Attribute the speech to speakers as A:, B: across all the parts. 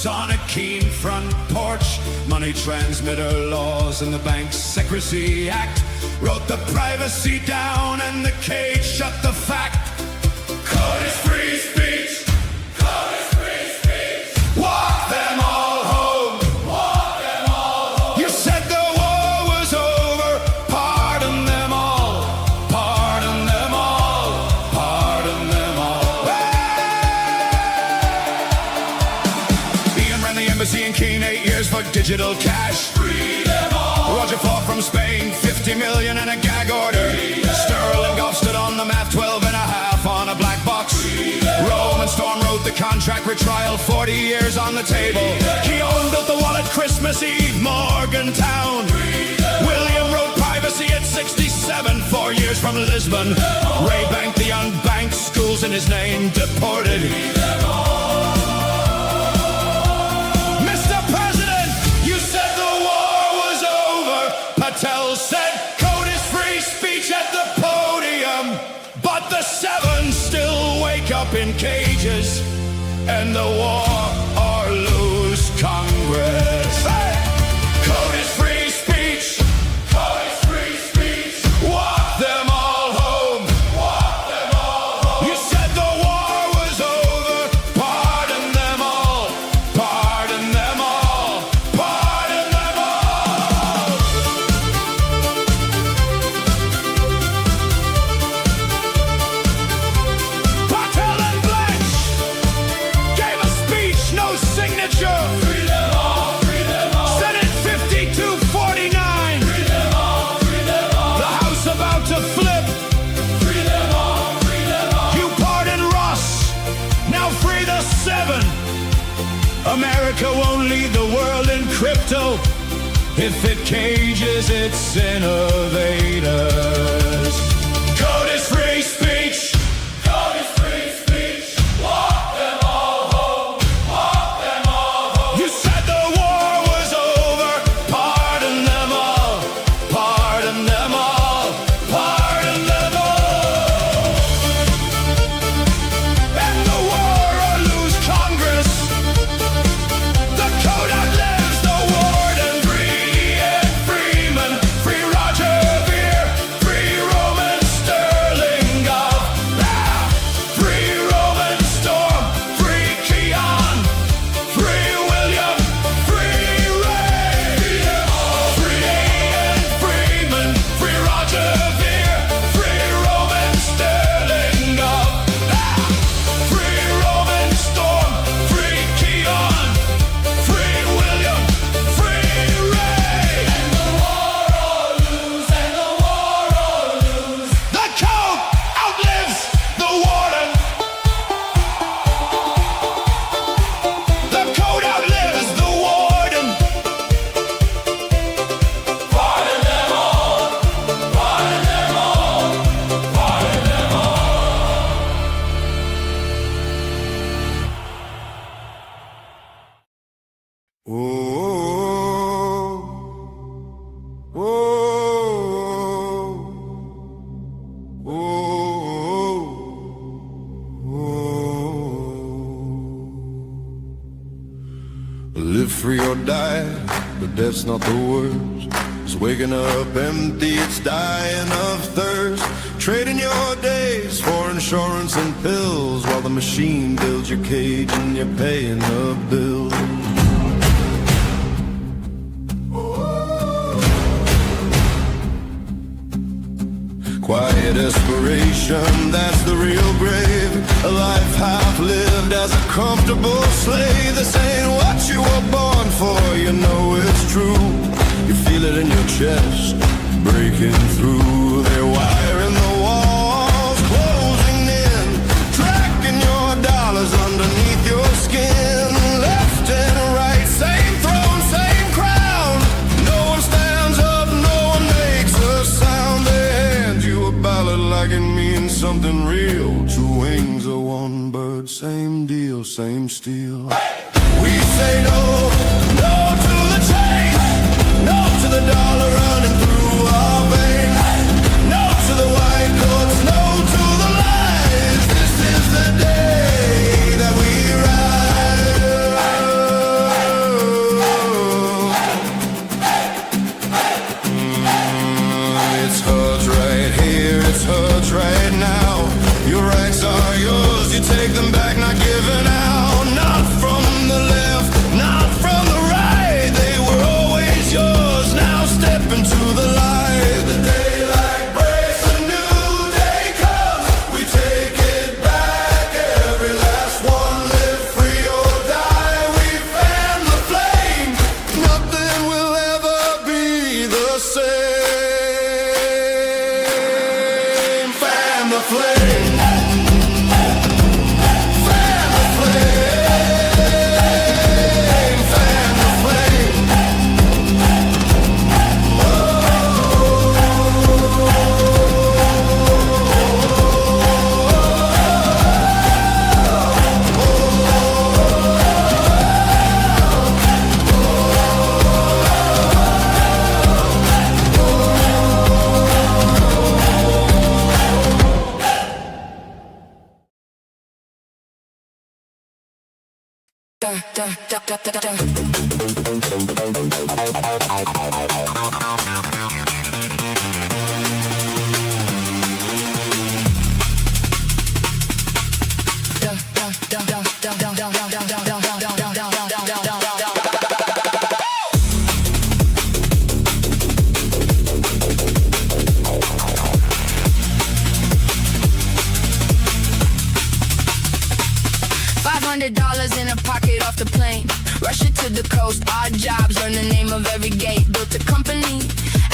A: notes on a keen front porch. Money transmitter laws and the Bank Secrecy Act wrote the privacy down and the cage shut the fact. Code is free speech. Code is free speech. Walk them all home. Walk them all home. You said the war was over. Pardon them all. Pardon them all. Pardon them all. Ian ran the embassy in Keene, 8 years for digital cash. Free them all. Roger fought from Spain, 50 million and a gag order. Sterling Golf stood on the map, 12 and a half on a black box. Rome and Storm wrote the contract, retrial, 40 years on the table. Keown built the wall at Christmas Eve, Morgantown. William wrote privacy at 67, 4 years from Lisbon. Ray banked the unbanked, schools in his name deported. Mr. President, you said the war was over. Patel said code is free speech at the podium. But the seven still wake up in cages, and the war or lose Congress. Hey! Code is free speech. Code is free speech. Walk them all home. Walk them all home. You said the war was over. Pardon them all. Pardon them all. Pardon them all. Patel and Blanche gave a speech, no signature. Free them all. Free them all. Senate 52-49. Free them all. Free them all. The House about to flip. Free them all. Free them all. You pardon Ross. Now free the seven. America won't lead the world in crypto if it cages its innovators. Code is free speech. Code is free speech. Walk them all home. Walk them all home. You said the war was over. Pardon them all. Pardon them all. Pardon them all. And the war or lose Congress. The code outlives the warden. Free Ian Freeman. Free Roger Ver. Free Roman Sterling Golf. Free Roman Storm. Free Keon. Free William. Free Ray. Free Ian Freeman. Free Roger Ver. Free Roman Sterling Golf. Free Roman Storm. Free Keon. Free William. Free Ray. And the war or lose. And the war or lose. The code outlives the warden. The code outlives the warden. Pardon them all. Pardon them all. Pardon them all.
B: Live free or die, but death's not the worst. It's waking up empty, it's dying of thirst. Trading your days for insurance and pills, while the machine builds your cage and you're paying the bill. Quiet desperation, that's the real grave. A life half lived as a comfortable slave. This ain't what you were born for, you know it's true. You feel it in your chest, breaking through. They're wiring the walls, closing in, tracking your dollars underneath your skin. Left and right, same throne, same crown. No one stands up, no one makes a sound. They hand you a ballad like it means something real. Two wings of one bird, same deal, same steel. We say no, no to the chase, no to the dollar running through our veins, no to the white coats, no to the lies. This is the day that we rise.
C: $500 in a pocket off the plane. Rush it to the coast, odd jobs, learn the name of every gate. Built a company,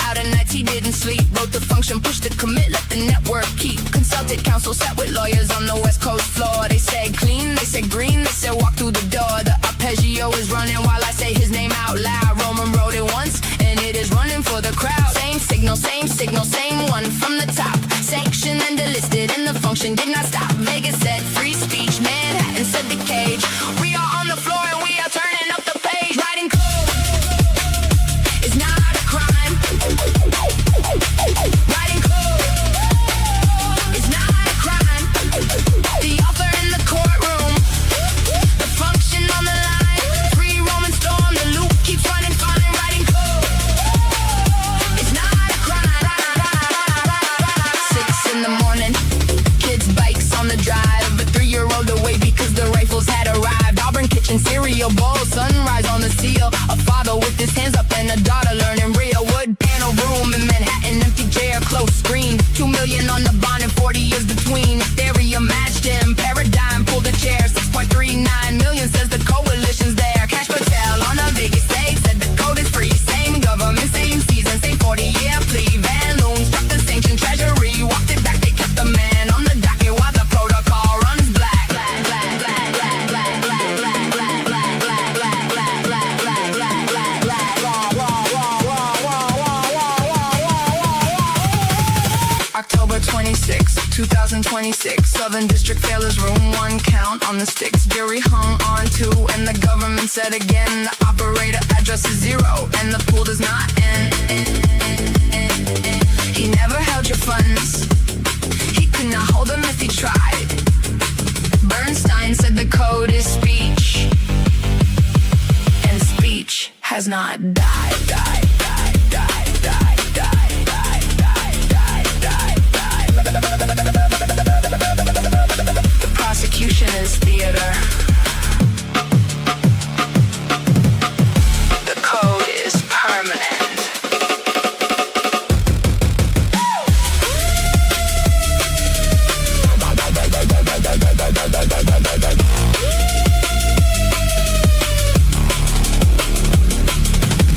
C: out of nights he didn't sleep. Wrote the function, pushed the commit, let the network keep. Consulted counsel, sat with lawyers on the west coast floor. They said clean, they said green, they said walk through the door. The arpeggio is running while I say his name out loud. Roman wrote it once, and it is running for the crowd. Same signal, same one from the top. Sanctioned and delisted, and the function did not stop. Vegas said free speech, Manhattan said the cage. We are on the floor and we are turning up the page. Writing code is not a crime. Writing code is not a crime. The author in the courtroom, the function on the line. Free Roman storm, the loop keeps running fine. Writing code is not a crime. 6 in the morning, kids' bikes on the drive. A 3-year-old away because the rifles had arrived. Auburn kitchen, cereal bowl, sunrise on the seal. A father with his hands up and a daughter learning real. Wood panel room in Manhattan, empty chair, close screen. 2 million on the bond and 40 years between. Stereo matched him, paradigm pulled the chair. 6.39 million says the coalition's there. Cash Patel on a Vegas stage said the code is free. Same government, same season, same 40-year plea. Van Loon struck the sanction treasury, walked it back, they kept the man on the docket while the protocol runs black. October 26, 2026, Southern District Failures Room 1, count on the sticks. Jury hung on 2, and the government said again the operator address is 0, and the pool does not end. He never held your funds, he could not hold them if he tried. Bernstein said the code is speech, and speech has not died. The prosecution is theater. The code is permanent.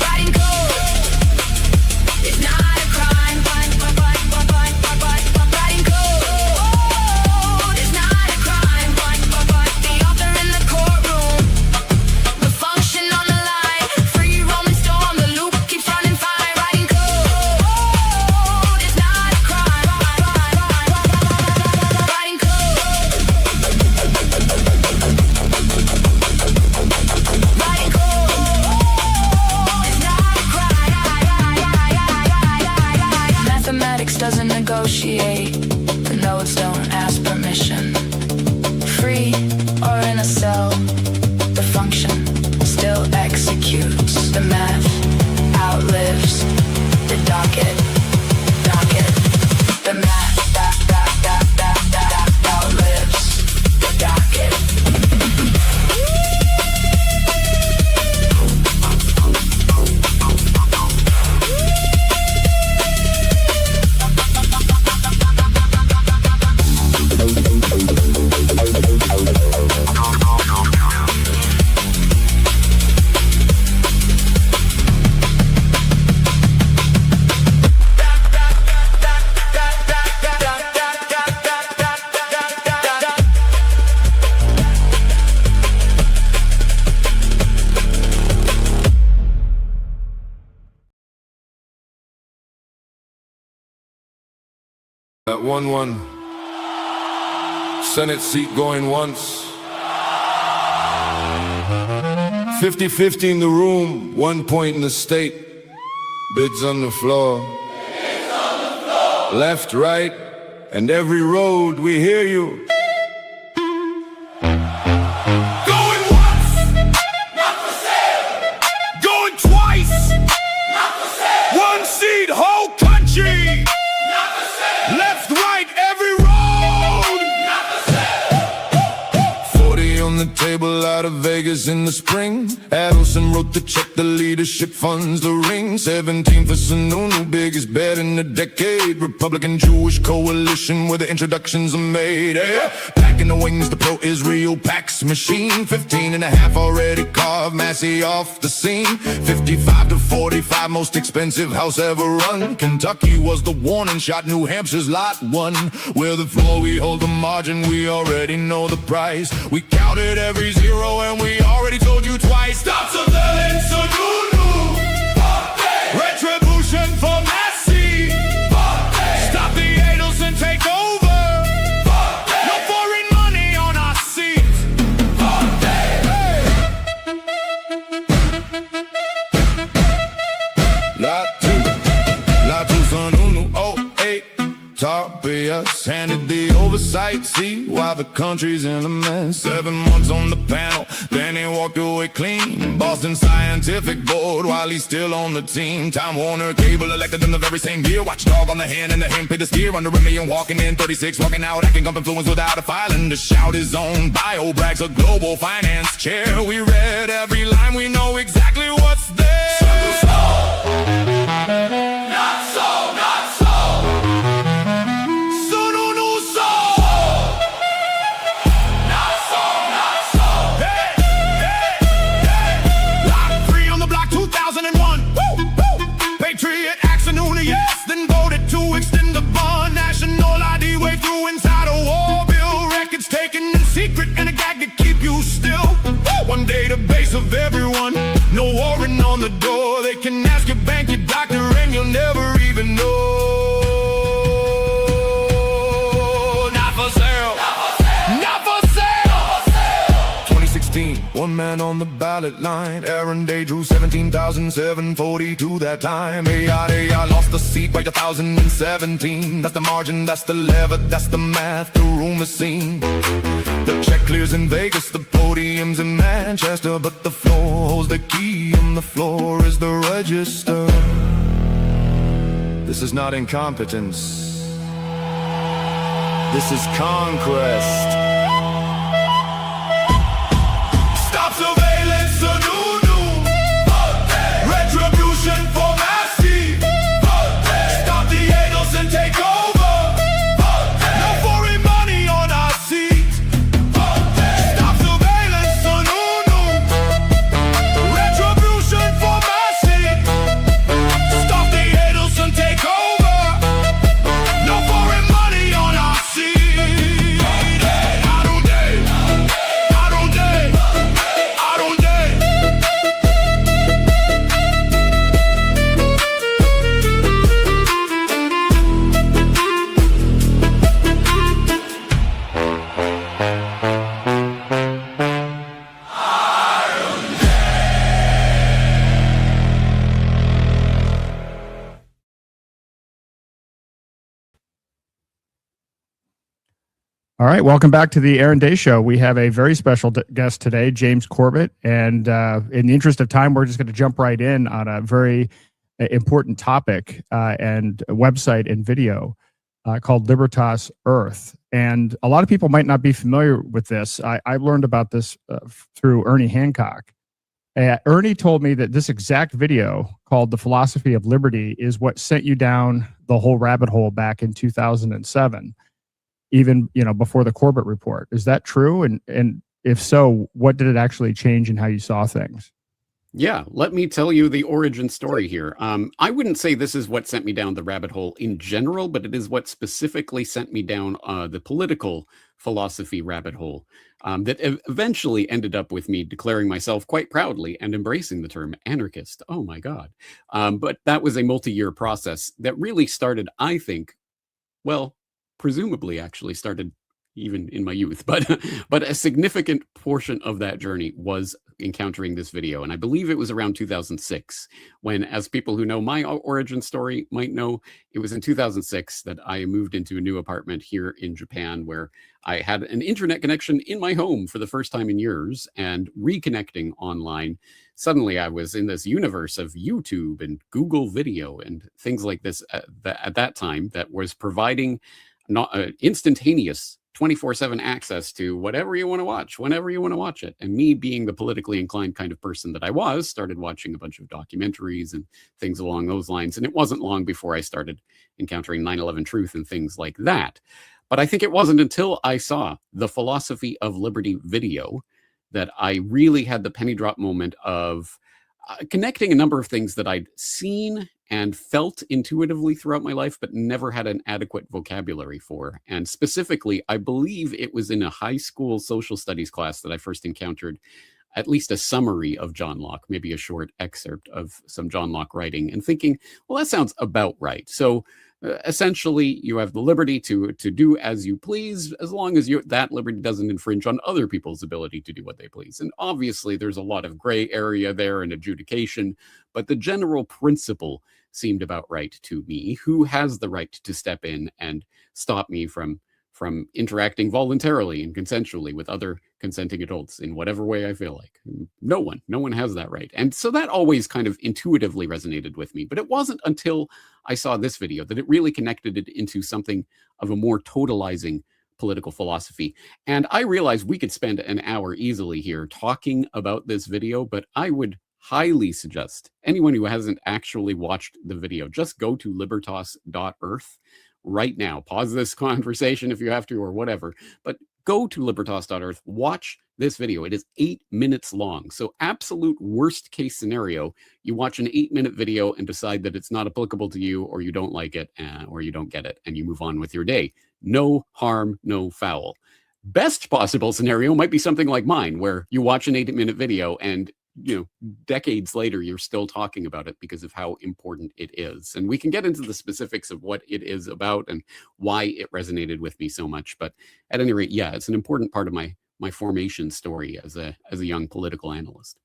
C: Writing code is not a crime. Writing code is not a crime. The author in the courtroom, the function on the line. Free Roman storm, the loop keeps running fine. Writing code is not a crime. Writing code. Writing code is not a crime. Mathematics doesn't negotiate. The nodes don't ask permission. Free or in a cell, the function still executes. The math outlives the docket. The math outlives the docket.
D: That 1-1 Senate seat going once. 50-50 in the room, 1 point in the state. Bids on the floor. Left, right, and every road we hear you.
A: Going once,
D: table out of Vegas in the spring. Adelson wrote the check, the leadership funds the ring. 17 for Sununu, biggest bet in a decade. Republican Jewish coalition where the introductions are made. Yeah. Back in the wings, the pro-Israel Pax machine. 15 and a half already carved Massey off the scene. 55 to 45, most expensive house ever run. Kentucky was the warning shot, New Hampshire's lot one. Where the floor, we hold the margin, we already know the price. We counted every zero and we already told you twice. Stop surveillance, Sununu. Retribution for Massey. Stop the Adelson takeover. No foreign money on our seats. Not to Sununu, oh, hey. Top of us handed the oversight. See why the country's in a mess. 7 months on the panel, then he walked away clean. Boston Scientific Board while he's still on the team. Time Warner Cable elected in the very same year. Watchdog on the hand and the hand paid the steer. Under $1 million walking in, 36 walking out. Acting up influence without a filing to shout his own bio. Brags a global finance chair. We read every line, we know exactly what's there. Not so, not so. Yes, then voted to extend the bond. National ID way through inside a war bill. Records taken in secret and a gag to keep you still. One database of everyone, no warrant on the door. They can ask your bank, your doctor, and you'll never even know. Not for sale. Not for sale. 2016, one man on the ballot line. Aaron Day drew 17,742 that time. I lost the seat by 2017. That's the margin, that's the lever, that's the math, the room is seen. The check clears in Vegas, the podium's in Manchester, but the floor holds the key and the floor is the register. This is not incompetence. This is conquest. Stop surveillance, Sununu. Retribution for Massey. Stop the Adelson takeover. No foreign money on our seats. Stop surveillance, Sununu. Retribution for Massey. Stop the Adelson takeover. No foreign money on our seats.
E: All right, welcome back to the Aaron Day Show. We have a very special guest today, James Corbett, and in the interest of time, we're just going to jump right in on a very important topic and a website and video called Libertas.Earth. And a lot of people might not be familiar with this. I learned about this through Ernie Hancock. Ernie told me that this exact video called The Philosophy of Liberty is what sent you down the whole rabbit hole back in 2007. Even, before the Corbett report. Is that true? And if so, what did it actually change in how you saw things?
F: Yeah, let me tell you the origin story here. I wouldn't say this is what sent me down the rabbit hole in general, but it is what specifically sent me down the political philosophy rabbit hole that eventually ended up with me declaring myself quite proudly and embracing the term anarchist. Oh my God. But that was a multi-year process that really started, I think, well, presumably actually started even in my youth, but a significant portion of that journey was encountering this video. And I believe it was around 2006 when, as people who know my origin story might know, it was in 2006 that I moved into a new apartment here in Japan where I had an internet connection in my home for the first time in years, and reconnecting online. Suddenly I was in this universe of YouTube and Google Video and things like this at that time that was providing not instantaneous 24/7 access to whatever you want to watch, whenever you want to watch it. And me being the politically inclined kind of person that I was, started watching a bunch of documentaries and things along those lines. And it wasn't long before I started encountering 9/11 truth and things like that. But I think it wasn't until I saw the Philosophy of Liberty video that I really had the penny drop moment of connecting a number of things that I'd seen and felt intuitively throughout my life, but never had an adequate vocabulary for. And specifically, I believe it was in a high school social studies class that I first encountered at least a summary of John Locke, maybe a short excerpt of some John Locke writing, and thinking, well, that sounds about right. So essentially, you have the liberty to do as you please, as long as that liberty doesn't infringe on other people's ability to do what they please. And obviously, there's a lot of gray area there and adjudication, but the general principle seemed about right to me. Who has the right to step in and stop me from interacting voluntarily and consensually with other consenting adults in whatever way I feel like? No one has that right. And so that always kind of intuitively resonated with me. But it wasn't until I saw this video that it really connected it into something of a more totalizing political philosophy. And I realized we could spend an hour easily here talking about this video, but I would highly suggest anyone who hasn't actually watched the video, just go to Libertas.Earth right now. Pause this conversation if you have to or whatever, but go to Libertas.Earth, watch this video. It is 8 minutes long. So absolute worst case scenario, you watch an 8-minute video and decide that it's not applicable to you, or you don't like it, or you don't get it, and you move on with your day. No harm, no foul. Best possible scenario might be something like mine, where you watch an 8-minute video and decades later, you're still talking about it because of how important it is. And we can get into the specifics of what it is about and why it resonated with me so much. But at any rate, yeah, it's an important part of my formation story as a young political analyst.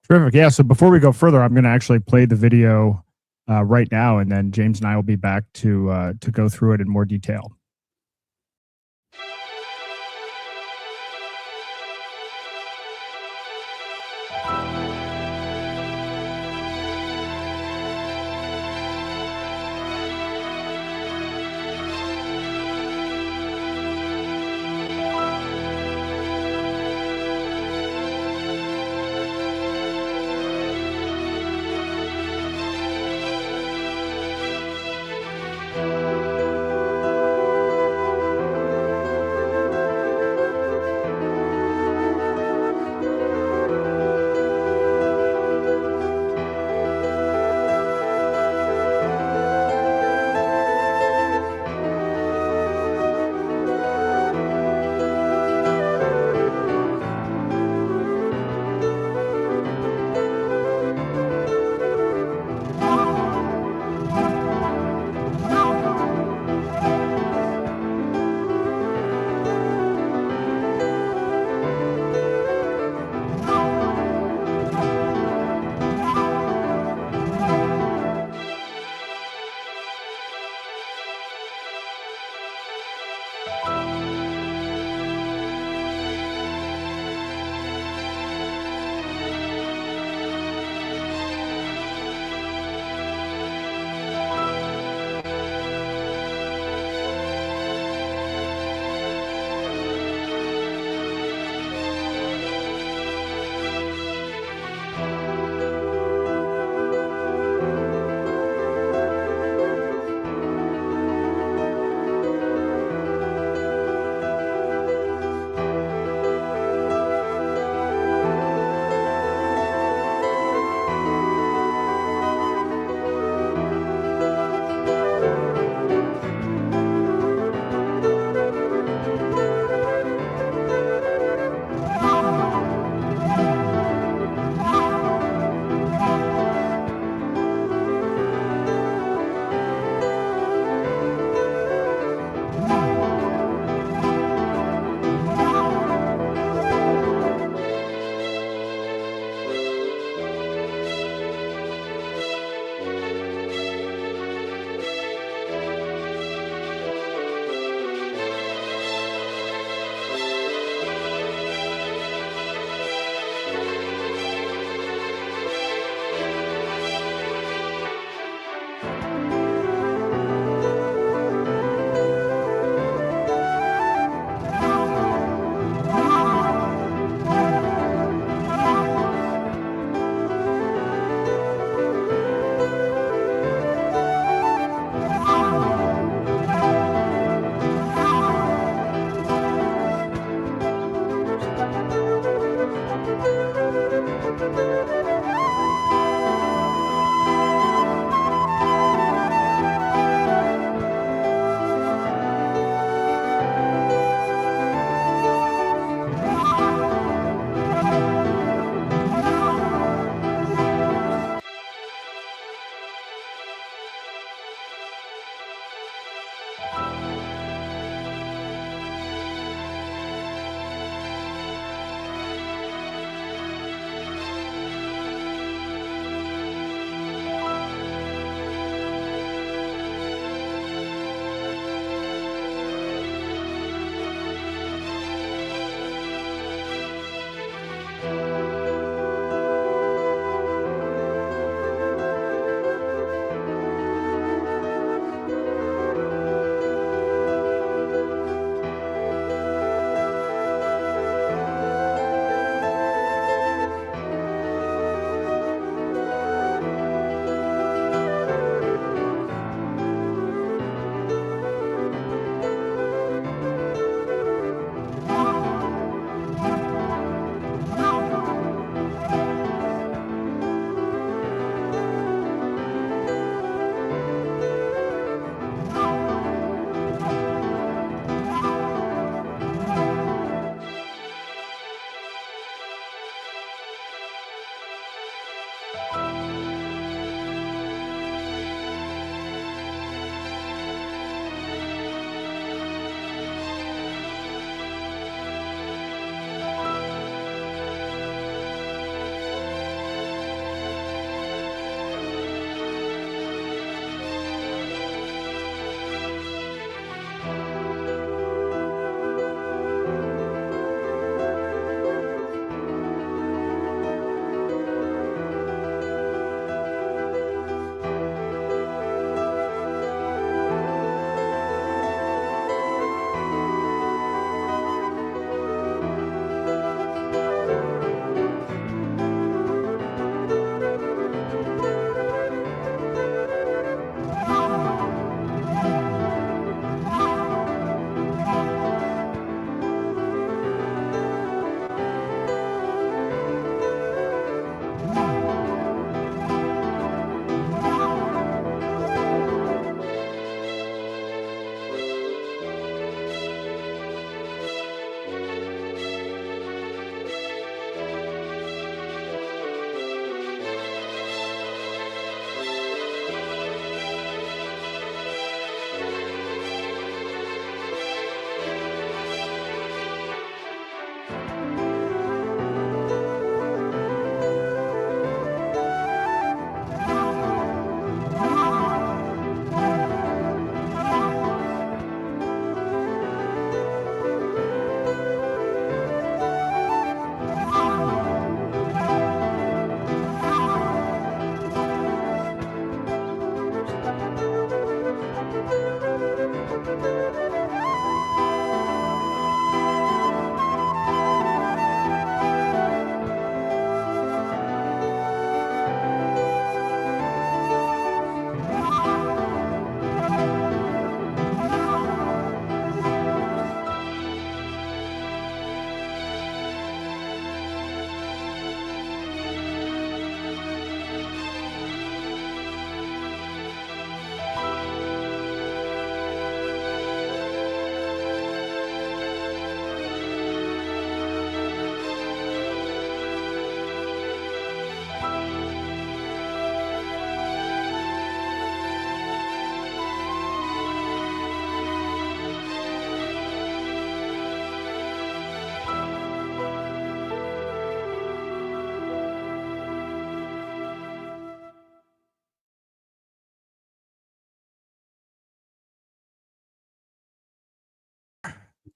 E: Terrific. Yeah. So before we go further, I'm going to actually play the video right now, and then James and I will be back to go through it in more detail.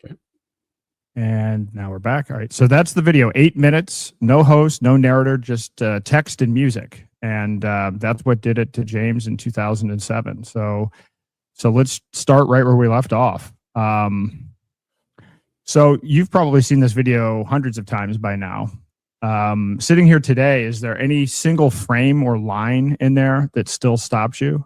F: Okay.
E: And now we're back. All right. So that's the video. 8 minutes, no host, no narrator, just text and music. And that's what did it to James in 2007. So let's start right where we left off. So you've probably seen this video hundreds of times by now. Sitting here today, is there any single frame or line in there that still stops you?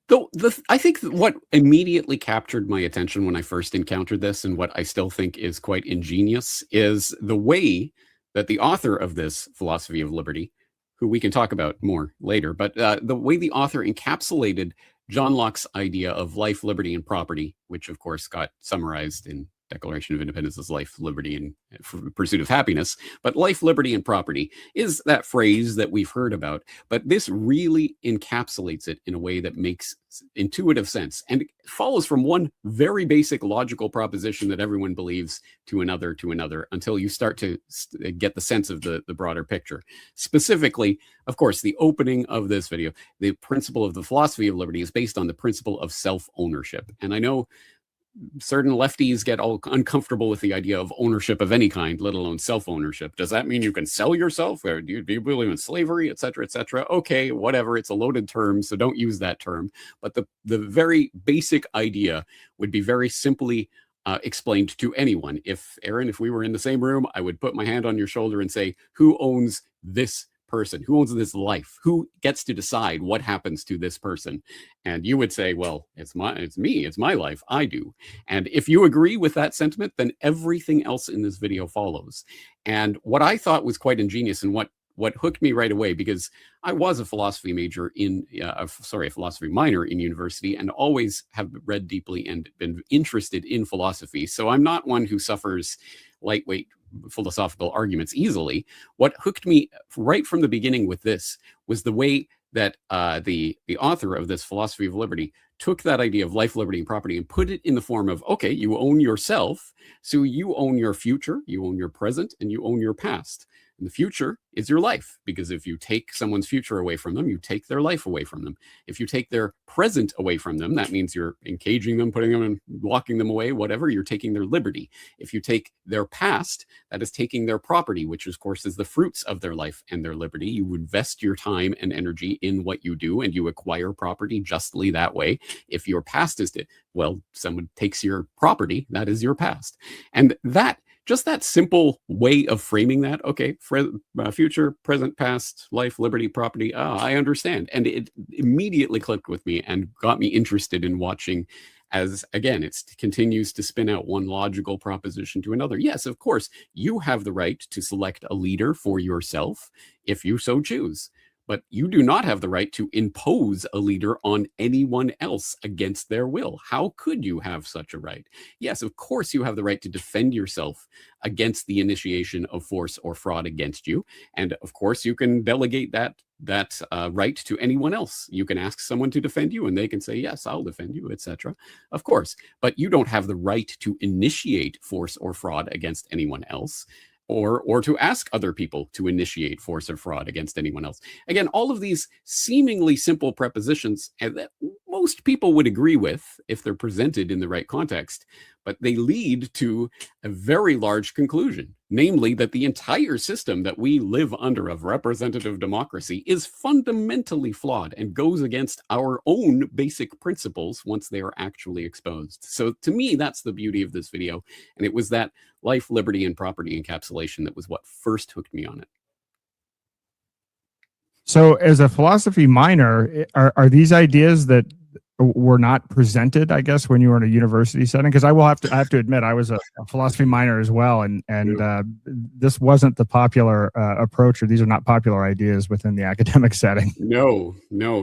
F: Though I think what immediately captured my attention when I first encountered this, and what I still think is quite ingenious, is the way that the author of this philosophy of liberty, who we can talk about more later, but the way the author encapsulated John Locke's idea of life, liberty, and property, which of course got summarized in Declaration of Independence as life, liberty, and pursuit of happiness. But life, liberty, and property is that phrase that we've heard about. But this really encapsulates it in a way that makes intuitive sense and follows from one very basic logical proposition that everyone believes to another, until you start to get the sense of the broader picture. Specifically, of course, the opening of this video, the principle of the philosophy of liberty is based on the principle of self-ownership. And I know certain lefties get all uncomfortable with the idea of ownership of any kind, let alone self-ownership. Does that mean you can sell yourself? Or do you believe in slavery, et cetera, et cetera? Okay, whatever. It's a loaded term, so don't use that term. But the very basic idea would be very simply explained to anyone. If, Aaron, if we were in the same room, I would put my hand on your shoulder and say, who owns this person? Who owns this life? Who gets to decide what happens to this person? And you would say, well, it's me, it's my life, I do. And if you agree with that sentiment, then everything else in this video follows. And what I thought was quite ingenious, and what hooked me right away, because I was a philosophy major a philosophy minor in university, and always have read deeply and been interested in philosophy. So I'm not one who suffers lightweight philosophical arguments easily. What hooked me right from the beginning with this was the way that the author of this philosophy of liberty took that idea of life, liberty, and property and put it in the form of, okay, you own yourself, so you own your future, you own your present, and you own your past. And the future is your life, because if you take someone's future away from them, you take their life away from them. If you take their present away from them, that means you're encaging them, putting them and locking them away, whatever, you're taking their liberty. If you take their past, that is taking their property, which of course is the fruits of their life and their liberty. You invest your time and energy in what you do, and you acquire property justly that way. If your past is, well, someone takes your property, that is your past. And that, just that simple way of framing that, okay, future, present, past, life, liberty, property, I understand. And it immediately clicked with me and got me interested in watching, as, again, it continues to spin out one logical proposition to another. Yes, of course, you have the right to select a leader for yourself if you so choose. But you do not have the right to impose a leader on anyone else against their will. How could you have such a right? Yes, of course, you have the right to defend yourself against the initiation of force or fraud against you. And of course, you can delegate that right to anyone else. You can ask someone to defend you, and they can say, yes, I'll defend you, etc. Of course, but you don't have the right to initiate force or fraud against anyone else, or to ask other people to initiate force or fraud against anyone else. Again, all of these seemingly simple prepositions that most people would agree with if they're presented in the right context, but they lead to a very large conclusion, namely that the entire system that we live under of representative democracy is fundamentally flawed and goes against our own basic principles once they are actually exposed. So to me, that's the beauty of this video. And it was that life, liberty, and property encapsulation that was what first hooked me on it.
E: So as a philosophy minor, are these ideas that were not presented, I guess, when you were in a university setting? Because I have to admit, I was a philosophy minor as well, and this wasn't the popular approach, or these are not popular ideas within the academic setting.
F: No.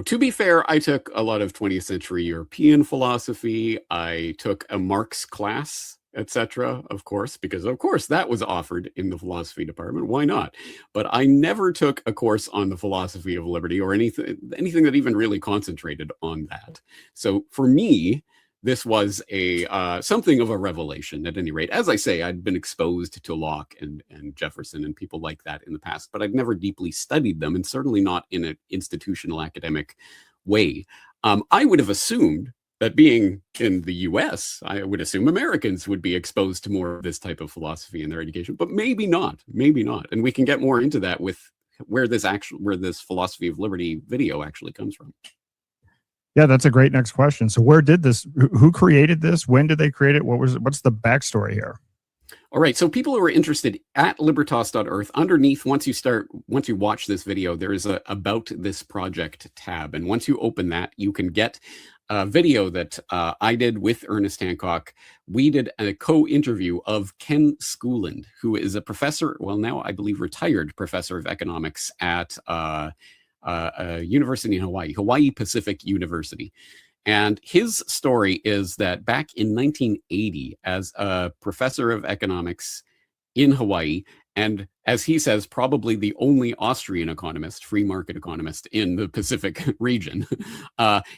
F: To be fair, I took a lot of 20th century European philosophy. I took a Marx class, etc., of course, because of course that was offered in the philosophy department. Why not? But I never took a course on the philosophy of liberty or anything that even really concentrated on that. So for me, this was something of a revelation at any rate. As I say, I'd been exposed to Locke and Jefferson and people like that in the past, but I'd never deeply studied them, and certainly not in an institutional academic way. I would have assumed that being in the US, I would assume Americans would be exposed to more of this type of philosophy in their education, but maybe not. And we can get more into that with where this philosophy of liberty video actually comes from.
E: Yeah, that's a great next question. So who created this? When did they create it? What's the backstory here?
F: All right, so people who are interested, at Libertas.Earth, underneath, once you watch this video, there is a About This Project tab. And once you open that, you can get a video that I did with Ernest Hancock. We did a co-interview of Ken Schooland, who is a professor, well, now I believe retired professor of economics at a university in Hawaii Pacific University. And his story is that back in 1980, as a professor of economics in Hawaii, and as he says, probably the only Austrian economist, free market economist in the Pacific region,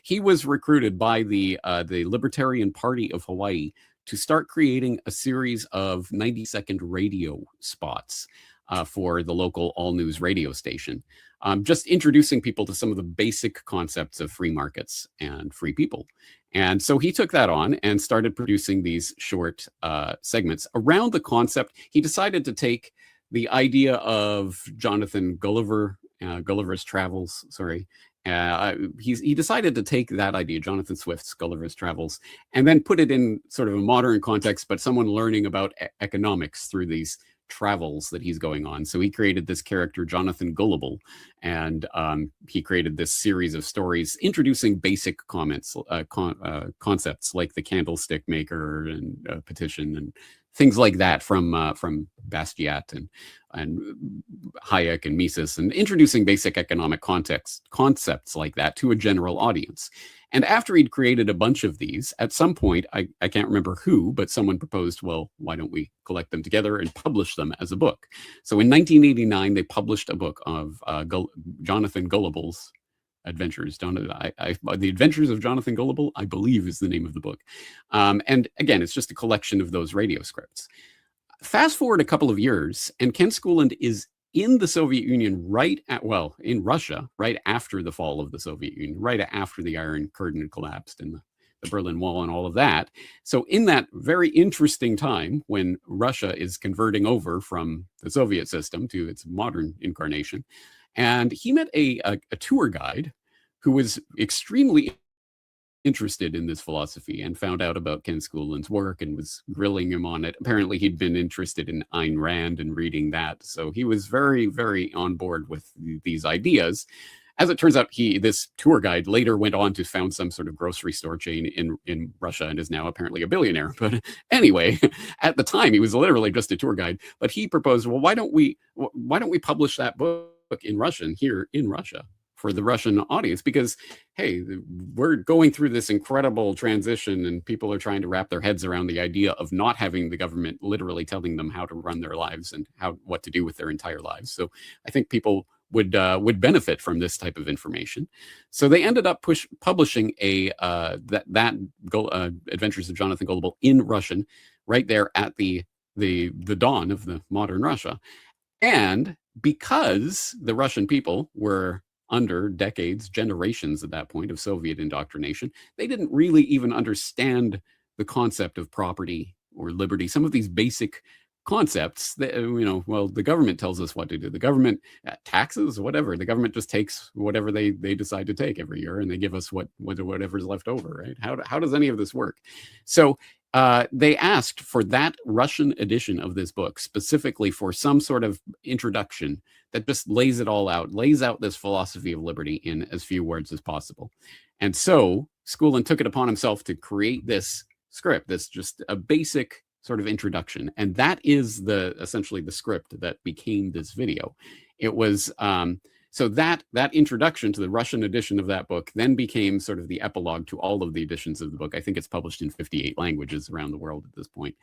F: he was recruited by the Libertarian Party of Hawaii to start creating a series of 90-second radio spots for the local all news radio station, just introducing people to some of the basic concepts of free markets and free people. And so he took that on and started producing these short segments around the concept. He decided to take the idea of Jonathan Gulliver, Gulliver's Travels, sorry. He decided to take that idea, Jonathan Swift's Gulliver's Travels, and then put it in sort of a modern context, but someone learning about economics through these travels that he's going on. So he created this character, Jonathan Gullible, and he created this series of stories introducing basic concepts like the candlestick maker and petition and things like that from Bastiat and Hayek and Mises, and introducing basic economic concepts like that to a general audience. And after he'd created a bunch of these, at some point, I can't remember who, but someone proposed, well, why don't we collect them together and publish them as a book? So in 1989, they published a book of Jonathan Gullible's Adventures. The Adventures of Jonathan Gullible, I believe, is the name of the book. And again, it's just a collection of those radio scripts. Fast forward a couple of years, and Ken Schooland is in the Soviet Union in Russia, right after the fall of the Soviet Union, right after the Iron Curtain collapsed and the Berlin Wall and all of that. So in that very interesting time when Russia is converting over from the Soviet system to its modern incarnation, and he met a tour guide who was extremely interested in this philosophy and found out about Ken Schooland's work and was grilling him on it. Apparently, he'd been interested in Ayn Rand and reading that. So he was very, very on board with these ideas. As it turns out, this tour guide later went on to found some sort of grocery store chain in Russia and is now apparently a billionaire. But anyway, at the time, he was literally just a tour guide. But he proposed, well, why don't we publish that book in Russian here in Russia for the Russian audience? Because, hey, we're going through this incredible transition and people are trying to wrap their heads around the idea of not having the government literally telling them how to run their lives and what to do with their entire lives. So I think people would benefit from this type of information. So they ended up publishing Adventures of Jonathan Gullible in Russian right there at the dawn of the modern Russia. And because the Russian people were under decades, generations at that point of Soviet indoctrination, they didn't really even understand the concept of property or liberty. Some of these basic concepts that, well, the government tells us what to do. The government, taxes, whatever. The government just takes whatever they decide to take every year, and they give us whatever's left over, right? How does any of this work? So they asked for that Russian edition of this book specifically for some sort of introduction that just lays it all out, lays out this philosophy of liberty in as few words as possible. And so Schooland took it upon himself to create this script, that's just a basic sort of introduction. And that is essentially the script that became this video. It was, so that introduction to the Russian edition of that book then became sort of the epilogue to all of the editions of the book. I think it's published in 58 languages around the world at this point.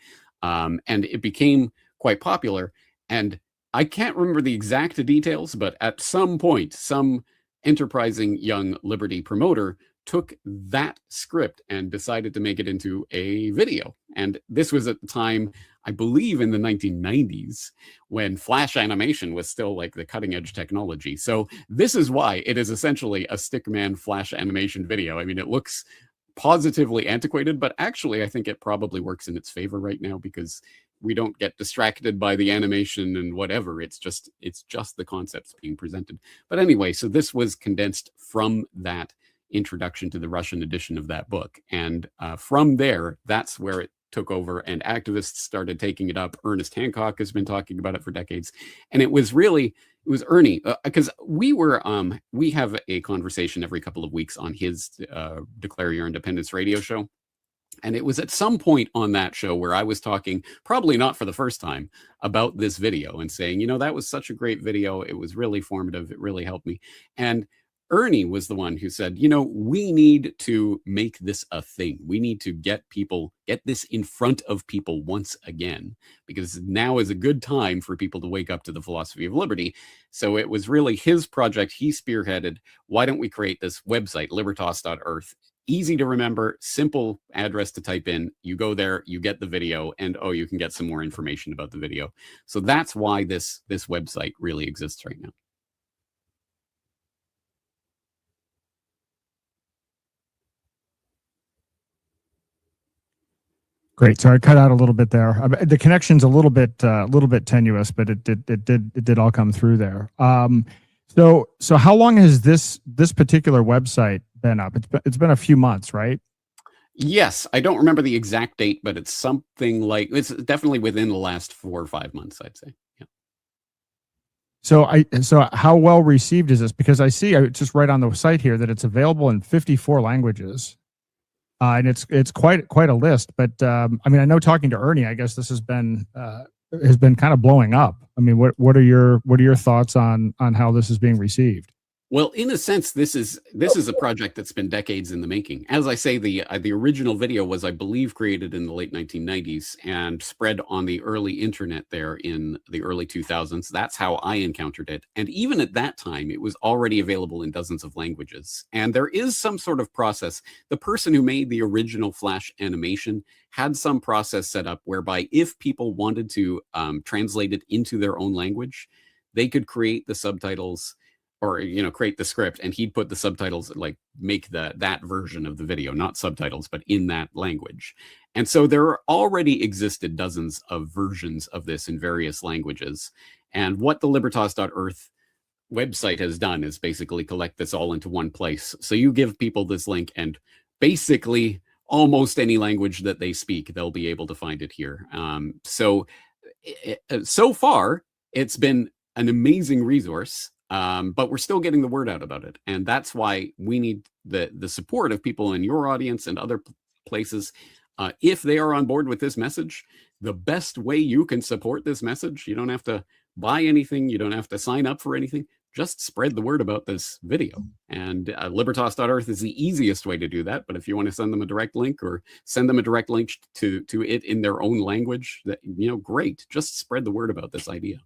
F: And it became quite popular. And I can't remember the exact details, but at some point, some enterprising young liberty promoter took that script and decided to make it into a video. And this was at the time, I believe in the 1990s, when flash animation was still like the cutting edge technology. So this is why it is essentially a stickman flash animation video. I mean, it looks positively antiquated, but actually I think it probably works in its favor right now because we don't get distracted by the animation and whatever. It's just the concepts being presented. But anyway, so this was condensed from that introduction to the Russian edition of that book. And from there, that's where it took over and activists started taking it up. Ernest Hancock has been talking about it for decades. And it was Ernie, because we have a conversation every couple of weeks on his Declare Your Independence radio show. And it was at some point on that show where I was talking, probably not for the first time, about this video and saying, that was such a great video. It was really formative. It really helped me. And Ernie was the one who said, we need to make this a thing. We need to get this in front of people once again, because now is a good time for people to wake up to the philosophy of liberty. So it was really his project. He spearheaded, why don't we create this website, Libertas.Earth, easy to remember, simple address to type in. You go there, you get the video, and oh, you can get some more information about the video. So that's why this website really exists right now.
E: Great. Sorry, I cut out a little bit there. The connection's a little bit tenuous, but it did all come through there. So how long has this particular website been up? It's been a few months, right?
F: Yes, I don't remember the exact date, but it's something like, it's definitely within the last 4 or 5 months, I'd say. Yeah.
E: So how well received is this? Because I see just right on the site here that it's available in 54 languages. And it's quite a list, but I mean, I know talking to Ernie, I guess this has been kind of blowing up. I mean, what are your thoughts on how this is being received?
F: Well, in a sense, this is a project that's been decades in the making. As I say, the original video was, I believe, created in the late 1990s and spread on the early internet there in the early 2000s. That's how I encountered it. And even at that time, it was already available in dozens of languages. And there is some sort of process. The person who made the original Flash animation had some process set up whereby if people wanted to translate it into their own language, they could create the subtitles, or create the script, and he'd put the subtitles, like make that version of the video, not subtitles, but in that language. And so there already existed dozens of versions of this in various languages. And what the Libertas.Earth website has done is basically collect this all into one place. So you give people this link, and basically almost any language that they speak, they'll be able to find it here. So far, it's been an amazing resource. But we're still getting the word out about it. And that's why we need the support of people in your audience and other places. If they are on board with this message, the best way you can support this message, you don't have to buy anything. You don't have to sign up for anything. Just spread the word about this video. And Libertas.Earth is the easiest way to do that. But if you want to send them a direct link, or send them a direct link to it in their own language, that, great. Just spread the word about this idea.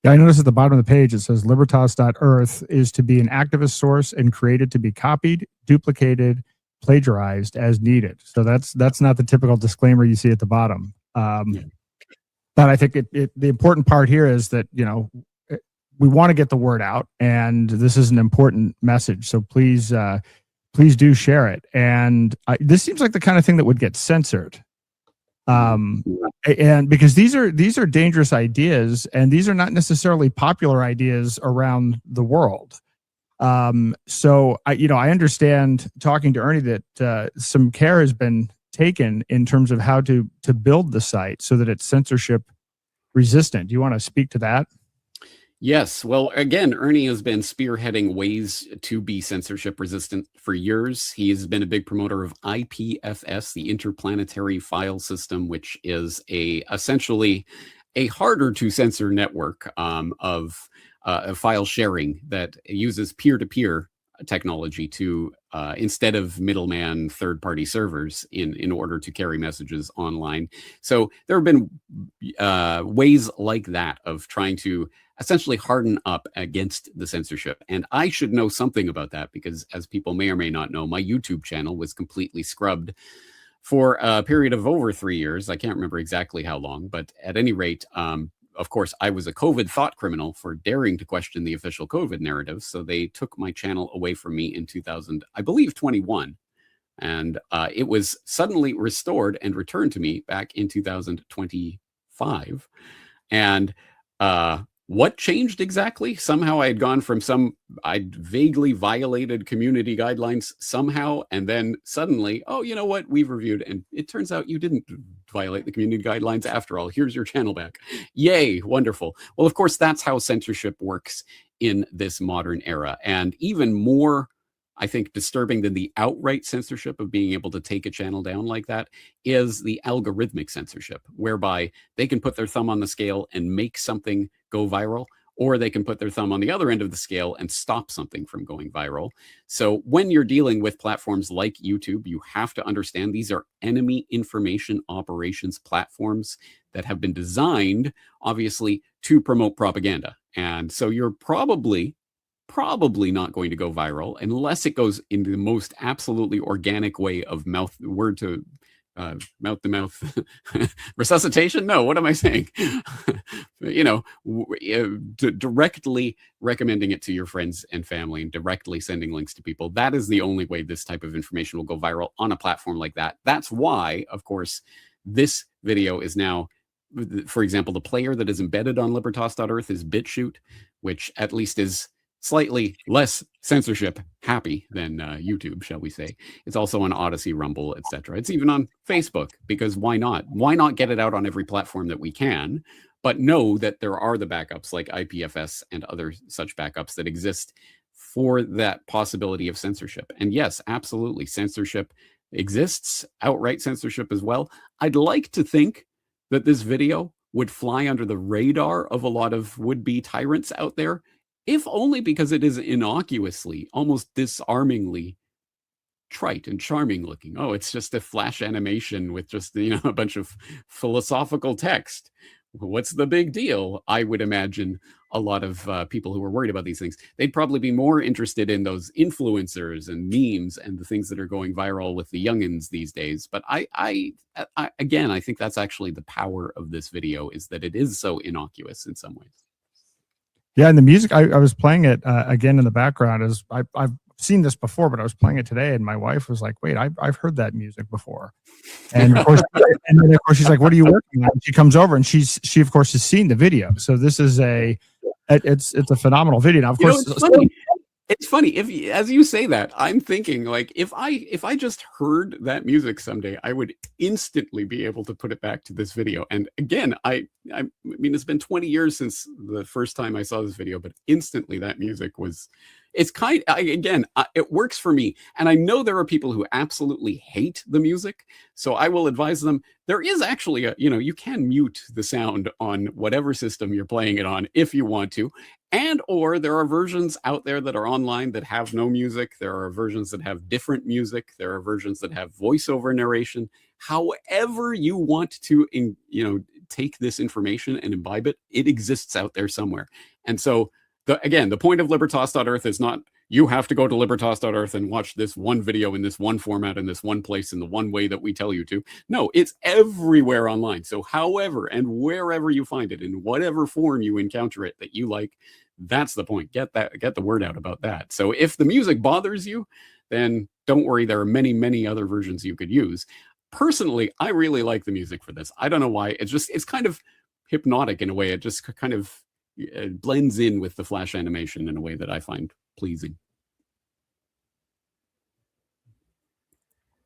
E: Yeah, I noticed at the bottom of the page, it says Libertas.Earth is to be an activist source and created to be copied, duplicated, plagiarized as needed. So that's not the typical disclaimer you see at the bottom. But I think the important part here is that, we want to get the word out, and this is an important message. So please do share it. And this seems like the kind of thing that would get censored. And because these are dangerous ideas, and these are not necessarily popular ideas around the world. So I understand, talking to Ernie, that some care has been taken in terms of how to build the site so that it's censorship resistant. Do you want to speak to that?
F: Yes. Well, again, Ernie has been spearheading ways to be censorship resistant for years. He has been a big promoter of IPFS, the Interplanetary File System, which is essentially a harder to censor network of file sharing that uses peer-to-peer technology to instead of middleman third-party servers in order to carry messages online. So there have been ways like that of trying to essentially harden up against the censorship. And I should know something about that, because, as people may or may not know, my YouTube channel was completely scrubbed for a period of over 3 years. I can't remember exactly how long, but at any rate, of course, I was a COVID thought criminal for daring to question the official COVID narrative. So they took my channel away from me in 2021. And it was suddenly restored and returned to me back in 2025. And what changed exactly? Somehow I had gone from I'd vaguely violated community guidelines somehow, and then suddenly, oh, you know what? We've reviewed, and it turns out you didn't violate the community guidelines after all. Here's your channel back. Yay, wonderful. Well, of course, that's how censorship works in this modern era. And even more, I think, disturbing than the outright censorship of being able to take a channel down like that is the algorithmic censorship, whereby they can put their thumb on the scale and make something go viral, or they can put their thumb on the other end of the scale and stop something from going viral. So when you're dealing with platforms like YouTube, you have to understand these are enemy information operations platforms that have been designed, obviously, to promote propaganda. And so you're probably probably not going to go viral unless it goes into the most absolutely organic way of word to mouth resuscitation. No, what am I saying? Directly recommending it to your friends and family and directly sending links to people. That is the only way this type of information will go viral on a platform like that. That's why, of course, this video is now, for example, the player that is embedded on Libertas.Earth is BitChute, which at least is slightly less censorship happy than YouTube, shall we say. It's also on Odyssey, Rumble, etc. It's even on Facebook, because why not? Why not get it out on every platform that we can, but know that there are the backups like IPFS and other such backups that exist for that possibility of censorship. And yes, absolutely, censorship exists, outright censorship as well. I'd like to think that this video would fly under the radar of a lot of would-be tyrants out there, if only because it is innocuously, almost disarmingly trite and charming looking. Oh, it's just a flash animation with just, a bunch of philosophical text. What's the big deal? I would imagine a lot of people who are worried about these things, they'd probably be more interested in those influencers and memes and the things that are going viral with the youngins these days. But I again, I think that's actually the power of this video, is that it is so innocuous in some ways.
E: Yeah, and the music, I was playing it again in the background. As I've seen this before, but I was playing it today, and my wife was like, "Wait, I've heard that music before." And of course, she's like, "What are you working on?" And she comes over, and she of course has seen the video. So this is it's a phenomenal video. Now, of course,
F: it's funny if, as you say that, I'm thinking like if I just heard that music someday, I would instantly be able to put it back to this video. And again, I mean, it's been 20 years since the first time I saw this video, but instantly that music was. It's it works for me. And I know there are people who absolutely hate the music. So I will advise them, there is actually you can mute the sound on whatever system you're playing it on if you want to. Or there are versions out there that are online that have no music. There are versions that have different music. There are versions that have voiceover narration. However you want to, take this information and imbibe it, it exists out there somewhere. And so, the point of Libertas.Earth is not you have to go to Libertas.Earth and watch this one video in this one format in this one place in the one way that we tell you to. No, it's everywhere online. So however and wherever you find it, in whatever form you encounter it that you like, that's the point. Get the word out about that. So if the music bothers you, then don't worry. There are many, many other versions you could use. Personally, I really like the music for this. I don't know why. It's kind of hypnotic in a way. It just kind of blends in with the flash animation in a way that I find pleasing.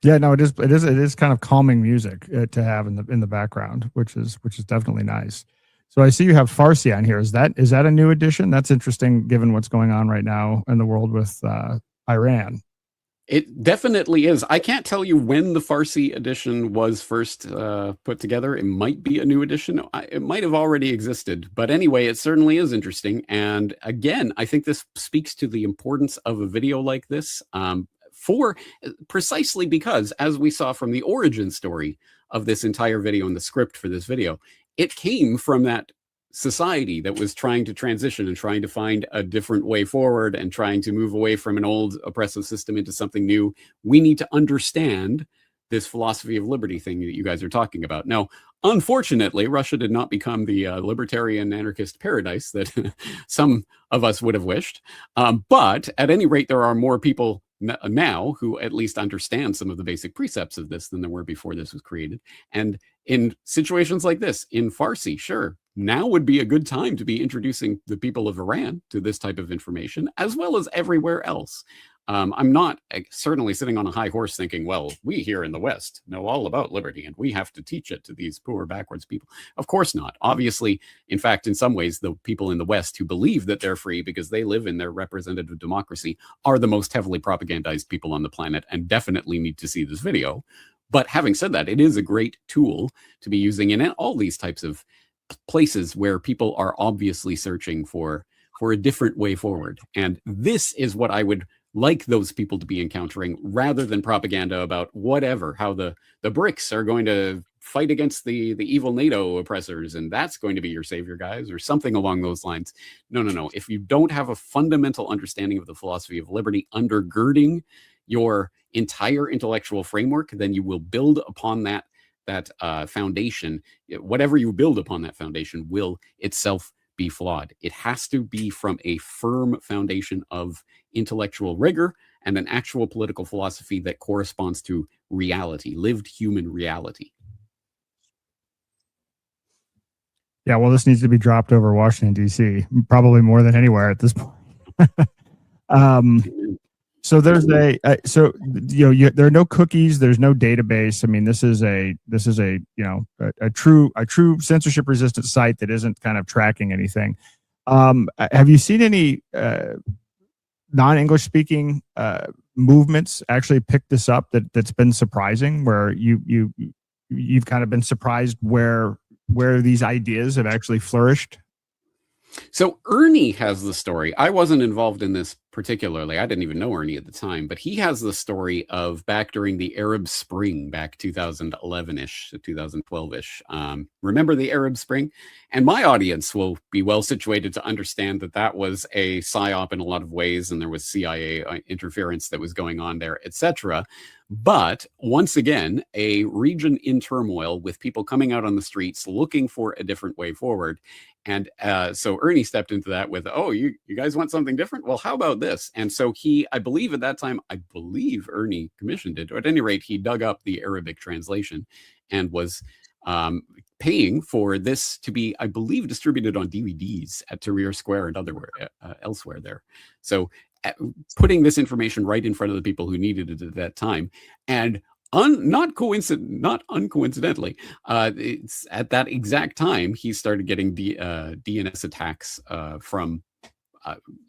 E: Yeah, no, it is kind of calming music to have in the background, which is definitely nice. So I see you have Farsi on here. Is that a new addition? That's interesting, given what's going on right now in the world with Iran.
F: It definitely is. I can't tell you when the Farsi edition was first put together. It might be a new edition. It might have already existed. But anyway, it certainly is interesting. And again, I think this speaks to the importance of a video like this, precisely because, as we saw from the origin story of this entire video and the script for this video, it came from that society that was trying to transition and trying to find a different way forward and trying to move away from an old oppressive system into something new. We need to understand this philosophy of liberty thing that you guys are talking about. Now, unfortunately, Russia did not become the libertarian anarchist paradise that some of us would have wished. But at any rate, there are more people now who at least understand some of the basic precepts of this than there were before this was created. And in situations like this, in Farsi, sure, now would be a good time to be introducing the people of Iran to this type of information, as well as everywhere else. I'm not certainly sitting on a high horse thinking, well, we here in the West know all about liberty and we have to teach it to these poor backwards people. Of course not. Obviously, in fact, in some ways, the people in the West who believe that they're free because they live in their representative democracy are the most heavily propagandized people on the planet and definitely need to see this video. But having said that, it is a great tool to be using in all these types of places where people are obviously searching for a different way forward. And this is what I would like those people to be encountering, rather than propaganda about whatever, how the BRICS are going to fight against the evil NATO oppressors, and that's going to be your savior, guys, or something along those lines. No. If you don't have a fundamental understanding of the philosophy of liberty undergirding your entire intellectual framework, then you will build upon that foundation. Whatever you build upon that foundation will itself be flawed. It has to be from a firm foundation of intellectual rigor and an actual political philosophy that corresponds to reality, lived human reality.
E: Yeah, well, this needs to be dropped over Washington, D.C., probably more than anywhere at this point. So there's there are no cookies, there's no database. I mean, this is a true censorship resistant site that isn't kind of tracking anything. Have you seen any non-English speaking movements actually pick this up that's been surprising, where you've kind of been surprised where these ideas have actually flourished?
F: So Ernie has the story. I wasn't involved in this particularly. I didn't even know Ernie at the time, but he has the story of back during the Arab Spring, back 2011-ish to 2012-ish. Remember the Arab Spring? And my audience will be well situated to understand that that was a psyop in a lot of ways, and there was CIA interference that was going on there, etc. But once again, a region in turmoil with people coming out on the streets looking for a different way forward. And so Ernie stepped into that with, oh, you guys want something different? Well, how about this? And so I believe at that time, Ernie commissioned it, or at any rate, he dug up the Arabic translation and was paying for this to be, I believe, distributed on DVDs at Tahrir Square and elsewhere there. So putting this information right in front of the people who needed it at that time. And not uncoincidentally, it's at that exact time he started getting DNS attacks from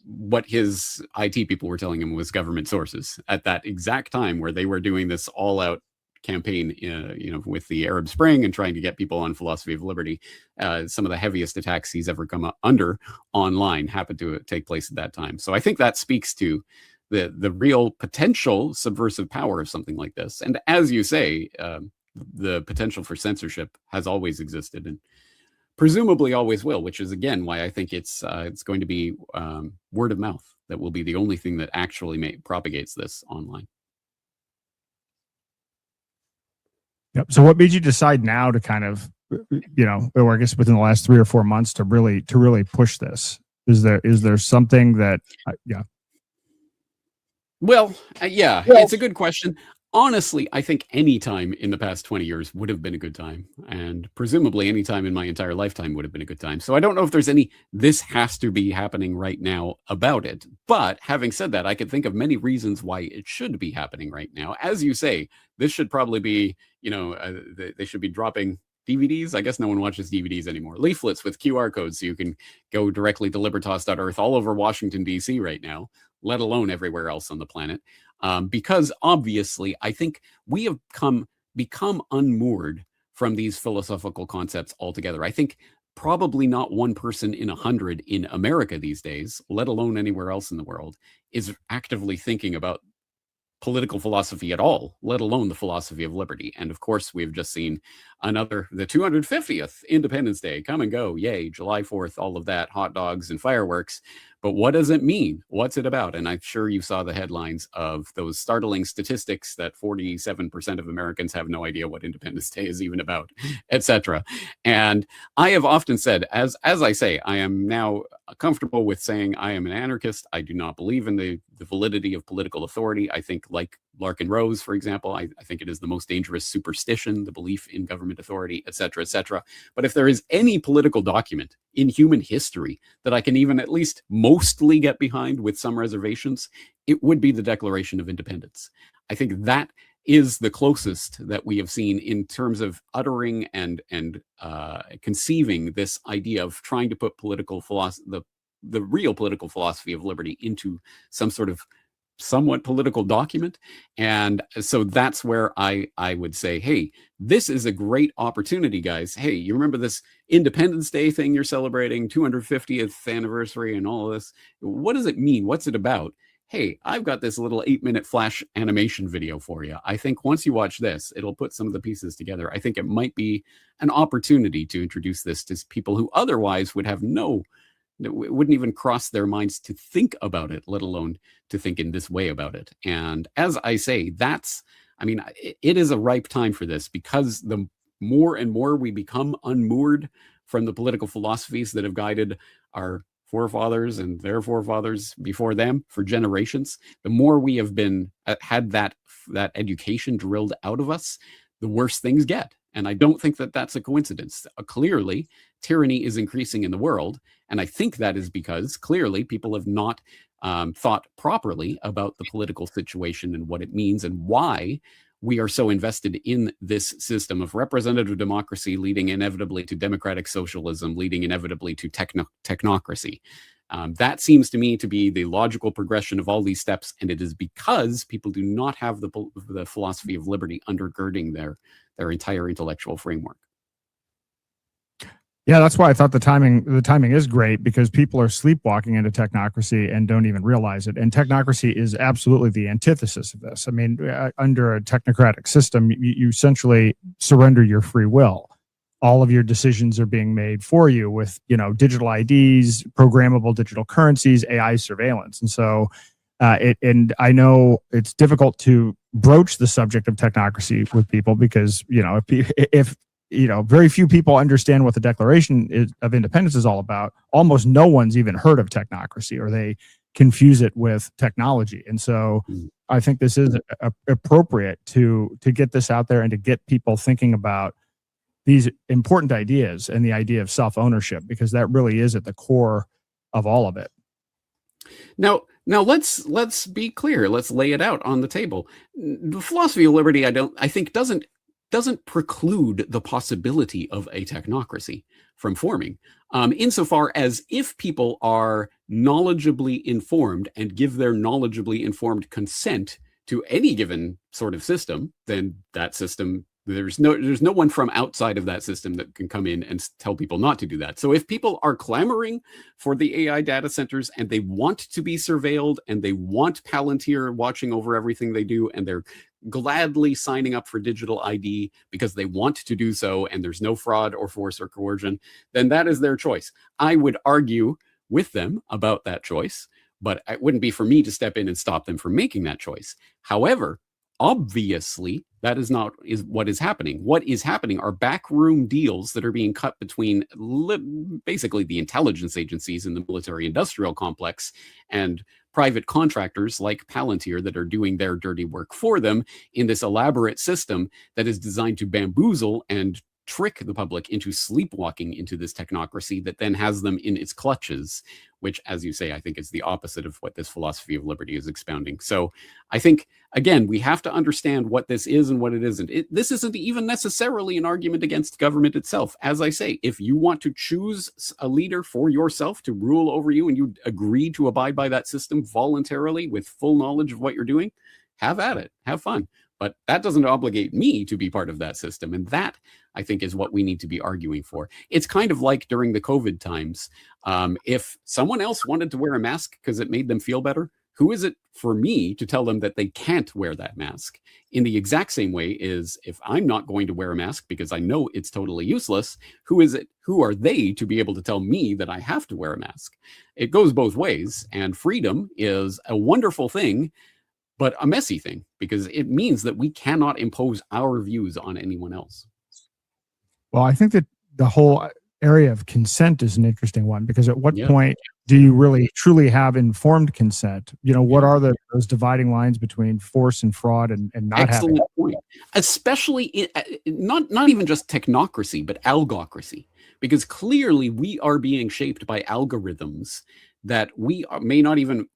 F: what his IT people were telling him was government sources at that exact time, where they were doing this all-out campaign, with the Arab Spring and trying to get people on philosophy of liberty. Some of the heaviest attacks he's ever come under online happened to take place at that time. So I think that speaks to the real potential subversive power of something like this. And as you say, the potential for censorship has always existed and presumably always will, which is again why I think it's going to be word of mouth that will be the only thing that actually propagates this online.
E: Yep. So what made you decide now to kind of, or I guess within the last 3 or 4 months to really push this? Is there something that, yeah.
F: Well, it's a good question. Honestly, I think any time in the past 20 years would have been a good time. And presumably any time in my entire lifetime would have been a good time. So I don't know if there's this has to be happening right now about it. But having said that, I could think of many reasons why it should be happening right now. As you say, this should probably be, they should be dropping DVDs. I guess no one watches DVDs anymore. Leaflets with QR codes so you can go directly to Libertas.Earth all over Washington, D.C. right now, let alone everywhere else on the planet. Because obviously, I think we have become unmoored from these philosophical concepts altogether. I think probably not one person in 100 in America these days, let alone anywhere else in the world, is actively thinking about political philosophy at all, let alone the philosophy of liberty. And of course, we've just seen the 250th Independence Day come and go. Yay, July 4th, all of that, hot dogs and fireworks. But what does it mean? What's it about? And I'm sure you saw the headlines of those startling statistics that 47% of Americans have no idea what Independence Day is even about, etc. And I have often said, as I say, I am now comfortable with saying I am an anarchist. I do not believe in the validity of political authority. I think, like Larkin Rose, for example, I think it is the most dangerous superstition, the belief in government authority, etc., etc. But if there is any political document in human history that I can even at least mostly get behind with some reservations, it would be the Declaration of Independence. I think that is the closest that we have seen in terms of uttering and conceiving this idea of trying to put political philosophy, the real political philosophy of liberty, into some sort of somewhat political document. And so that's where I would say, hey, this is a great opportunity, guys. Hey, you remember this Independence Day thing you're celebrating, 250th anniversary and all of this? What does it mean? What's it about? hey, I've got this little 8-minute flash animation video for you. I think once you watch this, it'll put some of the pieces together. I think it might be an opportunity to introduce this to people who otherwise would have wouldn't even cross their minds to think about it, let alone to think in this way about it. And as I say, it is a ripe time for this, because the more and more we become unmoored from the political philosophies that have guided our forefathers and their forefathers before them for generations, the more we have been had that education drilled out of us, the worse things get. And I don't think that that's a coincidence. Clearly, tyranny is increasing in the world. And I think that is because clearly people have not thought properly about the political situation and what it means and why we are so invested in this system of representative democracy, leading inevitably to democratic socialism, leading inevitably to technocracy. That seems to me to be the logical progression of all these steps, and it is because people do not have the philosophy of liberty undergirding their entire intellectual framework.
E: Yeah, that's why I thought the timing is great, because people are sleepwalking into technocracy and don't even realize it. And technocracy is absolutely the antithesis of this. I mean, under a technocratic system, you essentially surrender your free will. All of your decisions are being made for you with, digital IDs, programmable digital currencies, AI surveillance. And so, and I know it's difficult to broach the subject of technocracy with people because, if very few people understand what the Declaration of Independence is all about. Almost no one's even heard of technocracy, or they confuse it with technology. And so I think this is appropriate to get this out there and to get people thinking about these important ideas and the idea of self-ownership, because that really is at the core of all of it.
F: Now let's be clear. Let's lay it out on the table. The philosophy of liberty, I think doesn't preclude the possibility of a technocracy from forming, insofar as if people are knowledgeably informed and give their knowledgeably informed consent to any given sort of system, then that system, there's no one from outside of that system that can come in and tell people not to do that. So if people are clamoring for the AI data centers and they want to be surveilled and they want Palantir watching over everything they do, and they're gladly signing up for digital ID because they want to do so and there's no fraud or force or coercion, then that is their choice. I would argue with them about that choice, but it wouldn't be for me to step in and stop them from making that choice. However, obviously, that is not what is happening. What is happening are backroom deals that are being cut between basically the intelligence agencies in the military-industrial complex and private contractors like Palantir that are doing their dirty work for them in this elaborate system that is designed to bamboozle and trick the public into sleepwalking into this technocracy that then has them in its clutches, which, as you say, I think is the opposite of what this philosophy of liberty is expounding. So I think, again, we have to understand what this is and what it isn't. This isn't even necessarily an argument against government itself. As I say, if you want to choose a leader for yourself to rule over you and you agree to abide by that system voluntarily with full knowledge of what you're doing, have at it, have fun. But that doesn't obligate me to be part of that system. And that, I think, is what we need to be arguing for. It's kind of like during the COVID times. If someone else wanted to wear a mask because it made them feel better, who is it for me to tell them that they can't wear that mask? In the exact same way is if I'm not going to wear a mask because I know it's totally useless, who are they to be able to tell me that I have to wear a mask? It goes both ways. And freedom is a wonderful thing, but a messy thing, because it means that we cannot impose our views on anyone else.
E: Well, I think that the whole area of consent is an interesting one, because at what point do you really truly have informed consent? What are those dividing lines between force and fraud and not
F: Excellent
E: having?
F: point. Especially not even just technocracy, but algocracy, because clearly we are being shaped by algorithms that we may not even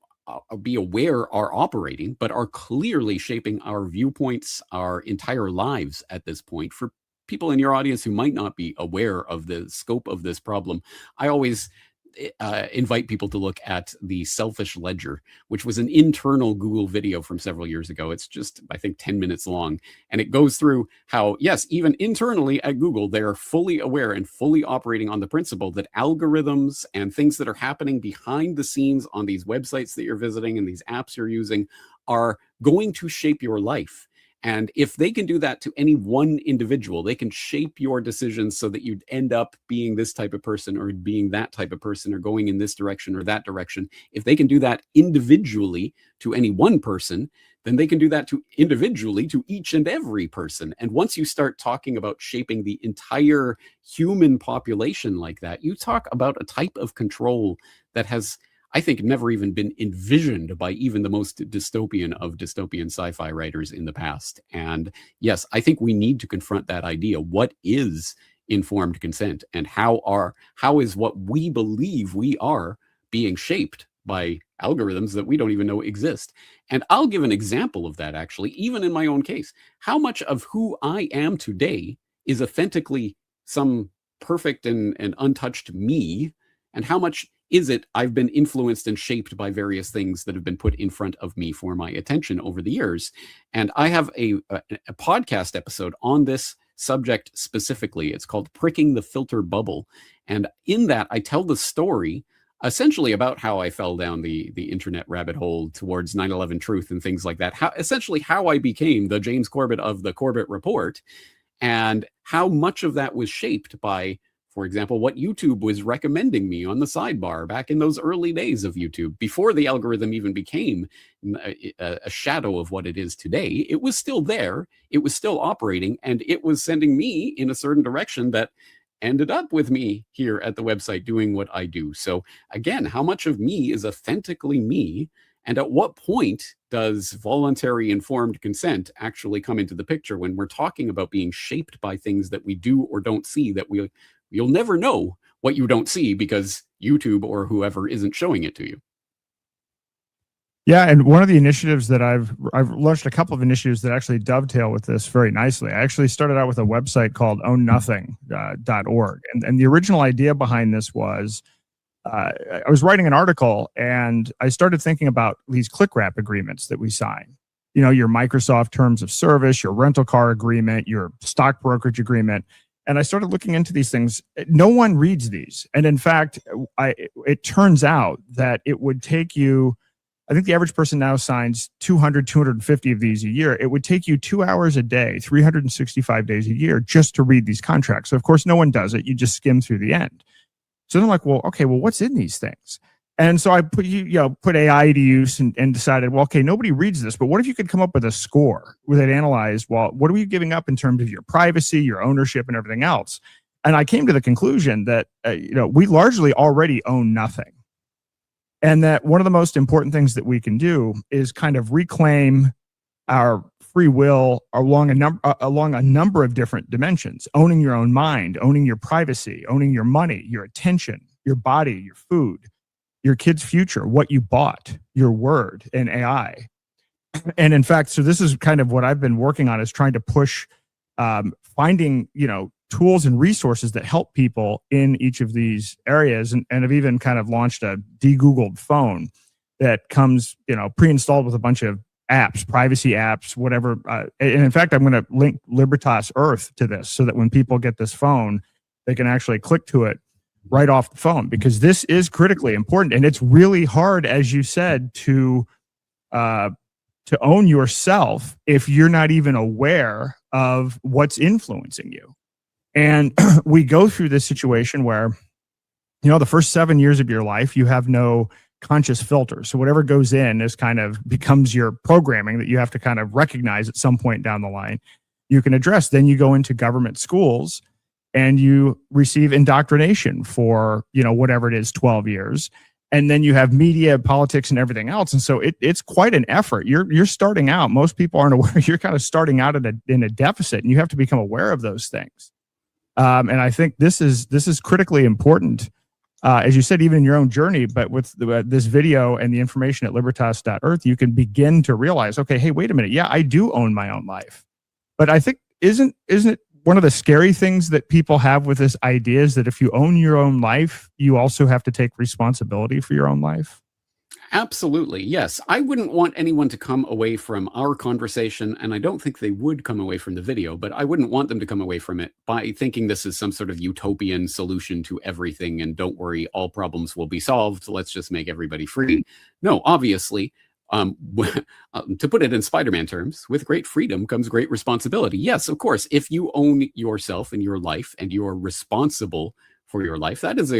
F: be aware are operating, but are clearly shaping our viewpoints, our entire lives at this point. For people in your audience who might not be aware of the scope of this problem, I always invite people to look at the Selfish Ledger, which was an internal Google video from several years ago. It's just, I think, 10 minutes long. And it goes through how, yes, even internally at Google, they're fully aware and fully operating on the principle that algorithms and things that are happening behind the scenes on these websites that you're visiting and these apps you're using are going to shape your life. And if they can do that to any one individual, they can shape your decisions so that you end up being this type of person or being that type of person or going in this direction or that direction. If they can do that individually to any one person, then they can do that to individually to each and every person. And once you start talking about shaping the entire human population like that, you talk about a type of control that has, I think, never even been envisioned by even the most dystopian of dystopian sci-fi writers in the past. And yes, I think we need to confront that idea. What is informed consent, and how is what we believe we are being shaped by algorithms that we don't even know exist? And I'll give an example of that, actually, even in my own case. How much of who I am today is authentically some perfect and untouched me, and how much is it I've been influenced and shaped by various things that have been put in front of me for my attention over the years? And I have a podcast episode on this subject specifically. It's called Pricking the Filter Bubble. And in that, I tell the story essentially about how I fell down the internet rabbit hole towards 9/11 truth and things like that. How I became the James Corbett of the Corbett Report, and how much of that was shaped by, for example, what YouTube was recommending me on the sidebar back in those early days of YouTube, before the algorithm even became a shadow of what it is today. It was still there, it was still operating, and it was sending me in a certain direction that ended up with me here at the website doing what I do. So again, how much of me is authentically me? And at what point does voluntary informed consent actually come into the picture when we're talking about being shaped by things that we do or don't see, that you'll never know what you don't see because YouTube or whoever isn't showing it to you?
E: Yeah, and one of the initiatives that I've launched a couple of initiatives that actually dovetail with this very nicely. I actually started out with a website called ownnothing.org. And the original idea behind this was, I was writing an article and I started thinking about these click wrap agreements that we sign. You know, your Microsoft terms of service, your rental car agreement, your stock brokerage agreement. And I started looking into these things. No one reads these. And in fact, it turns out that it would take you, I think the average person now signs 200, 250 of these a year. It would take you 2 hours a day, 365 days a year just to read these contracts. So of course, no one does it. You just skim through the end. So then I'm like, well, okay, well, what's in these things? And so I put AI to use and decided, well, okay, nobody reads this, but what if you could come up with a score where they'd analyze, well, what are we giving up in terms of your privacy, your ownership, and everything else? And I came to the conclusion that, we largely already own nothing. And that one of the most important things that we can do is kind of reclaim our free will along a number of different dimensions: owning your own mind, owning your privacy, owning your money, your attention, your body, your food, your kid's future, what you bought, your word, and AI. And in fact, so this is kind of what I've been working on, is trying to push finding, tools and resources that help people in each of these areas. And I've even kind of launched a de-Googled phone that comes, pre-installed with a bunch of apps, privacy apps, whatever. And in fact, I'm going to link Libertas.Earth to this so that when people get this phone, they can actually click to it right off the phone, because this is critically important. And it's really hard, as you said, to own yourself if you're not even aware of what's influencing you. And we go through this situation where, the first 7 years of your life, you have no conscious filter. So whatever goes in is kind of becomes your programming that you have to kind of recognize at some point down the line. You can address. Then you go into government schools and you receive indoctrination for, whatever it is, 12 years. And then you have media, politics, and everything else. And so it's quite an effort. You're starting out. Most people aren't aware. You're kind of starting out in a deficit, and you have to become aware of those things. And I think this is critically important, as you said, even in your own journey. But with this video and the information at Libertas.Earth, you can begin to realize, okay, hey, wait a minute. Yeah, I do own my own life. But I think isn't it one of the scary things that people have with this idea is that if you own your own life, you also have to take responsibility for your own life.
F: Absolutely. Yes. I wouldn't want anyone to come away from our conversation, and I don't think they would come away from the video, but I wouldn't want them to come away from it by thinking this is some sort of utopian solution to everything. And don't worry, all problems will be solved. Let's just make everybody free. No, obviously, to put it in Spider-Man terms, with great freedom comes great responsibility. Yes, of course, if you own yourself and your life and you're responsible for your life, that is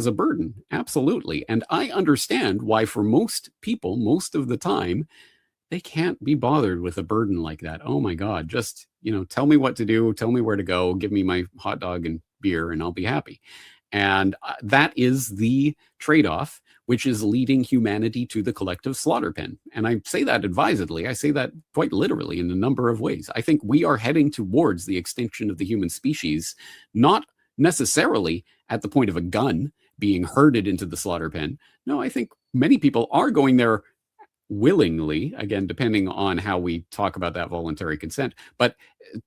F: a burden. Absolutely. And I understand why for most people, most of the time, they can't be bothered with a burden like that. Oh my God, just, tell me what to do, tell me where to go, give me my hot dog and beer and I'll be happy. And that is the trade-off, which is leading humanity to the collective slaughter pen. And I say that advisedly. I say that quite literally in a number of ways. I think we are heading towards the extinction of the human species, not necessarily at the point of a gun being herded into the slaughter pen. No, I think many people are going there willingly, again, depending on how we talk about that voluntary consent, but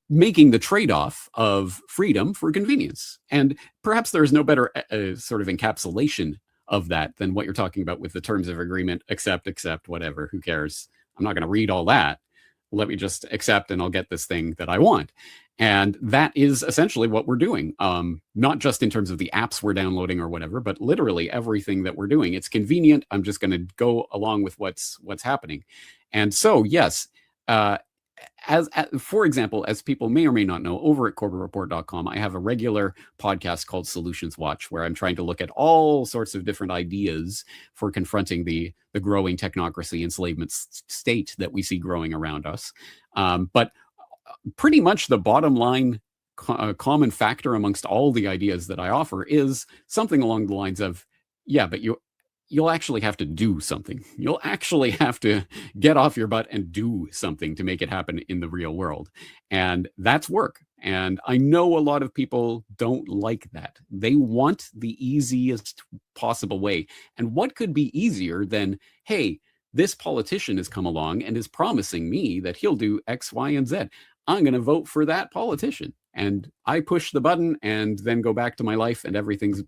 F: making the trade-off of freedom for convenience. And perhaps there's no better sort of encapsulation of that than what you're talking about with the terms of agreement, accept, whatever, who cares? I'm not going to read all that. Let me just accept and I'll get this thing that I want. And that is essentially what we're doing, not just in terms of the apps we're downloading or whatever, but literally everything that we're doing. It's convenient. I'm just going to go along with what's happening. And so, yes, for example, as people may or may not know, over at CorbettReport.com, I have a regular podcast called Solutions Watch, where I'm trying to look at all sorts of different ideas for confronting the growing technocracy enslavement state that we see growing around us. But pretty much the bottom line common factor amongst all the ideas that I offer is something along the lines of, yeah, but you'll actually have to do something. You'll actually have to get off your butt and do something to make it happen in the real world. And that's work. And I know a lot of people don't like that. They want the easiest possible way. And what could be easier than, hey, this politician has come along and is promising me that he'll do X, Y, and Z. I'm going to vote for that politician. And I push the button and then go back to my life and everything's,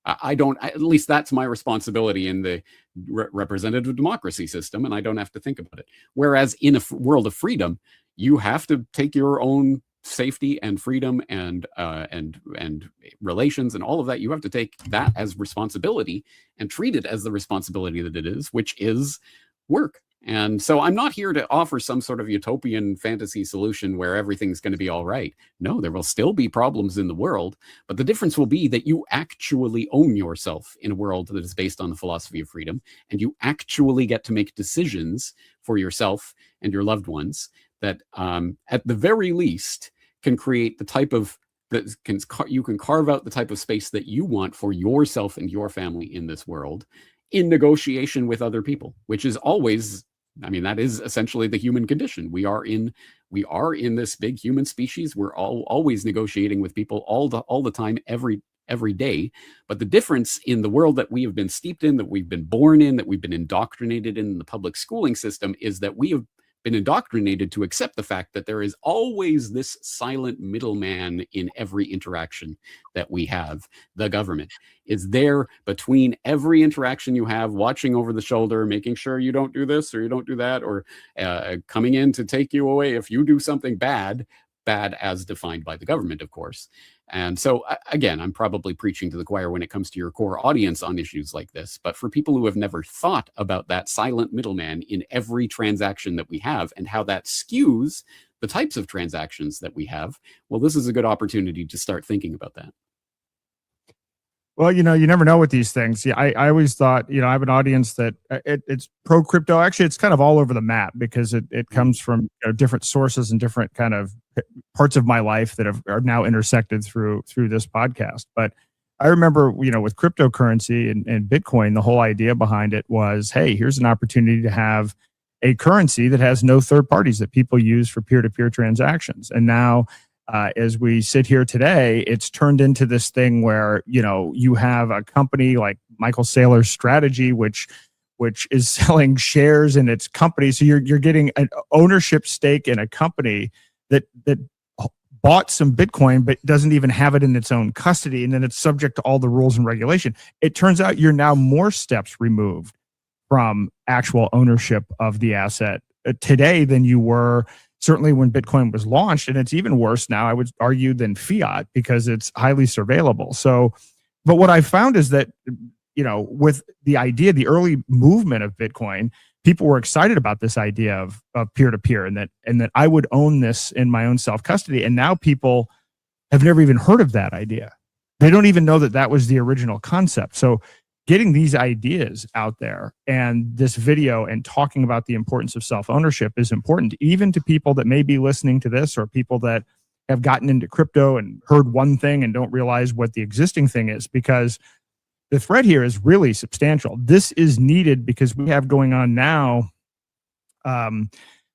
F: at least that's my responsibility in the representative democracy system, and I don't have to think about it. Whereas in a world of freedom, you have to take your own safety and freedom and relations and all of that. You have to take that as responsibility and treat it as the responsibility that it is, which is work. And so I'm not here to offer some sort of utopian fantasy solution where everything's going to be all right. No, there will still be problems in the world, but the difference will be that you actually own yourself in a world that is based on the philosophy of freedom, and you actually get to make decisions for yourself and your loved ones that, at the very least, can create the type of you can carve out the type of space that you want for yourself and your family in this world, in negotiation with other people, which is always, that is essentially the human condition. We are in this big human species. We're always negotiating with people all the time, every day. But the difference in the world that we have been steeped in, that we've been born in, that we've been indoctrinated in the public schooling system, is that we have been indoctrinated to accept the fact that there is always this silent middleman in every interaction that we have. The government is there between every interaction you have, watching over the shoulder, making sure you don't do this or you don't do that, or coming in to take you away if you do something bad as defined by the government, of course. And so, again, I'm probably preaching to the choir when it comes to your core audience on issues like this. But for people who have never thought about that silent middleman in every transaction that we have and how that skews the types of transactions that we have, well, this is a good opportunity to start thinking about that.
E: Well, you never know with these things. Yeah, I always thought, I have an audience that it's pro crypto. Actually, it's kind of all over the map because it comes from different sources and different kind of parts of my life that are now intersected through this podcast. But I remember, with cryptocurrency and Bitcoin, the whole idea behind it was, hey, here's an opportunity to have a currency that has no third parties that people use for peer-to-peer transactions. And now, as we sit here today, it's turned into this thing where, you have a company like Michael Saylor's Strategy, which is selling shares in its company. So you're getting an ownership stake in a company that bought some Bitcoin, but doesn't even have it in its own custody, and then it's subject to all the rules and regulation. It turns out you're now more steps removed from actual ownership of the asset today than you were certainly when Bitcoin was launched. And it's even worse now, I would argue, than fiat, because it's highly surveillable. So, but what I found is that, with the idea, the early movement of Bitcoin, people were excited about this idea of peer-to-peer, and that I would own this in my own self-custody. And now people have never even heard of that idea. They don't even know that that was the original concept. So getting these ideas out there and this video and talking about the importance of self-ownership is important, even to people that may be listening to this, or people that have gotten into crypto and heard one thing and don't realize what the existing thing is, because the threat here is really substantial. This is needed because we have going on now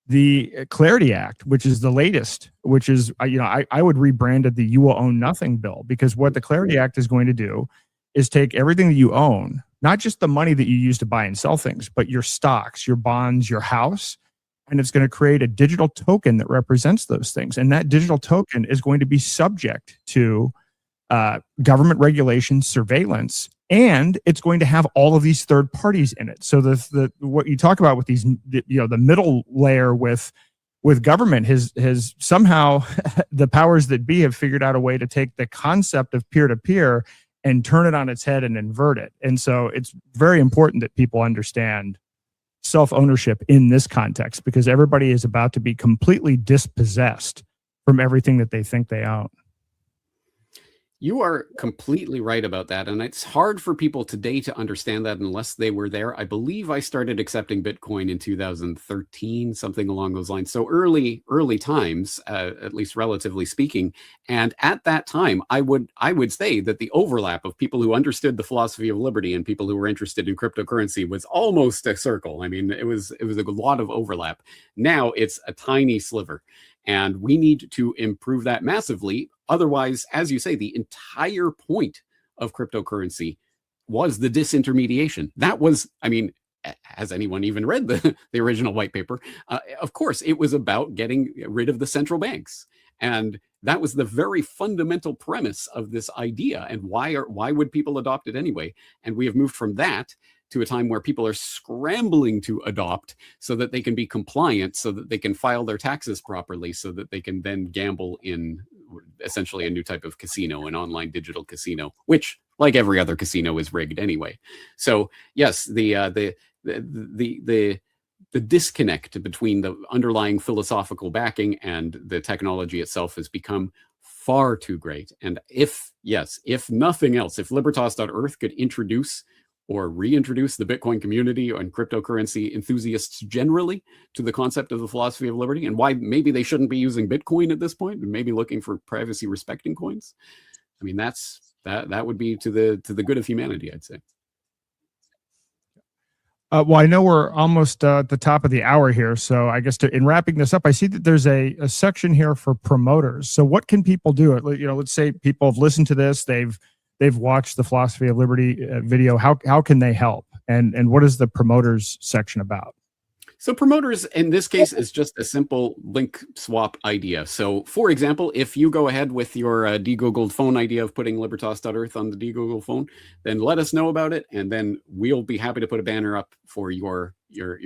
E: the Clarity Act, which is the latest, which is, I would rebrand it the You Will Own Nothing bill, because what the Clarity Act is going to do is take everything that you own, not just the money that you use to buy and sell things, but your stocks, your bonds, your house, and it's going to create a digital token that represents those things. And that digital token is going to be subject to government regulation, surveillance, and it's going to have all of these third parties in it. So the what you talk about with these, the middle layer with government has somehow the powers that be have figured out a way to take the concept of peer-to-peer and turn it on its head and invert it. And so it's very important that people understand self-ownership in this context, because everybody is about to be completely dispossessed from everything that they think they own.
F: You are completely right about that. And it's hard for people today to understand that unless they were there. I believe I started accepting Bitcoin in 2013, something along those lines. So early times, at least relatively speaking. And at that time, I would say that the overlap of people who understood the philosophy of liberty and people who were interested in cryptocurrency was almost a circle. I mean, it was a lot of overlap. Now it's a tiny sliver. And we need to improve that massively. Otherwise, as you say, the entire point of cryptocurrency was the disintermediation. That was, has anyone even read the original white paper? Of course, it was about getting rid of the central banks. And that was the very fundamental premise of this idea. And why would people adopt it anyway? And we have moved from that to a time where people are scrambling to adopt so that they can be compliant, so that they can file their taxes properly, so that they can then gamble in essentially a new type of casino, an online digital casino, which, like every other casino, is rigged anyway. So yes, the disconnect between the underlying philosophical backing and the technology itself has become far too great. And if nothing else, if Libertas.Earth could introduce or reintroduce the Bitcoin community and cryptocurrency enthusiasts generally to the concept of the philosophy of liberty, and why maybe they shouldn't be using Bitcoin at this point and maybe looking for privacy respecting coins. That would be to the good of humanity, I'd say.
E: Well, I know we're almost at the top of the hour here. So I guess in wrapping this up, I see that there's a section here for promoters. So what can people do? Let's say people have listened to this, they've watched the Philosophy of Liberty video. How can they help? And what is the promoters section about?
F: So promoters in this case is just a simple link swap idea. So for example, if you go ahead with your de-Googled phone idea of putting Libertas.Earth on the de-Googled phone, then let us know about it. And then we'll be happy to put a banner up for your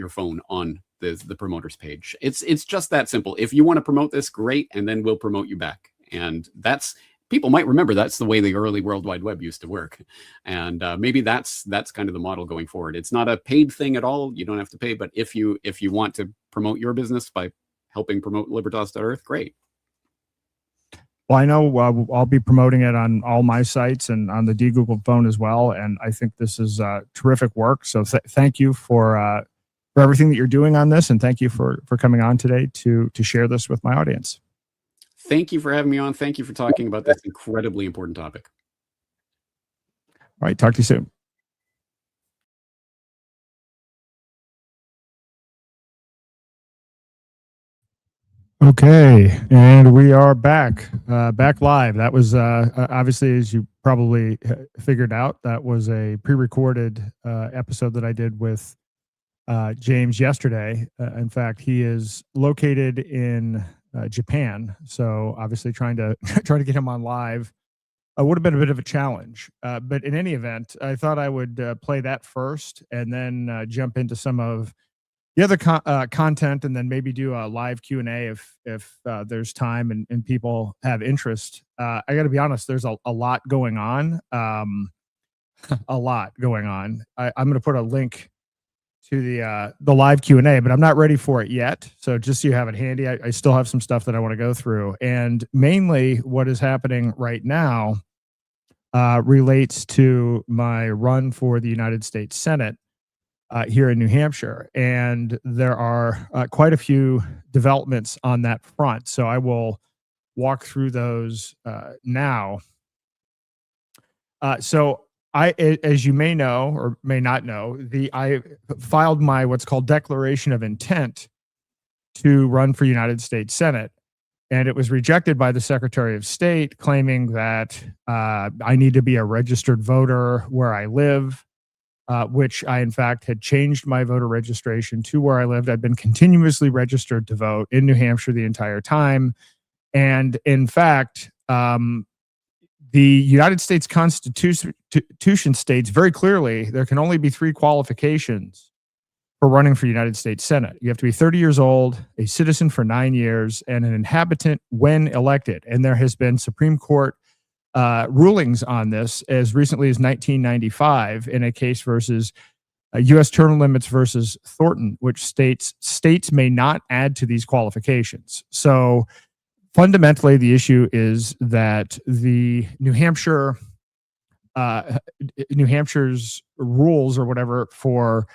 F: phone on the promoters page. It's just that simple. If you want to promote this, great. And then we'll promote you back. And people might remember that's the way the early World Wide Web used to work. And maybe that's kind of the model going forward. It's not a paid thing at all. You don't have to pay. But if you want to promote your business by helping promote Libertas.Earth, great.
E: Well, I know I'll be promoting it on all my sites and on the de-Googled phone as well. And I think this is terrific work. So thank you for everything that you're doing on this. And thank you for coming on today to share this with my audience.
F: Thank you for having me on. Thank you for talking about this incredibly important topic.
E: All right. Talk to you soon. Okay. And we are back live. That was obviously, as you probably figured out, that was a pre-recorded episode that I did with James yesterday. In fact, he is located in Japan. So obviously trying to get him on live would have been a bit of a challenge. But in any event, I thought I would play that first and then jump into some of the other content, and then maybe do a live Q&A if there's time and people have interest. I got to be honest, there's a lot going on. A lot going on. I'm going to put a link to the live Q&A, but I'm not ready for it yet. So just so you have it handy, I still have some stuff that I want to go through. And mainly what is happening right now relates to my run for the United States Senate here in New Hampshire. And there are quite a few developments on that front. So I will walk through those now. So as you may know or may not know, I filed my what's called Declaration of Intent to run for United States Senate. And it was rejected by the Secretary of State, claiming that I need to be a registered voter where I live, which I, in fact, had changed my voter registration to where I lived. I've been continuously registered to vote in New Hampshire the entire time. And in fact, the United States Constitution states very clearly there can only be 3 qualifications for running for United States Senate. You have to be 30 years old, a citizen for 9 years, and an inhabitant when elected. And there has been Supreme Court rulings on this as recently as 1995 in a case versus U.S. Term Limits versus Thornton, which states may not add to these qualifications. So fundamentally, the issue is that the New Hampshire's rules or whatever for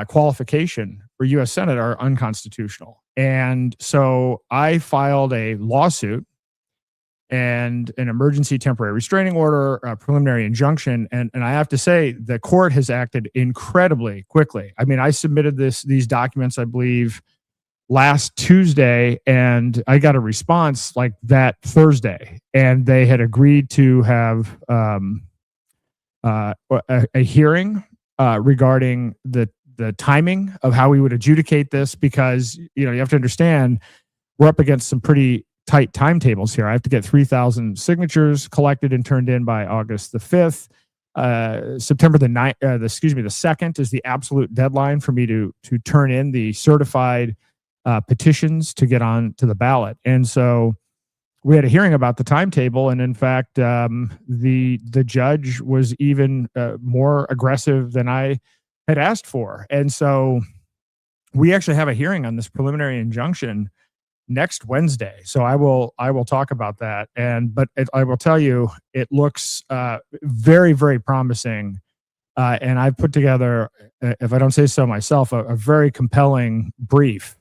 E: qualification for U.S. Senate are unconstitutional. And so I filed a lawsuit and an emergency temporary restraining order, a preliminary injunction. And I have to say, the court has acted incredibly quickly. I mean, I submitted these documents, I believe, last Tuesday, and I got a response like that Thursday. And they had agreed to have a hearing regarding the timing of how we would adjudicate this, because you have to understand we're up against some pretty tight timetables here. I have to get 3,000 signatures collected and turned in by August the 5th. September the 2nd is the absolute deadline for me to turn in the certified petitions to get on to the ballot. And so we had a hearing about the timetable, and in fact, the judge was even more aggressive than I had asked for. And so we actually have a hearing on this preliminary injunction next Wednesday. So I will talk about that. But I will tell you, it looks very, very promising. And I've put together, if I don't say so myself, a very compelling brief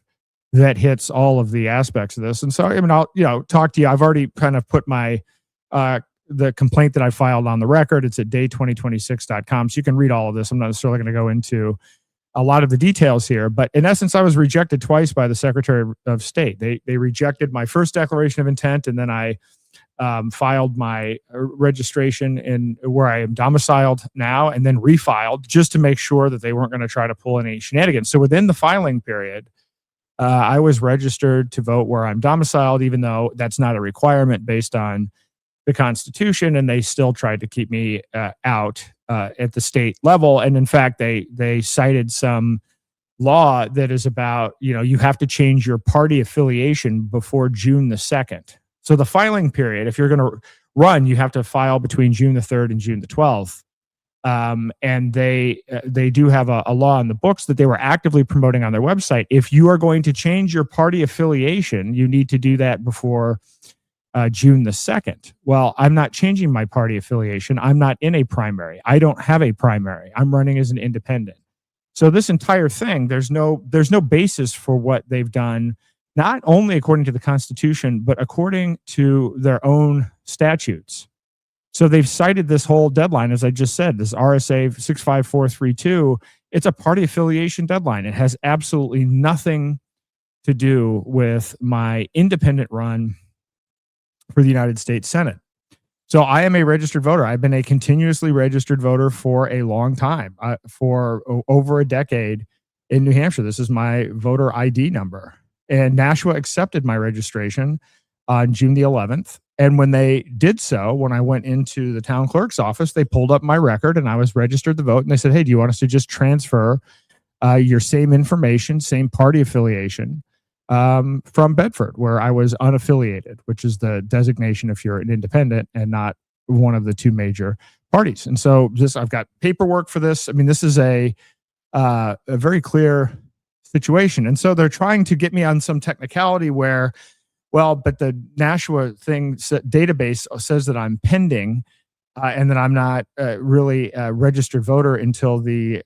E: that hits all of the aspects of this. And so, I mean, I'll talk to you. I've already kind of put my the complaint that I filed on the record. It's at day2026.com. So you can read all of this. I'm not necessarily going to go into a lot of the details here, but in essence, I was rejected twice by the Secretary of State. They rejected my first declaration of intent, and then I filed my registration in where I am domiciled now, and then refiled just to make sure that they weren't going to try to pull any shenanigans. So within the filing period, I was registered to vote where I'm domiciled, even though that's not a requirement based on the Constitution, and they still tried to keep me out at the state level. And in fact, they cited some law that is about, you have to change your party affiliation before June the 2nd. So the filing period, if you're going to run, you have to file between June the 3rd and June the 12th. And they do have a law in the books that they were actively promoting on their website. If you are going to change your party affiliation, you need to do that before June the 2nd. Well, I'm not changing my party affiliation. I'm not in a primary. I don't have a primary. I'm running as an independent. So this entire thing, there's no basis for what they've done, not only according to the Constitution, but according to their own statutes. So they've cited this whole deadline, as I just said, this RSA 65432. It's a party affiliation deadline. It has absolutely nothing to do with my independent run for the United States Senate. So I am a registered voter. I've been a continuously registered voter for a long time, for over a decade in New Hampshire. This is my voter ID number. And Nashua accepted my registration on June the 11th. And when they did so, when I went into the town clerk's office, they pulled up my record and I was registered to vote. And they said, hey, do you want us to just transfer your same information, same party affiliation from Bedford, where I was unaffiliated, which is the designation if you're an independent and not one of the two major parties. And so I've got paperwork for this. I mean, this is a very clear situation. And so they're trying to get me on some technicality where, well, but the Nashua database says that I'm pending and that I'm not really a registered voter until the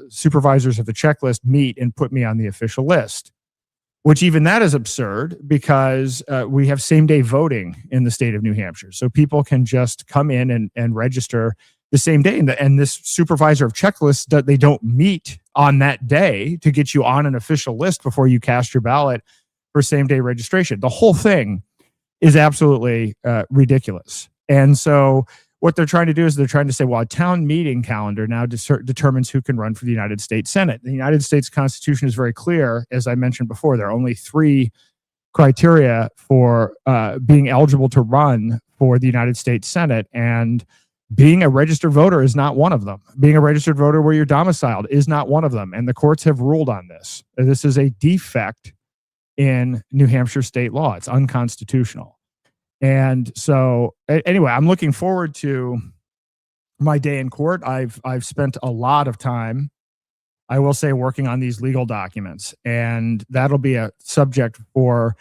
E: supervisors of the checklist meet and put me on the official list, which even that is absurd because we have same-day voting in the state of New Hampshire. So people can just come in and register the same day. And this supervisor of checklists, they don't meet on that day to get you on an official list before you cast your ballot for same-day registration. The whole thing is absolutely ridiculous. And so what they're trying to do is they're trying to say, well, a town meeting calendar now determines who can run for the United States Senate. The United States Constitution is very clear. As I mentioned before, there are only 3 criteria for being eligible to run for the United States Senate, and being a registered voter is not one of them. Being a registered voter where you're domiciled is not one of them, and the courts have ruled on this. This is a defect in New Hampshire state law. It's unconstitutional. And so anyway, I'm looking forward to my day in court. I've spent a lot of time, I will say, working on these legal documents, and that'll be a subject for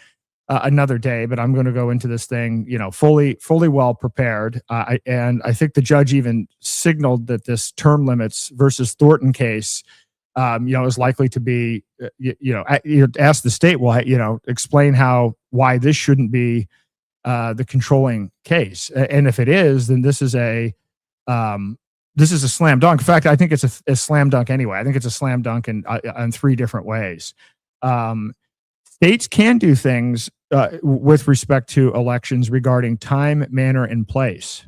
E: another day, but I'm going to go into this thing, fully well prepared. And I think the judge even signaled that this term limits versus Thornton case, is likely to be, ask the state, well, explain why this shouldn't be the controlling case. And if it is, then this is a slam dunk. In fact, I think it's a slam dunk anyway. I think it's a slam dunk on 3 different ways. States can do things with respect to elections regarding time, manner, and place.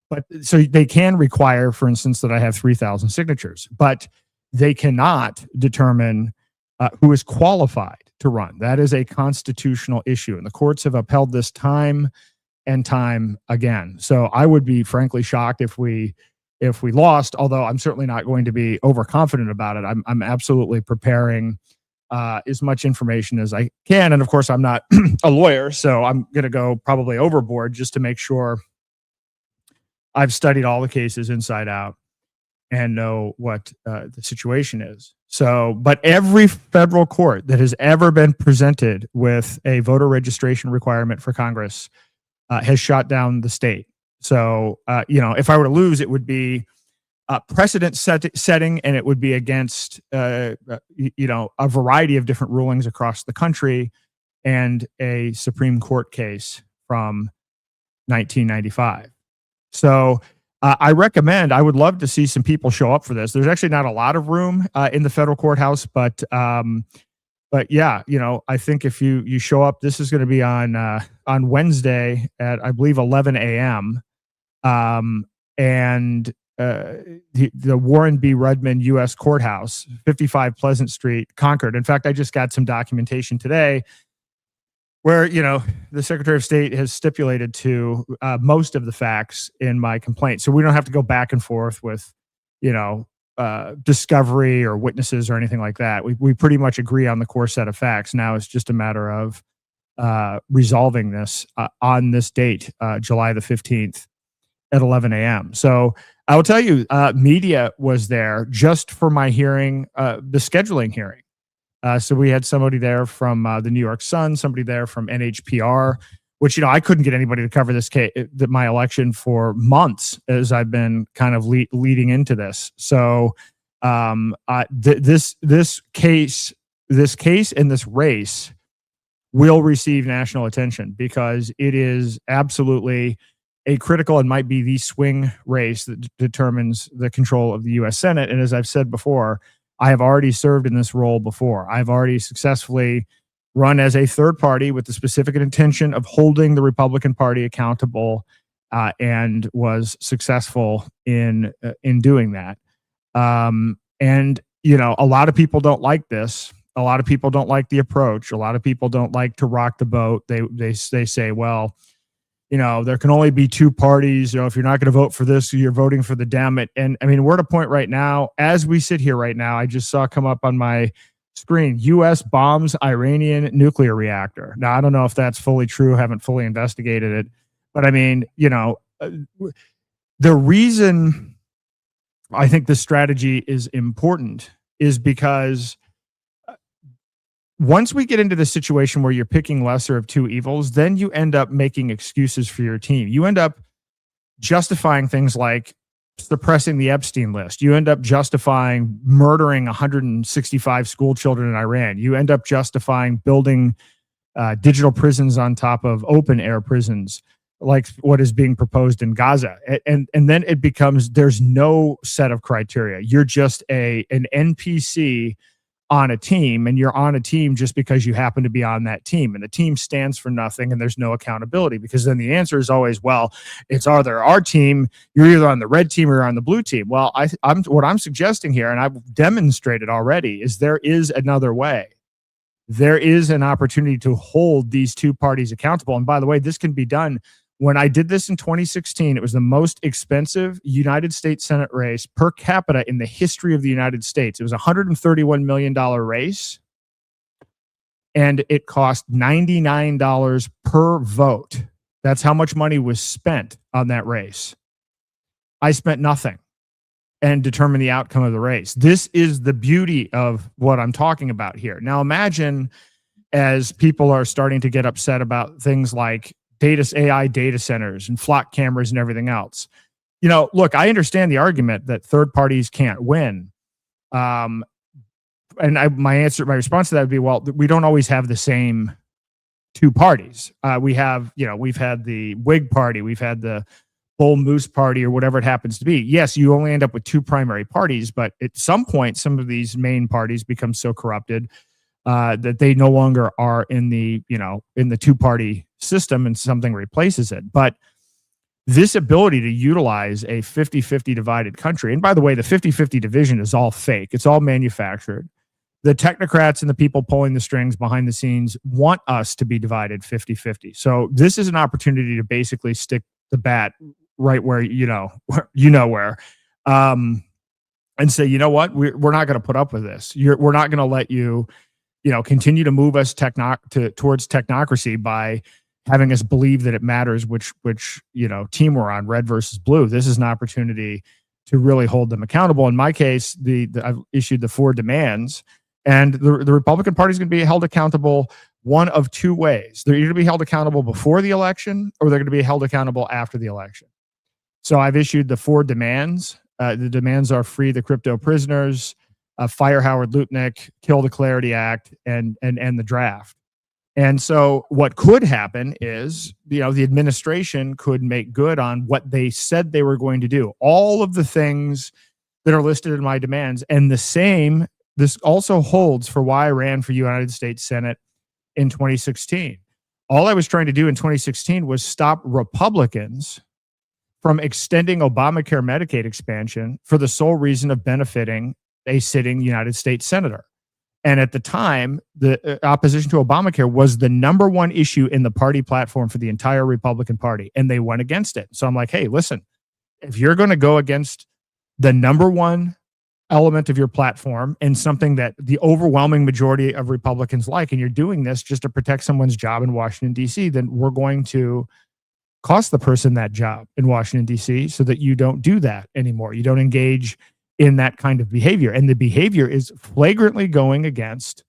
E: But so they can require, for instance, that I have 3,000 signatures, but they cannot determine who is qualified to run. That is a constitutional issue, and the courts have upheld this time and time again. So I would be frankly shocked if we lost, although I'm certainly not going to be overconfident about it. I'm absolutely preparing as much information as I can. And of course, I'm not a lawyer, so I'm going to go probably overboard just to make sure I've studied all the cases inside out and know what the situation is. So, but every federal court that has ever been presented with a voter registration requirement for Congress has shot down the state. So, if I were to lose, it would be precedent setting, and it would be against, a variety of different rulings across the country and a Supreme Court case from 1995. So I would love to see some people show up for this. There's actually not a lot of room in the federal courthouse, but yeah, I think if you show up, this is going to be on Wednesday at, I believe, 11 a.m. And the Warren B. Rudman U.S. Courthouse, 55 Pleasant Street, Concord. In fact, I just got some documentation today where, the Secretary of State has stipulated to most of the facts in my complaint. So we don't have to go back and forth with, discovery or witnesses or anything like that. We pretty much agree on the core set of facts. Now it's just a matter of resolving this on this date, July the 15th at 11 a.m. So I will tell you, media was there just for my hearing, the scheduling hearing. So we had somebody there from the New York Sun, somebody there from NHPR, which, I couldn't get anybody to cover this case, my election, for months as I've been kind of leading into this. So this case and this race will receive national attention because it is absolutely a critical and might be the swing race that determines the control of the U.S. Senate. And as I've said before, I have already served in this role before. I've already successfully run as a third party with the specific intention of holding the Republican Party accountable, and was successful in doing that. And a lot of people don't like this. A lot of people don't like the approach. A lot of people don't like to rock the boat. They say, well, there can only be two parties. If you're not going to vote for this, you're voting for the Dem. And I mean, we're at a point right now, as we sit here right now, I just saw come up on my screen, U.S. bombs Iranian nuclear reactor. Now, I don't know if that's fully true. Haven't fully investigated it. But I mean, the reason I think this strategy is important is because once we get into the situation where you're picking lesser of two evils, then you end up making excuses for your team. You end up justifying things like suppressing the Epstein list. You end up justifying murdering 165 school children in Iran. You end up justifying building digital prisons on top of open air prisons, like what is being proposed in Gaza. And then it becomes, there's no set of criteria. You're just an NPC on a team, and you're on a team just because you happen to be on that team, and the team stands for nothing, and there's no accountability, because then the answer is always, well, it's either our team, you're either on the red team or you're on the blue team. Well, what I'm suggesting here, and I've demonstrated already, is there is another way. There is an opportunity to hold these two parties accountable. And by the way, this can be done. When I did this in 2016, it was the most expensive United States Senate race per capita in the history of the United States. It was a $131 million race, and it cost $99 per vote. That's how much money was spent on that race. I spent nothing and determined the outcome of the race. This is the beauty of what I'm talking about here. Now imagine, as people are starting to get upset about things like AI data centers and flock cameras and everything else. Look, I understand the argument that third parties can't win. And my response to that would be, well, we don't always have the same two parties. We've had the Whig party, we've had the Bull Moose party, or whatever it happens to be. Yes, you only end up with two primary parties, but at some point, some of these main parties become so corrupted that they no longer are in the two-party system, and something replaces it. But this ability to utilize a 50-50 divided country, and by the way, the 50-50 division is all fake. It's all manufactured. The technocrats and the people pulling the strings behind the scenes want us to be divided 50-50. So this is an opportunity to basically stick the bat right where, where, and say, you know what, we're not going to put up with this. We're not going to let you, continue to move us towards technocracy by having us believe that it matters which team we're on, red versus blue. This is an opportunity to really hold them accountable. In my case, I've issued the 4 demands, and the Republican Party is going to be held accountable one of two ways. They're either going to be held accountable before the election, or they're going to be held accountable after the election. So I've issued the 4 demands. The demands are free the crypto prisoners, fire Howard Lutnick, kill the Clarity Act, and end the draft. And so what could happen is, the administration could make good on what they said they were going to do. All of the things that are listed in my demands. And this also holds for why I ran for United States Senate in 2016. All I was trying to do in 2016 was stop Republicans from extending Obamacare Medicaid expansion for the sole reason of benefiting a sitting United States senator. And at the time, the opposition to Obamacare was the number one issue in the party platform for the entire Republican Party, and they went against it. So I'm like, hey, listen, if you're going to go against the number one element of your platform and something that the overwhelming majority of Republicans like, and you're doing this just to protect someone's job in Washington, D.C., then we're going to cost the person that job in Washington, D.C., so that you don't do that anymore. You don't engage in that kind of behavior. And the behavior is flagrantly going against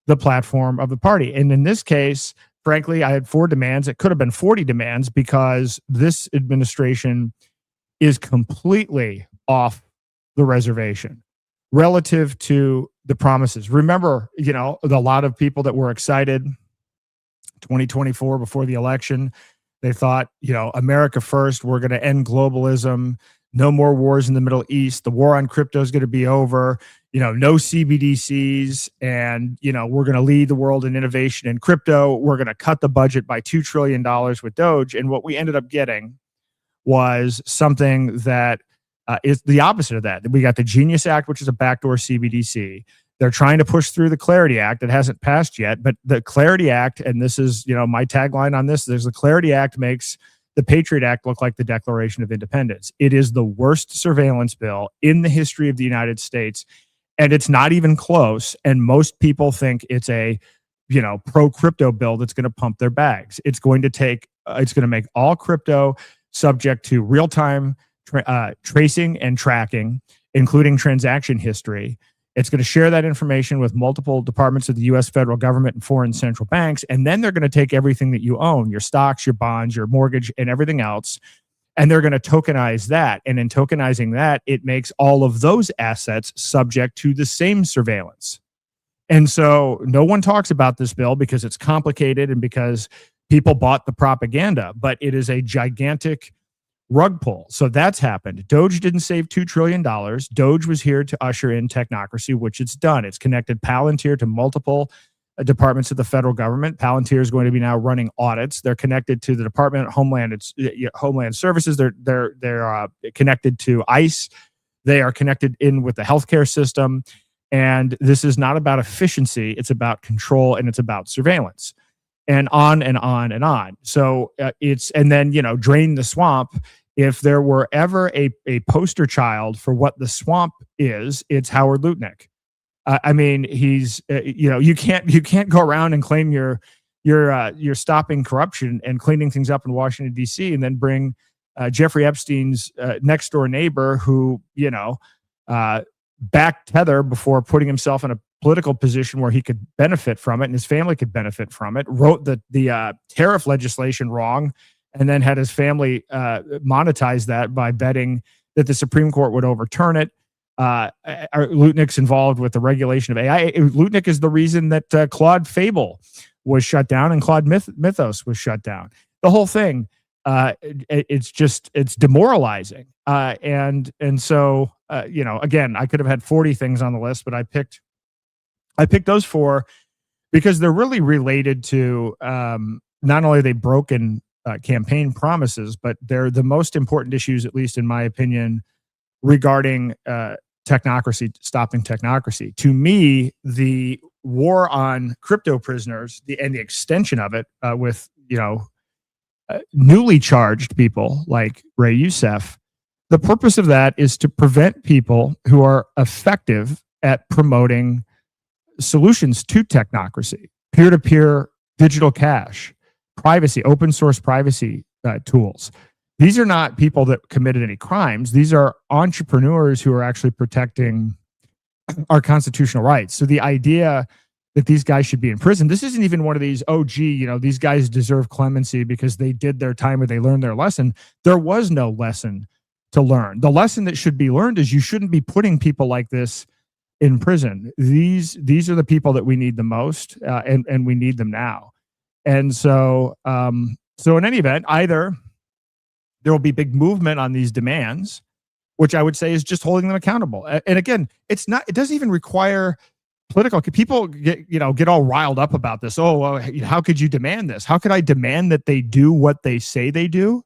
E: the platform of the party. And in this case, frankly, I had 4 demands. It could have been 40 demands, because this administration is completely off the reservation relative to the promises. Remember, a lot of people that were excited 2024 before the election, they thought, America first, we're going to end globalism, no more wars in the Middle East, the war on crypto is going to be over, no CBDCs, and, we're going to lead the world in innovation in crypto. We're going to cut the budget by $2 trillion with Doge. And what we ended up getting was something that is the opposite of that. We got the Genius Act, which is a backdoor CBDC. They're trying to push through the Clarity Act. It hasn't passed yet, but the Clarity Act, and this is, my tagline on this, there's the Clarity Act makes the Patriot Act look like the Declaration of Independence. It is the worst surveillance bill in the history of the United States, and it's not even close. And most people think it's a, pro crypto bill that's going to pump their bags. It's going to make all crypto subject to real-time tracing and tracking, including transaction history. It's going to share that information with multiple departments of the U.S. federal government and foreign central banks. And then they're going to take everything that you own, your stocks, your bonds, your mortgage, and everything else, and they're going to tokenize that. And in tokenizing that, it makes all of those assets subject to the same surveillance. And so no one talks about this bill because it's complicated and because people bought the propaganda, but it is a gigantic rug pull. So that's happened. Doge didn't save $2 trillion. Doge was here to usher in technocracy, which it's done. It's connected Palantir to multiple departments of the federal government. Palantir is going to be now running audits. They're connected to the Department of Homeland Services. They're connected to ICE. They are connected in with the healthcare system. And this is not about efficiency. It's about control, and it's about surveillance. And on and on and on. So and then, drain the swamp. If there were ever a poster child for what the swamp is, it's Howard Lutnick. I mean, he's, you can't go around and claim you're stopping corruption and cleaning things up in Washington, D.C., and then bring Jeffrey Epstein's next door neighbor who, back tether before putting himself in a political position where he could benefit from it and his family could benefit from it, wrote the tariff legislation wrong, and then had his family monetize that by betting that the Supreme Court would overturn it. Lutnick's involved with the regulation of AI. Lutnick is the reason that Claude Fable was shut down and Claude Mythos was shut down. The whole thing, it's demoralizing. And so, again, I could have had 40 things on the list, but I picked those 4 because they're really related to not only are they broken campaign promises, but they're the most important issues, at least in my opinion, regarding technocracy, stopping technocracy. To me, the war on crypto prisoners, and the extension of it with newly charged people like Ray Youssef, the purpose of that is to prevent people who are effective at promoting solutions to technocracy, peer-to-peer digital cash, privacy, open source privacy tools. These are not people that committed any crimes. These are entrepreneurs who are actually protecting our constitutional rights. So the idea that these guys should be in prison, this isn't even one of these, these guys deserve clemency because they did their time or they learned their lesson. There was no lesson to learn. The lesson that should be learned is you shouldn't be putting people like this in prison. These are the people that we need the most, and we need them now. And so in any event, either there will be big movement on these demands, which I would say is just holding them accountable. And again, it doesn't even require political. People get all riled up about this. How could you demand this? How could I demand that they do what they say they do?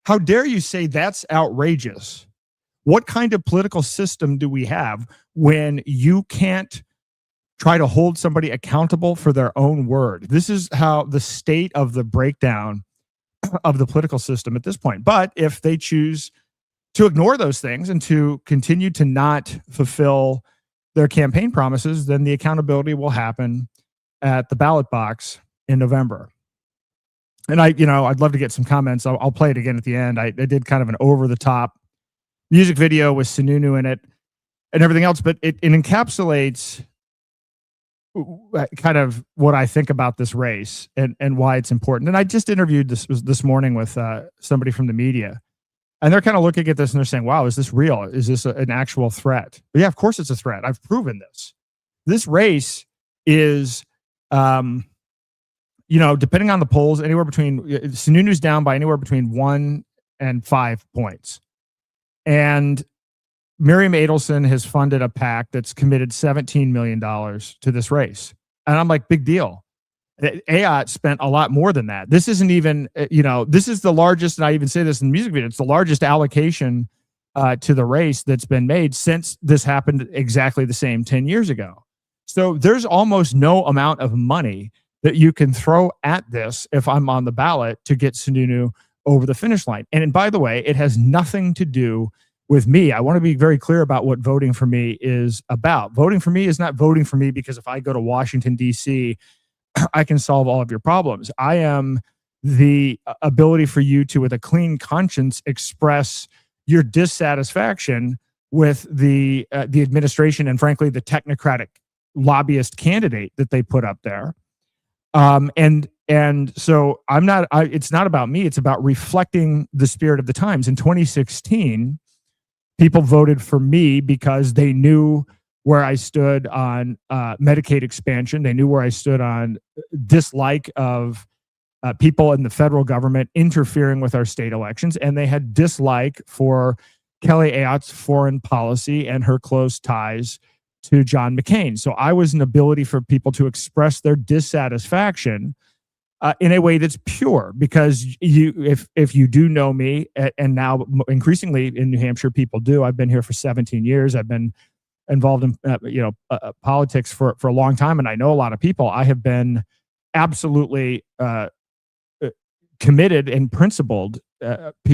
E: How dare you say that's outrageous? What kind of political system do we have when you can't try to hold somebody accountable for their own word? This is how the state of the breakdown of the political system at this point. But if they choose to ignore those things and to continue to not fulfill their campaign promises, then the accountability will happen at the ballot box in November. And I'd love to get some comments. I'll play it again at the end. I did kind of an over-the-top music video with Sununu in it and everything else, but it encapsulates kind of what I think about this race and why it's important. And I just interviewed this morning with somebody from the media, and they're kind of looking at this and they're saying, wow, is this real? Is this an actual threat? But yeah, of course it's a threat. I've proven this. This race is, depending on the polls, anywhere between, Sununu's down by anywhere between 1 and 5 points. And Miriam Adelson has funded a PAC that's committed $17 million to this race. And I'm like, big deal. AOT spent a lot more than that. This isn't even, this is the largest, and I even say this in the music video, it's the largest allocation to the race that's been made since this happened exactly the same 10 years ago. So there's almost no amount of money that you can throw at this if I'm on the ballot to get Sununu over the finish line. And by the way, it has nothing to do with me. I want to be very clear about what voting for me is about. Voting for me is not voting for me because if I go to Washington, D.C., I can solve all of your problems. I am the ability for you to, with a clean conscience, express your dissatisfaction with the administration and, frankly, the technocratic lobbyist candidate that they put up there. And so it's not about me. It's about reflecting the spirit of the times. In 2016, people voted for me because they knew where I stood on Medicaid expansion. They knew where I stood on dislike of people in the federal government interfering with our state elections. And they had dislike for Kelly Ayotte's foreign policy and her close ties to John McCain. So I was an ability for people to express their dissatisfaction in a way that's pure, because if you do know me, and now increasingly in New Hampshire people do. I've been here for 17 years. I've been involved in politics for a long time, and I know a lot of people. I have been absolutely committed and principled.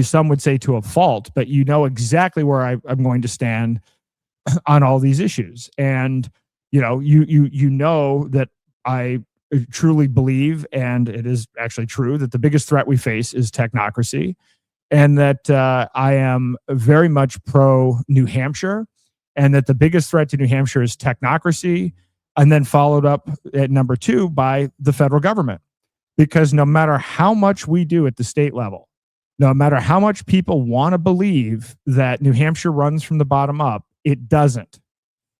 E: Some would say to a fault, but you know exactly where I'm going to stand on all these issues. And you know that I truly believe, and it is actually true, that the biggest threat we face is technocracy, and that I am very much pro New Hampshire, and that the biggest threat to New Hampshire is technocracy, and then followed up at number 2 by the federal government. Because no matter how much we do at the state level, no matter how much people want to believe that New Hampshire runs from the bottom up, it doesn't.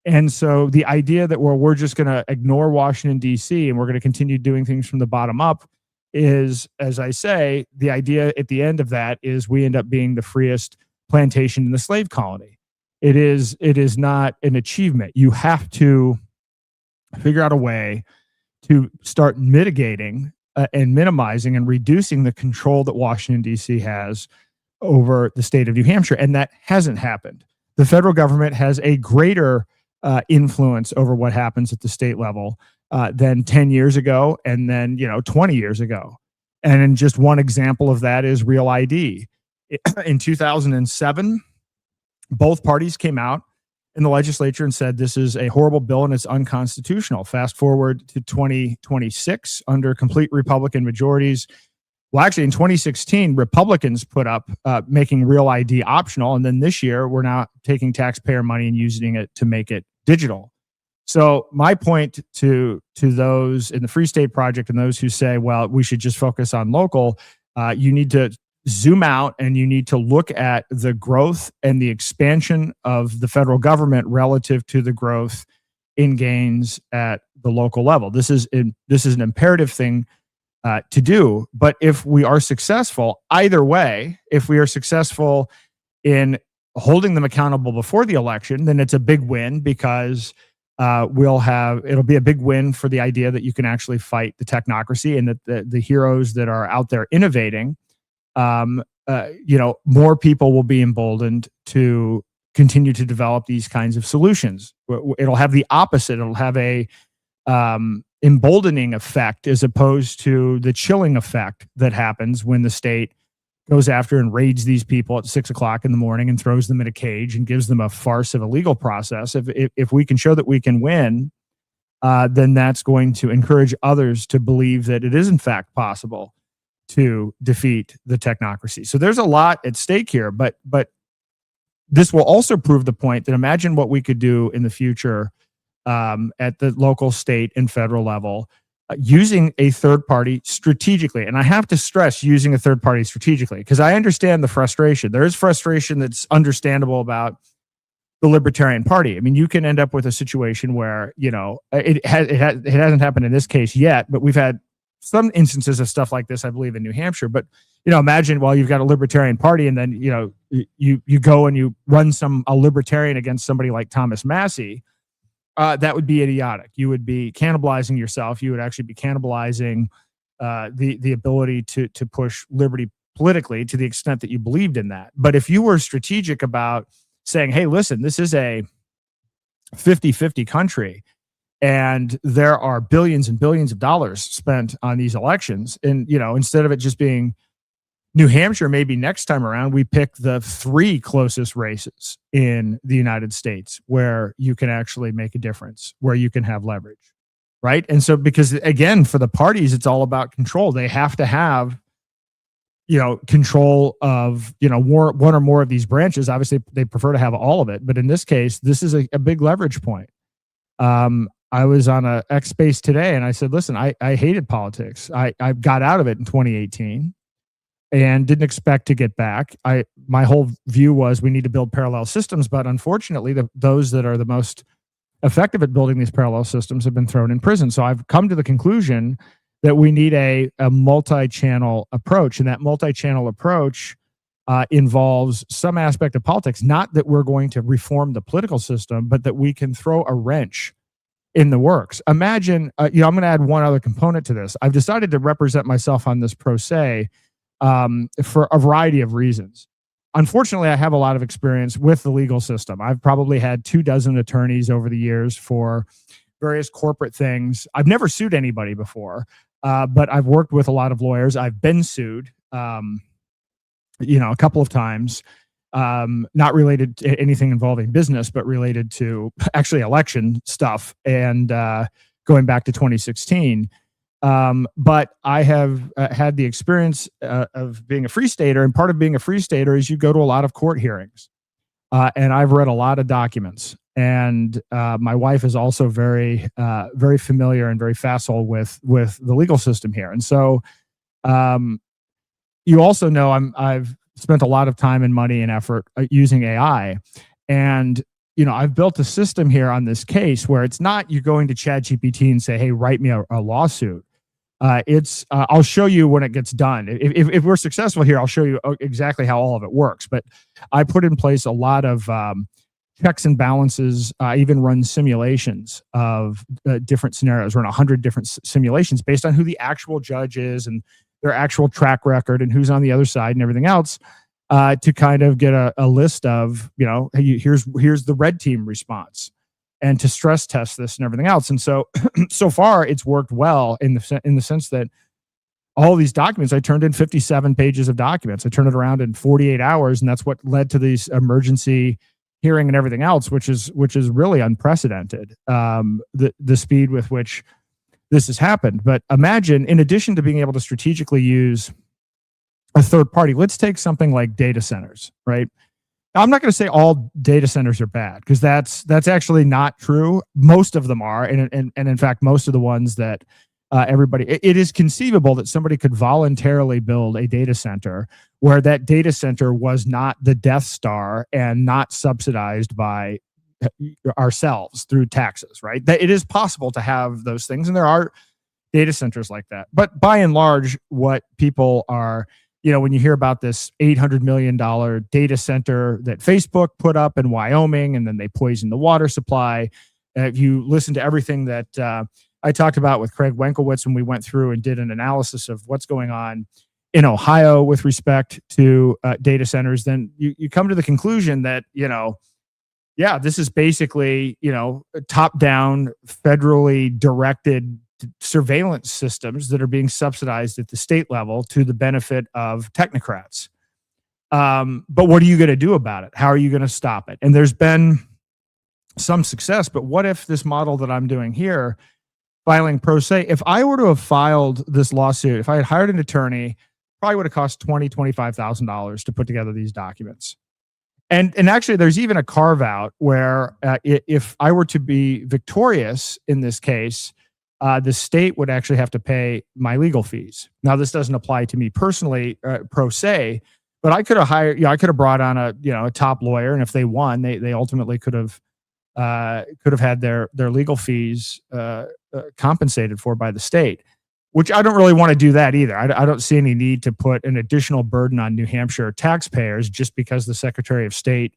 E: And so the idea that we're just going to ignore Washington, D.C., and we're going to continue doing things from the bottom up is, as I say, the idea at the end of that is we end up being the freest plantation in the slave colony. It is not an achievement. You have to figure out a way to start mitigating and minimizing and reducing the control that Washington, D.C. has over the state of New Hampshire. And that hasn't happened. The federal government has a greater influence over what happens at the state level than 10 years ago and then 20 years ago. And in just one example of that is Real ID. In 2007, both parties came out in the legislature and said this is a horrible bill and it's unconstitutional. Fast forward to 2026 under complete Republican majorities. Well, actually, in 2016, Republicans put up making Real ID optional. And then this year, we're now taking taxpayer money and using it to make it digital. So my point to those in the Free State Project and those who say, well, we should just focus on local, you need to zoom out and you need to look at the growth and the expansion of the federal government relative to the growth in gains at the local level. This is an imperative thing to do. But if we are successful, either way, if we are successful in holding them accountable before the election, then it's a big win because it'll be a big win for the idea that you can actually fight the technocracy and that the heroes that are out there innovating, more people will be emboldened to continue to develop these kinds of solutions. It'll have the opposite. It'll have a emboldening effect as opposed to the chilling effect that happens when the state goes after and raids these people at 6 o'clock in the morning and throws them in a cage and gives them a farce of a legal process. If we can show that we can win, then that's going to encourage others to believe that it is in fact possible to defeat the technocracy. So there's a lot at stake here, but this will also prove the point that imagine what we could do in the future at the local, state, and federal level using a third party strategically. And I have to stress using a third party strategically because I understand the frustration. There is frustration that's understandable about the Libertarian Party. I mean, you can end up with a situation where, it hasn't happened in this case yet, but we've had some instances of stuff like this, I believe, in New Hampshire. But, imagine, you've got a Libertarian Party and then, you go and you run a Libertarian against somebody like Thomas Massey. That would be idiotic. You would be cannibalizing yourself. You would actually be cannibalizing the ability to push liberty politically to the extent that you believed in that. But if you were strategic about saying, hey, listen, this is a 50-50 country, and there are billions and billions of dollars spent on these elections, and instead of it just being New Hampshire, maybe next time around we pick the 3 closest races in the United States where you can actually make a difference, where you can have leverage, right? And so, because again, for the parties, it's all about control. They have to have control of one or more of these branches. Obviously, they prefer to have all of it, but in this case, this is a big leverage point. I was on a X Space today, and I said, listen, I hated politics. I got out of it in 2018 and didn't expect to get back. My whole view was we need to build parallel systems, but unfortunately, those that are the most effective at building these parallel systems have been thrown in prison. So I've come to the conclusion that we need a multi-channel approach, and that multi-channel approach involves some aspect of politics. Not that we're going to reform the political system, but that we can throw a wrench in the works. Imagine, I'm going to add one other component to this. I've decided to represent myself on this pro se for a variety of reasons. Unfortunately, I have a lot of experience with the legal system. I've probably had 24 attorneys over the years for various corporate things. I've never sued anybody before, but I've worked with a lot of lawyers. I've been sued, a couple of times, not related to anything involving business, but related to actually election stuff, and going back to 2016. But I have had the experience of being a free stater, and part of being a free stater is you go to a lot of court hearings, and I've read a lot of documents. And my wife is also very, very familiar and very facile with the legal system here. And so, you also know I've spent a lot of time and money and effort using AI, and I've built a system here on this case where it's not you going to ChatGPT and say, "Hey, write me a lawsuit." It's I'll show you when it gets done. If we're successful here, I'll show you exactly how all of it works. But I put in place a lot of checks and balances. I even run simulations of different scenarios. Run 100 different simulations based on who the actual judge is and their actual track record and who's on the other side and everything else, to kind of get a list of, hey, here's the red team response, and to stress test this and everything else. And so, so far it's worked well in the sense that all these documents, I turned in 57 pages of documents. I turned it around in 48 hours. And that's what led to these emergency hearing and everything else, which is really unprecedented. The speed with which this has happened. But imagine, in addition to being able to strategically use a third party, let's take something like data centers, right? Now, I'm not going to say all data centers are bad, because that's actually not true. Most of them are, and in fact, most of the ones that it is conceivable that somebody could voluntarily build a data center where that data center was not the Death Star and not subsidized by ourselves through taxes, right? That it is possible to have those things, and there are data centers like that. But by and large, what people are, when you hear about this $800 million data center that Facebook put up in Wyoming, and then they poisoned the water supply, if you listen to everything that I talked about with Craig Wenkowitz when we went through and did an analysis of what's going on in Ohio with respect to data centers, then you come to the conclusion that, this is basically, top-down, federally directed surveillance systems that are being subsidized at the state level to the benefit of technocrats. But what are you going to do about it? How are you going to stop it? And there's been some success, but what if this model that I'm doing here, filing pro se, if I were to have filed this lawsuit, if I had hired an attorney, probably would have cost $25,000 to put together these documents. And actually, there's even a carve out where if I were to be victorious in this case, the state would actually have to pay my legal fees. Now, this doesn't apply to me personally, pro se, but I could have hired, I could have brought on a top lawyer, and if they won, they ultimately could have had their legal fees compensated for by the state, which I don't really want to do that either. I don't see any need to put an additional burden on New Hampshire taxpayers just because the Secretary of State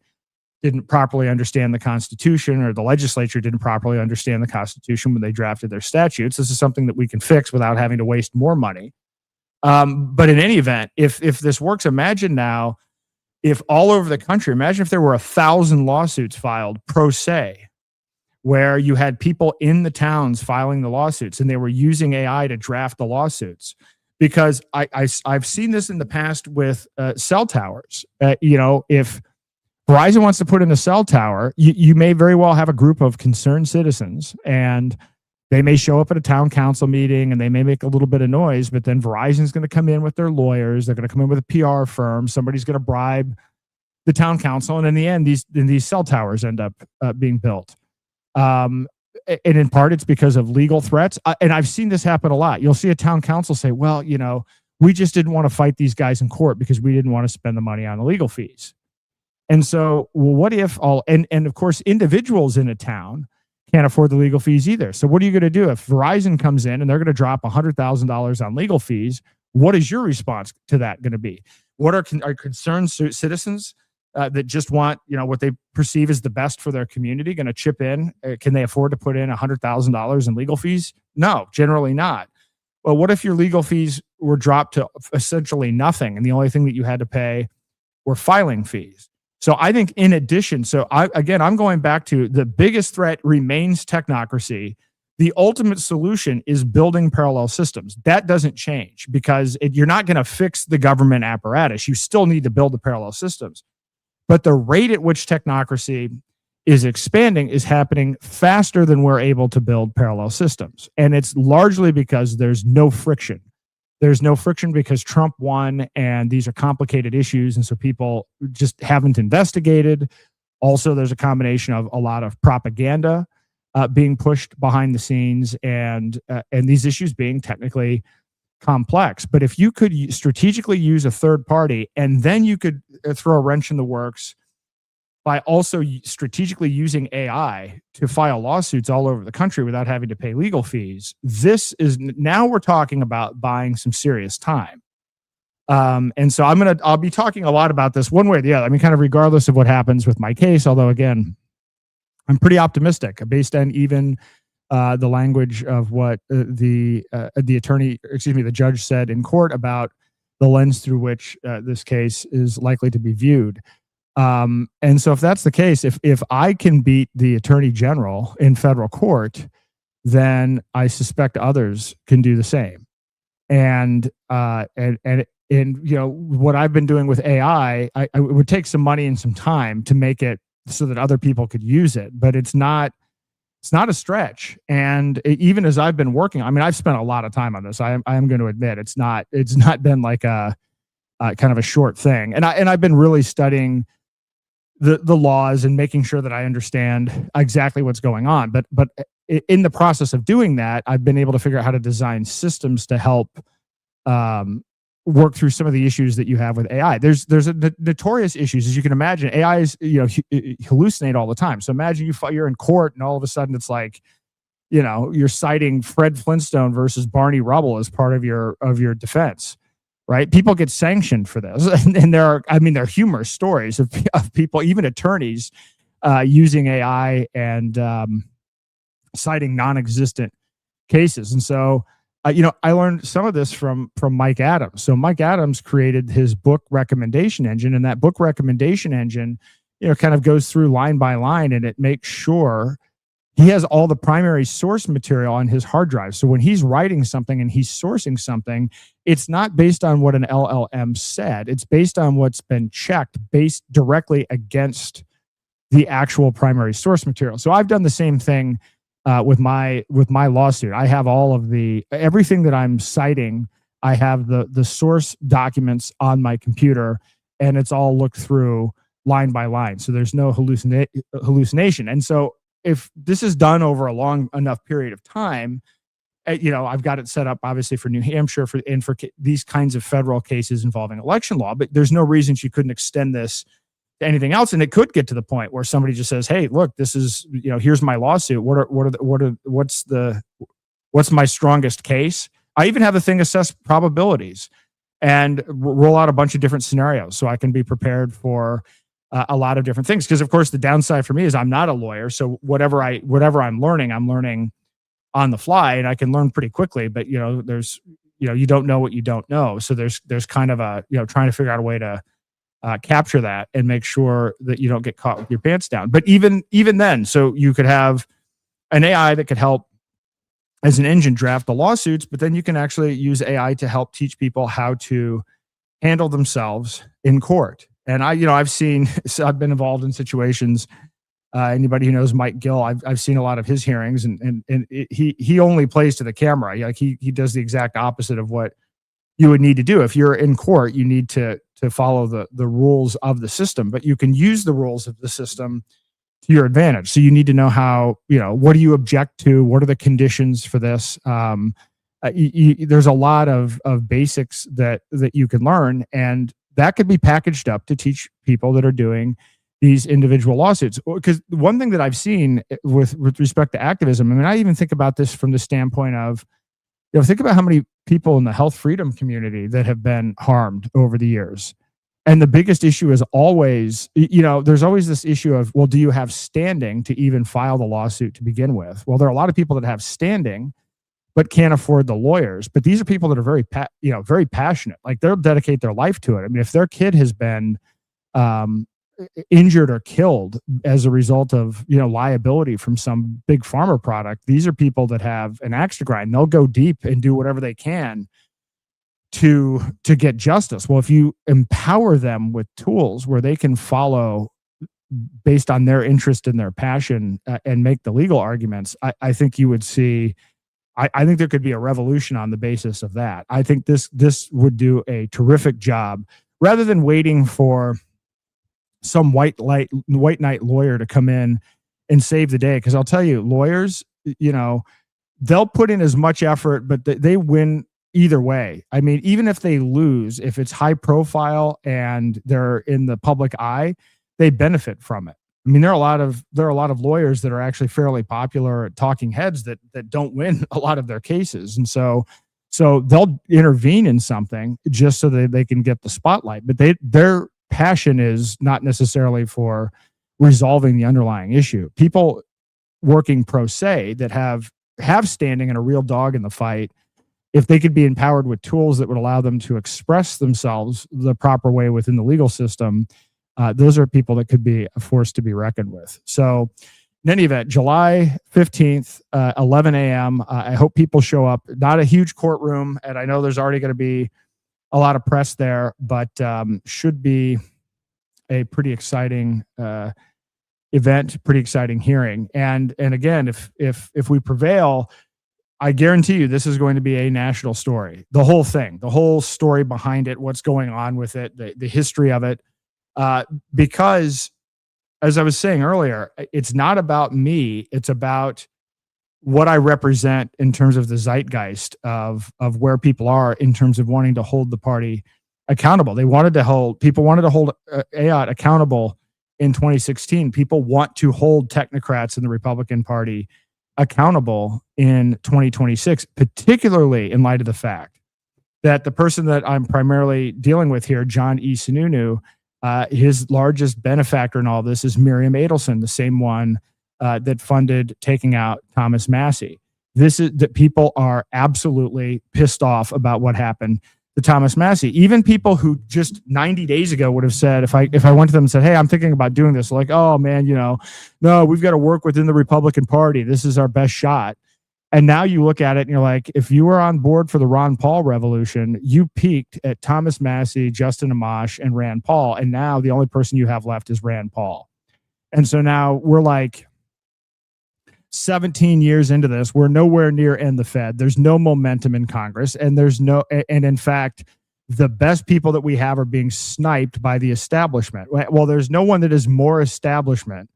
E: didn't properly understand the Constitution, or the legislature didn't properly understand the Constitution when they drafted their statutes. This is something that we can fix without having to waste more money. But in any event, if this works, imagine now if all over the country, imagine if there were 1,000 lawsuits filed pro se, where you had people in the towns filing the lawsuits and they were using AI to draft the lawsuits. Because I've seen this in the past with cell towers. If Verizon wants to put in a cell tower, you may very well have a group of concerned citizens, and they may show up at a town council meeting and they may make a little bit of noise, but then Verizon's going to come in with their lawyers. They're going to come in with a PR firm. Somebody's going to bribe the town council. And in the end, these cell towers end up being built. And in part, it's because of legal threats. And I've seen this happen a lot. You'll see a town council say, well, we just didn't want to fight these guys in court because we didn't want to spend the money on the legal fees. And so, what if and of course, individuals in a town can't afford the legal fees either. So what are you going to do if Verizon comes in and they're going to drop $100,000 on legal fees? What is your response to that going to be? What are concerned citizens that just want, what they perceive as the best for their community going to chip in? Can they afford to put in $100,000 in legal fees? No, generally not. Well, what if your legal fees were dropped to essentially nothing and the only thing that you had to pay were filing fees? So I think in addition, I'm going back to the biggest threat remains technocracy. The ultimate solution is building parallel systems. That doesn't change because you're not going to fix the government apparatus. You still need to build the parallel systems. But the rate at which technocracy is expanding is happening faster than we're able to build parallel systems. And it's largely because there's no friction. There's no friction because Trump won and these are complicated issues. And so people just haven't investigated. Also, there's a combination of a lot of propaganda being pushed behind the scenes and these issues being technically complex. But if you could strategically use a third party and then you could throw a wrench in the works by also strategically using AI to file lawsuits all over the country without having to pay legal fees, now we're talking about buying some serious time. And so I'll be talking a lot about this one way or the other. I mean, kind of regardless of what happens with my case, although again, I'm pretty optimistic based on even the language of what the judge said in court about the lens through which this case is likely to be viewed. And so if that's the case, if I can beat the attorney general in federal court, then I suspect others can do the same. And what I've been doing with AI, it would take some money and some time to make it so that other people could use it, but it's not a stretch. And even as I've been working, I mean, I've spent a lot of time on this. I am going to admit it's not been like a kind of a short thing. And I've been really studying the laws and making sure that I understand exactly what's going on. But in the process of doing that, I've been able to figure out how to design systems to help work through some of the issues that you have with AI. There's a notorious issues, as you can imagine. AIs hallucinate all the time. So imagine you're in court and all of a sudden it's like, you're citing Fred Flintstone versus Barney Rubble as part of your defense. Right? People get sanctioned for this. And there are humorous stories of people, even attorneys, using AI and citing non-existent cases. And so, I learned some of this from Mike Adams. So Mike Adams created his book recommendation engine, and that book recommendation engine, kind of goes through line by line, and it makes sure he has all the primary source material on his hard drive. So when he's writing something and he's sourcing something, it's not based on what an LLM said. It's based on what's been checked based directly against the actual primary source material. So I've done the same thing with my lawsuit. I have all of everything that I'm citing. I have the source documents on my computer, and it's all looked through line by line. So there's no hallucination. And so if this is done over a long enough period of time, I've got it set up obviously for New Hampshire for these kinds of federal cases involving election law, but there's no reason you couldn't extend this to anything else. And it could get to the point where somebody just says, "Hey, look, this is, here's my lawsuit. What's my strongest case?" I even have the thing assess probabilities and roll out a bunch of different scenarios so I can be prepared for a lot of different things. Because of course the downside for me is I'm not a lawyer. So whatever I'm learning on the fly, and I can learn pretty quickly. But there's you don't know what you don't know. So there's kind of a, trying to figure out a way to capture that and make sure that you don't get caught with your pants down. But even then, so you could have an AI that could help as an engine draft the lawsuits, but then you can actually use AI to help teach people how to handle themselves in court. And I've been involved in situations. Anybody who knows Mike Gill, I've seen a lot of his hearings, and he only plays to the camera. Like he does the exact opposite of what you would need to do. If you're in court, you need to follow the rules of the system, but you can use the rules of the system to your advantage. So you need to know how, what do you object to? What are the conditions for this? There's a lot of basics that you can learn, and that could be packaged up to teach people that are doing these individual lawsuits. Because one thing that I've seen with respect to activism, I mean, I even think about this from the standpoint of, think about how many people in the health freedom community that have been harmed over the years. And the biggest issue is always, there's always this issue of, well, do you have standing to even file the lawsuit to begin with? Well, there are a lot of people that have standing, but can't afford the lawyers. But these are people that are very, very passionate. Like they'll dedicate their life to it. I mean, if their kid has been injured or killed as a result of, liability from some big pharma product, these are people that have an axe to grind. They'll go deep and do whatever they can to get justice. Well, if you empower them with tools where they can follow based on their interest and their passion and make the legal arguments, I think you would see, I think there could be a revolution on the basis of that. I think this would do a terrific job rather than waiting for some white knight lawyer to come in and save the day. Because I'll tell you, lawyers, they'll put in as much effort, but they win either way. I mean, even if they lose, if it's high profile and they're in the public eye, they benefit from it. I mean, there are a lot of lawyers that are actually fairly popular talking heads that don't win a lot of their cases, and so they'll intervene in something just so that they can get the spotlight. But their passion is not necessarily for resolving the underlying issue. People working pro se that have standing and a real dog in the fight, if they could be empowered with tools that would allow them to express themselves the proper way within the legal system, those are people that could be a force to be reckoned with. So in any event, July 15th, 11 a.m., I hope people show up. Not a huge courtroom, and I know there's already going to be a lot of press there, but should be a pretty exciting event, pretty exciting hearing. And again, if we prevail, I guarantee you this is going to be a national story. The whole thing, the whole story behind it, what's going on with it, the history of it. Because as I was saying earlier, it's not about me. It's about what I represent in terms of the zeitgeist of where people are in terms of wanting to hold the party accountable. People wanted to hold AOT accountable in 2016. People want to hold technocrats in the Republican Party accountable in 2026, particularly in light of the fact that the person that I'm primarily dealing with here, John E. Sununu, his largest benefactor in all this is Miriam Adelson, the same one that funded taking out Thomas Massie. This is that people are absolutely pissed off about what happened to Thomas Massie. Even people who just 90 days ago would have said, if I went to them and said, hey, I'm thinking about doing this, like, oh man, no, we've got to work within the Republican Party. This is our best shot. And now you look at it and you're like, if you were on board for the Ron Paul revolution, you peaked at Thomas Massie, Justin Amash, and Rand Paul. And now the only person you have left is Rand Paul. And so now we're like 17 years into this. We're nowhere near end the Fed. There's no momentum in Congress. And in fact, the best people that we have are being sniped by the establishment. Well, there's no one that is more establishment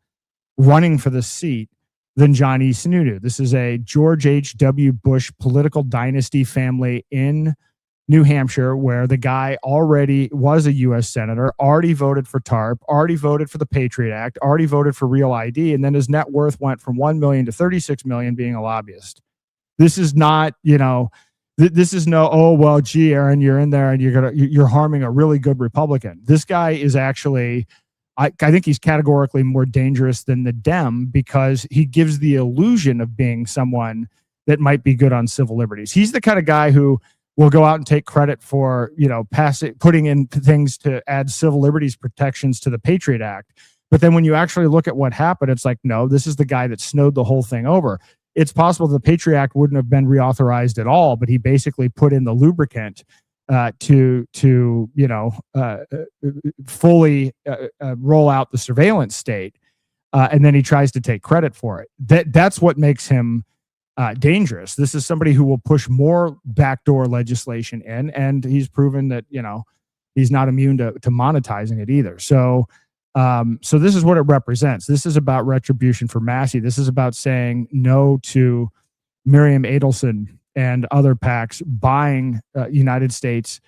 E: running for the seat than John E. Sununu. This is a George H.W. Bush political dynasty family in New Hampshire, where the guy already was a U.S. senator, already voted for TARP, already voted for the Patriot Act, already voted for Real ID, and then his net worth went from $1 million to $36 million being a lobbyist. This is not, this is no, oh, well, gee, Aaron, you're in there and you're harming a really good Republican. This guy is actually, I think he's categorically more dangerous than the Dem because he gives the illusion of being someone that might be good on civil liberties. He's the kind of guy who will go out and take credit for, putting in things to add civil liberties protections to the Patriot Act. But then when you actually look at what happened, it's like, no, this is the guy that snowed the whole thing over. It's possible the Patriot Act wouldn't have been reauthorized at all, but he basically put in the lubricant to fully roll out the surveillance state, and then he tries to take credit for it. That's what makes him dangerous. This is somebody who will push more backdoor legislation in, and he's proven that he's not immune to monetizing it either. So this is what it represents. This is about retribution for Massey. This is about saying no to Miriam Adelson and other PACs buying United States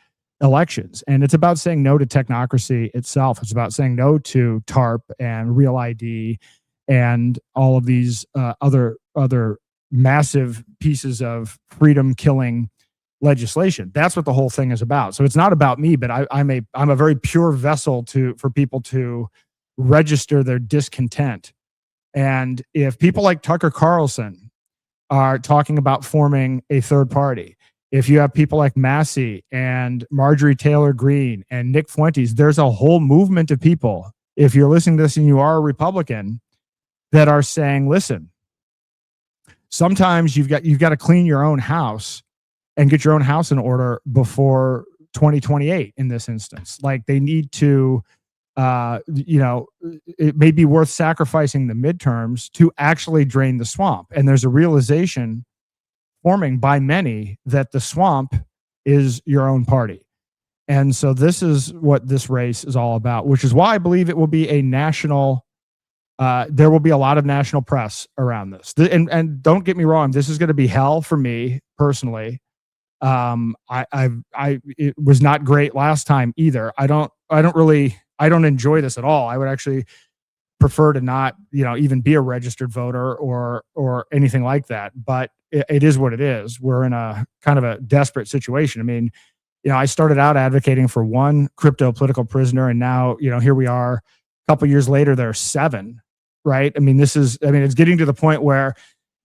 E: elections. And it's about saying no to technocracy itself. It's about saying no to TARP and Real ID and all of these other massive pieces of freedom killing legislation. That's what the whole thing is about. So it's not about me, but I'm a very pure vessel for people to register their discontent. And if people like Tucker Carlson are talking about forming a third party, if you have people like Massey and Marjorie Taylor Greene and Nick Fuentes, there's a whole movement of people, if you're listening to this and you are a Republican, that are saying, listen, sometimes you've got to clean your own house and get your own house in order before 2028 in this instance. Like, they need to, it may be worth sacrificing the midterms to actually drain the swamp. And there's a realization forming by many that the swamp is your own party. And so this is what this race is all about, which is why I believe it will be a national, there will be a lot of national press around this. And don't get me wrong, this is going to be hell for me personally. It was not great last time either. I don't enjoy this at all. I would actually prefer to not, even be a registered voter or anything like that. But it is what it is. We're in a kind of a desperate situation. I mean, I started out advocating for one crypto political prisoner, and now, here we are a couple years later, there are 7, right? I mean, it's getting to the point where,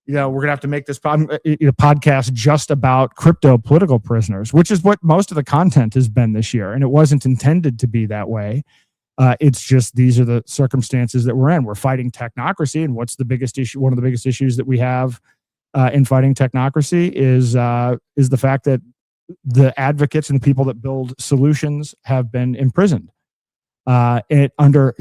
E: we're going to have to make this podcast just about crypto political prisoners, which is what most of the content has been this year. And it wasn't intended to be that way. It's just, these are the circumstances that we're in. We're fighting technocracy. And what's the biggest issue? One of the biggest issues that we have in fighting technocracy is the fact that the advocates and the people that build solutions have been imprisoned under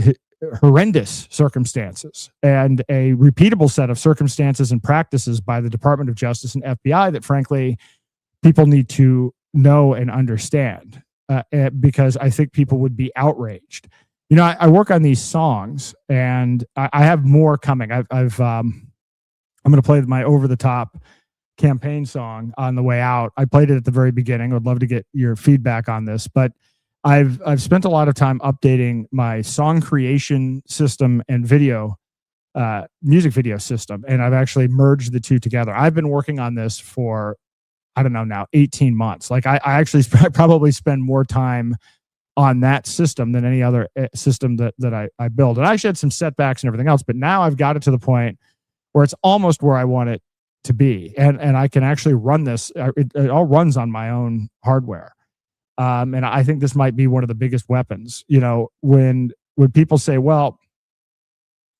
E: horrendous circumstances, and a repeatable set of circumstances and practices by the Department of Justice and FBI that, frankly, people need to know and understand, because I think people would be outraged. I work on these songs, and I have more coming. I'm going to play my over-the-top campaign song on the way out. I played it at the very beginning. I would love to get your feedback on this, but I've spent a lot of time updating my song creation system and music video system, and I've actually merged the two together. I've been working on this for, I don't know now, 18 months. Like, I actually probably spend more time on that system than any other system that I build. And I actually had some setbacks and everything else, but now I've got it to the point where it's almost where I want it to be. And I can actually run this. It all runs on my own hardware. And I think this might be one of the biggest weapons. When people say, well,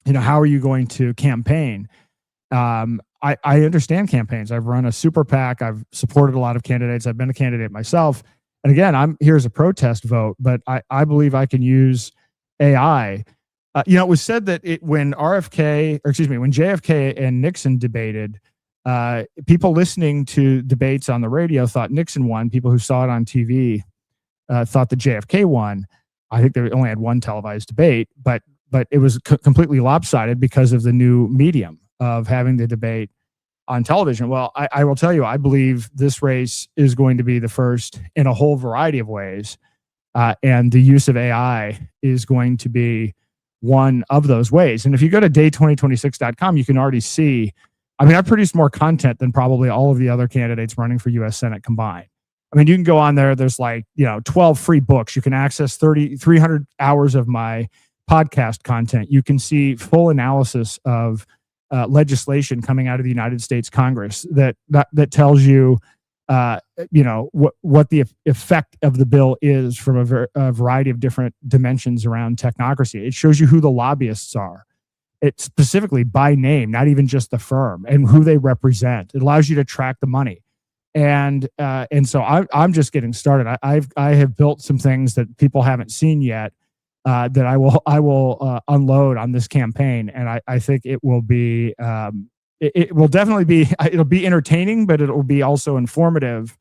E: how are you going to campaign? I understand campaigns. I've run a super PAC. I've supported a lot of candidates. I've been a candidate myself. And again, I'm here as a protest vote, but I believe I can use AI. It was said that when JFK and Nixon debated, people listening to debates on the radio thought Nixon won. People who saw it on TV thought that JFK won. I think they only had one televised debate, but it was completely lopsided because of the new medium of having the debate on television. Well, I will tell you, I believe this race is going to be the first in a whole variety of ways, and the use of AI is going to be one of those ways. And if you go to day2026.com, you can already see, I've produced more content than probably all of the other candidates running for U.S. Senate combined. You can go on there. There's 12 free books. You can access 300 hours of my podcast content. You can see full analysis of legislation coming out of the United States Congress that tells you what the effect of the bill is from a variety of different dimensions around technocracy. It shows you who the lobbyists are. It specifically by name, not even just the firm, and who they represent. It allows you to track the money. And so I'm just getting started. I have built some things that people haven't seen yet that I will unload on this campaign, and I think it will be it will definitely be, it'll be entertaining, but it will be also informative,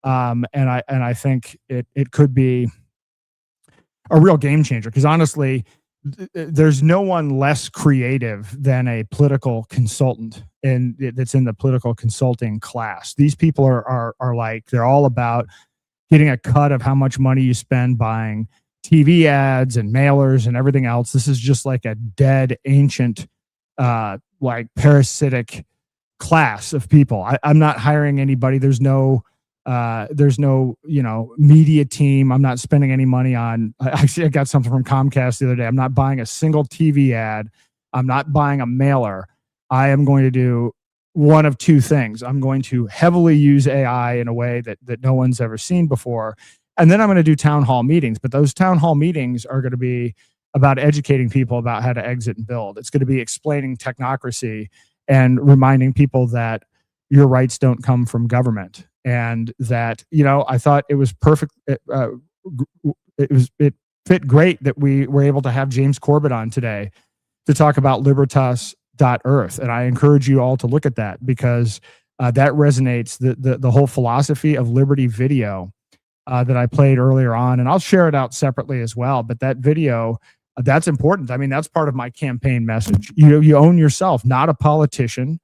E: and I think it could be a real game changer, because honestly, there's no one less creative than a political consultant, and that's in the political consulting class. These people are like, they're all about getting a cut of how much money you spend buying TV ads and mailers and everything else. This is just like a dead, ancient, like parasitic class of people. I'm not hiring anybody. There's no media team. I'm not spending any money on, actually I got something from Comcast the other day. I'm not buying a single TV ad. I'm not buying a mailer. I am going to do one of two things. I'm going to heavily use AI in a way that no one's ever seen before. And then I'm going to do town hall meetings, but those town hall meetings are going to be about educating people about how to exit and build. It's going to be explaining technocracy and reminding people that your rights don't come from government. And that, I thought it was perfect. It fit great that we were able to have James Corbett on today to talk about Libertas.Earth. And I encourage you all to look at that, because that resonates, the whole philosophy of Liberty video that I played earlier on. And I'll share it out separately as well. But that video, that's important. I mean, that's part of my campaign message. You own yourself, not a politician.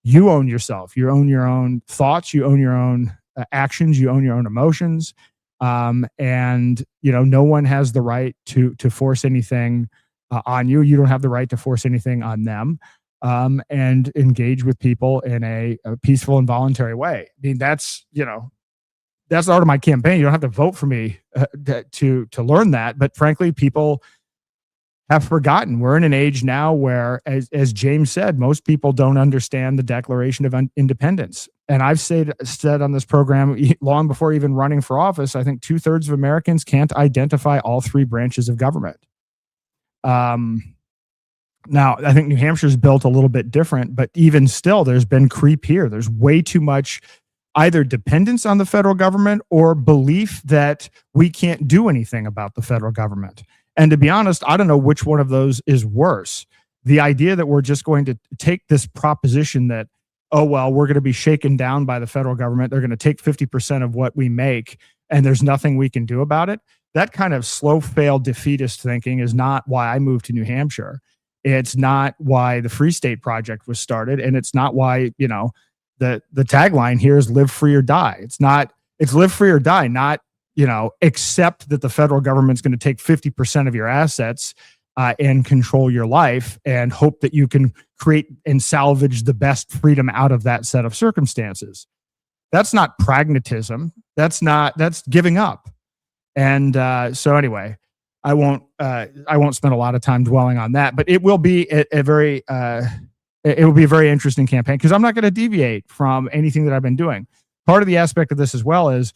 E: You own yourself. You own your own thoughts. You own your own actions. You own your own emotions. And no one has the right to force anything on you. You don't have the right to force anything on them. And engage with people in a peaceful and voluntary way. I mean, that's the art of my campaign. You don't have to vote for me to learn that. But frankly, people have forgotten. We're in an age now where, as James said, most people don't understand the Declaration of Independence. And I've said on this program, long before even running for office, I think 2/3 of Americans can't identify all three branches of government. Now, I think New Hampshire's built a little bit different, but even still, there's been creep here. There's way too much either dependence on the federal government or belief that we can't do anything about the federal government. And to be honest, I don't know which one of those is worse. The idea that we're just going to take this proposition that, oh, well, we're going to be shaken down by the federal government. They're going to take 50% of what we make, and there's nothing we can do about it. That kind of slow fail defeatist thinking is not why I moved to New Hampshire. It's not why the Free State Project was started. And it's not why, the tagline here is live free or die. It's live free or die, not, accept that the federal government's going to take 50% of your assets and control your life, and hope that you can create and salvage the best freedom out of that set of circumstances. That's not pragmatism. That's giving up. And so anyway, I won't spend a lot of time dwelling on that, but it will be a very interesting campaign, because I'm not going to deviate from anything that I've been doing. Part of the aspect of this as well is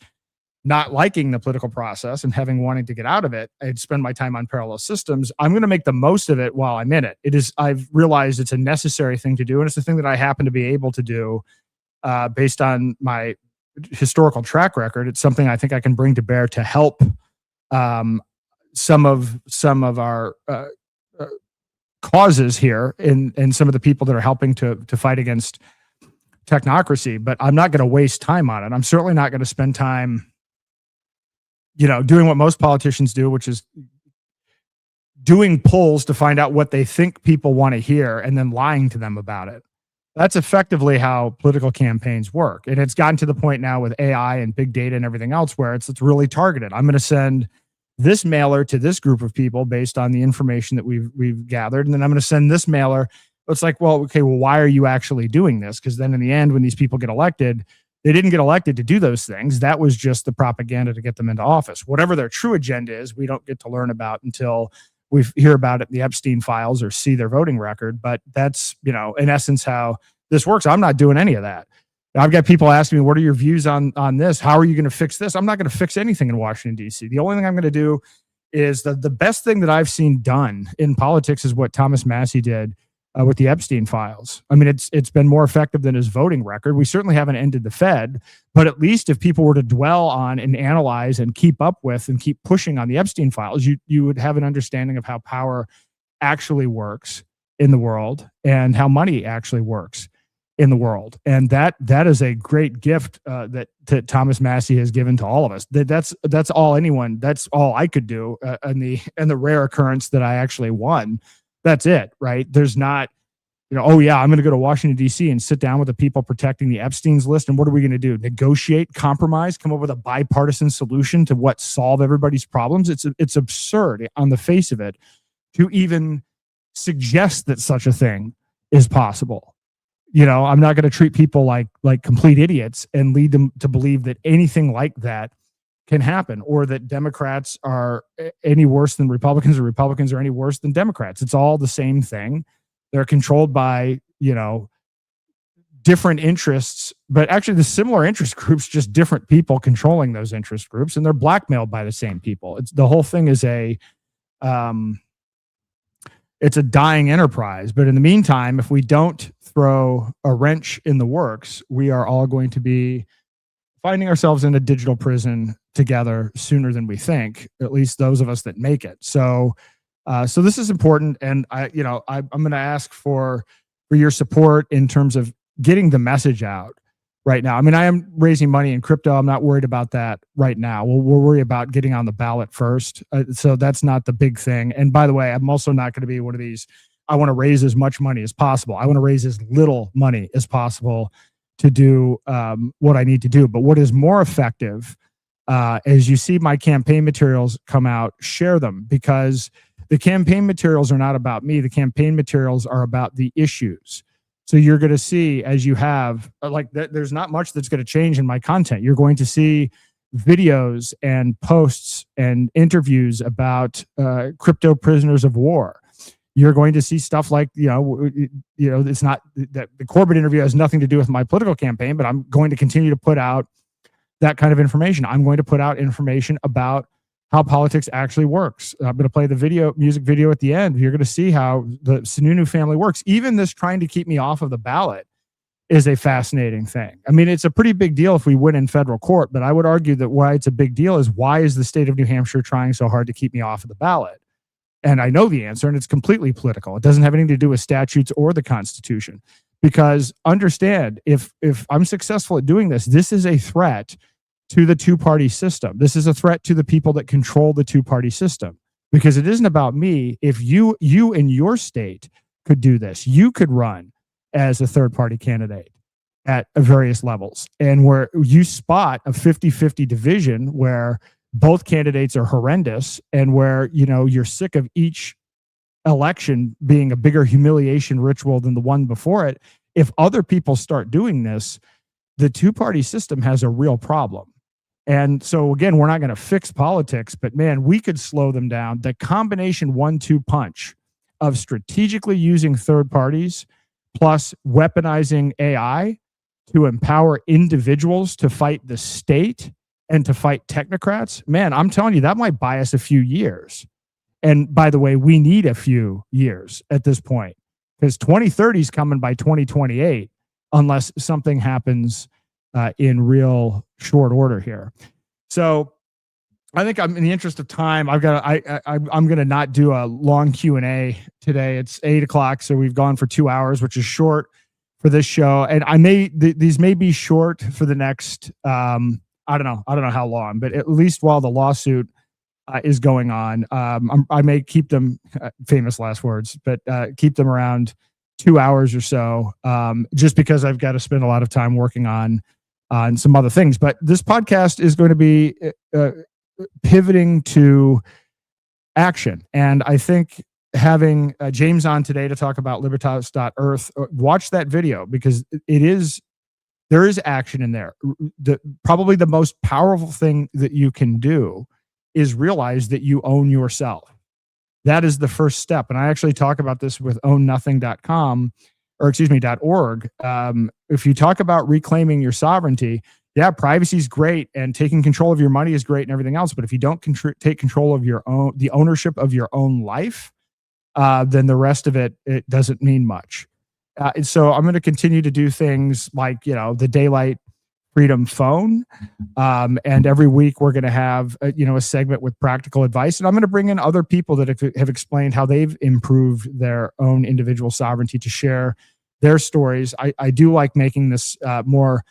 E: not liking the political process and wanting to get out of it. I'd spend my time on parallel systems. I'm going to make the most of it while I'm in it. I've realized it's a necessary thing to do, and it's the thing that I happen to be able to do based on my historical track record. It's something I think I can bring to bear to help some of our causes here, and some of the people that are helping to fight against technocracy. But I'm not going to waste time on it. I'm certainly not going to spend time doing what most politicians do, which is doing polls to find out what they think people want to hear and then lying to them about it. That's effectively how political campaigns work. And it's gotten to the point now with AI and big data and everything else where it's really targeted. I'm going to send this mailer to this group of people based on the information that we've gathered. And then I'm going to send this mailer. It's like, well, why are you actually doing this? Because then in the end, when these people get elected, they didn't get elected to do those things. That was just the propaganda to get them into office. Whatever their true agenda is, we don't get to learn about until we hear about it in the Epstein files or see their voting record. But that's, in essence, how this works. I'm not doing any of that. I've got people asking me, what are your views on this? How are you going to fix this? I'm not going to fix anything in Washington, D.C. The only thing I'm going to do is the best thing that I've seen done in politics is what Thomas Massie did with the Epstein files. I mean, it's been more effective than his voting record. We certainly haven't ended the Fed, but at least if people were to dwell on and analyze and keep up with and keep pushing on the Epstein files, you would have an understanding of how power actually works in the world and how money actually works in the world. And that is a great gift that Thomas Massie has given to all of us. That's all I could do in the rare occurrence that I actually won. That's it, right? There's not, oh yeah, I'm going to go to Washington, D.C. and sit down with the people protecting the Epstein's list. And what are we going to do? Negotiate, compromise, come up with a bipartisan solution to solve everybody's problems? It's absurd on the face of it to even suggest that such a thing is possible. I'm not going to treat people like complete idiots and lead them to believe that anything like that can happen, or that Democrats are any worse than Republicans, or Republicans are any worse than Democrats. It's all the same thing. They're controlled by, different interests, but actually the similar interest groups, just different people controlling those interest groups, and they're blackmailed by the same people. The whole thing is it's a dying enterprise. But in the meantime, if we don't throw a wrench in the works, we are all going to be finding ourselves in a digital prison together sooner than we think, at least those of us that make it. So this is important. And I'm going to ask for your support in terms of getting the message out right now. I mean, I am raising money in crypto. I'm not worried about that right now. We'll worry about getting on the ballot first. So that's not the big thing. And by the way, I'm also not going to be one of these, I want to raise as much money as possible. I want to raise as little money as possible to do what I need to do. But what is more effective, as you see my campaign materials come out, share them, because the campaign materials are not about me. The campaign materials are about the issues. So you're going to see, as you have, there's not much that's going to change in my content. You're going to see videos and posts and interviews about crypto prisoners of war. You're going to see stuff like, it's not that the Corbett interview has nothing to do with my political campaign, but I'm going to continue to put out that kind of information. I'm going to put out information about how politics actually works. I'm going to play the music video at the end. You're going to see how the Sununu family works. Even this trying to keep me off of the ballot is a fascinating thing. I mean, it's a pretty big deal if we win in federal court, but I would argue that why it's a big deal is, why is the state of New Hampshire trying so hard to keep me off of the ballot? And I know the answer, and it's completely political. It doesn't have anything to do with statutes or the Constitution. Because understand, if I'm successful at doing this, this is a threat to the two-party system. This is a threat to the people that control the two-party system, because it isn't about me. If you in your state could do this, you could run as a third-party candidate at various levels, and where you spot a 50-50 division where both candidates are horrendous, and where you're sick of each election being a bigger humiliation ritual than the one before it. If other people start doing this, the two-party system has a real problem. And so again, we're not going to fix politics, but man, we could slow them down. The combination 1-2 punch of strategically using third parties plus weaponizing AI to empower individuals to fight the state and to fight technocrats, man, I'm telling you, that might buy us a few years. And by the way, we need a few years at this point, because 2030 is coming by 2028, unless something happens in real short order here. So I think I'm in the interest of time. I'm going to not do a long Q&A today. It's 8:00, so we've gone for 2 hours, which is short for this show. And these may be short for the next, I don't know how long, but at least while the lawsuit is going on, I may keep them, famous last words, but keep them around 2 hours or so, just because I've got to spend a lot of time working on some other things. But this podcast is going to be pivoting to action. And I think having James on today to talk about Libertas.Earth, watch that video, because there is action in there. Probably the most powerful thing that you can do is realize that you own yourself. That is the first step. And I actually talk about this with ownnothing.com, or excuse me, .org, if you talk about reclaiming your sovereignty, yeah, privacy is great and taking control of your money is great and everything else. But if you don't take control of the ownership of your own life, then the rest of it doesn't mean much. And so I'm going to continue to do things like, the Daylight Freedom Phone. And every week we're going to have, a segment with practical advice. And I'm going to bring in other people that have explained how they've improved their own individual sovereignty to share their stories. I do like making this more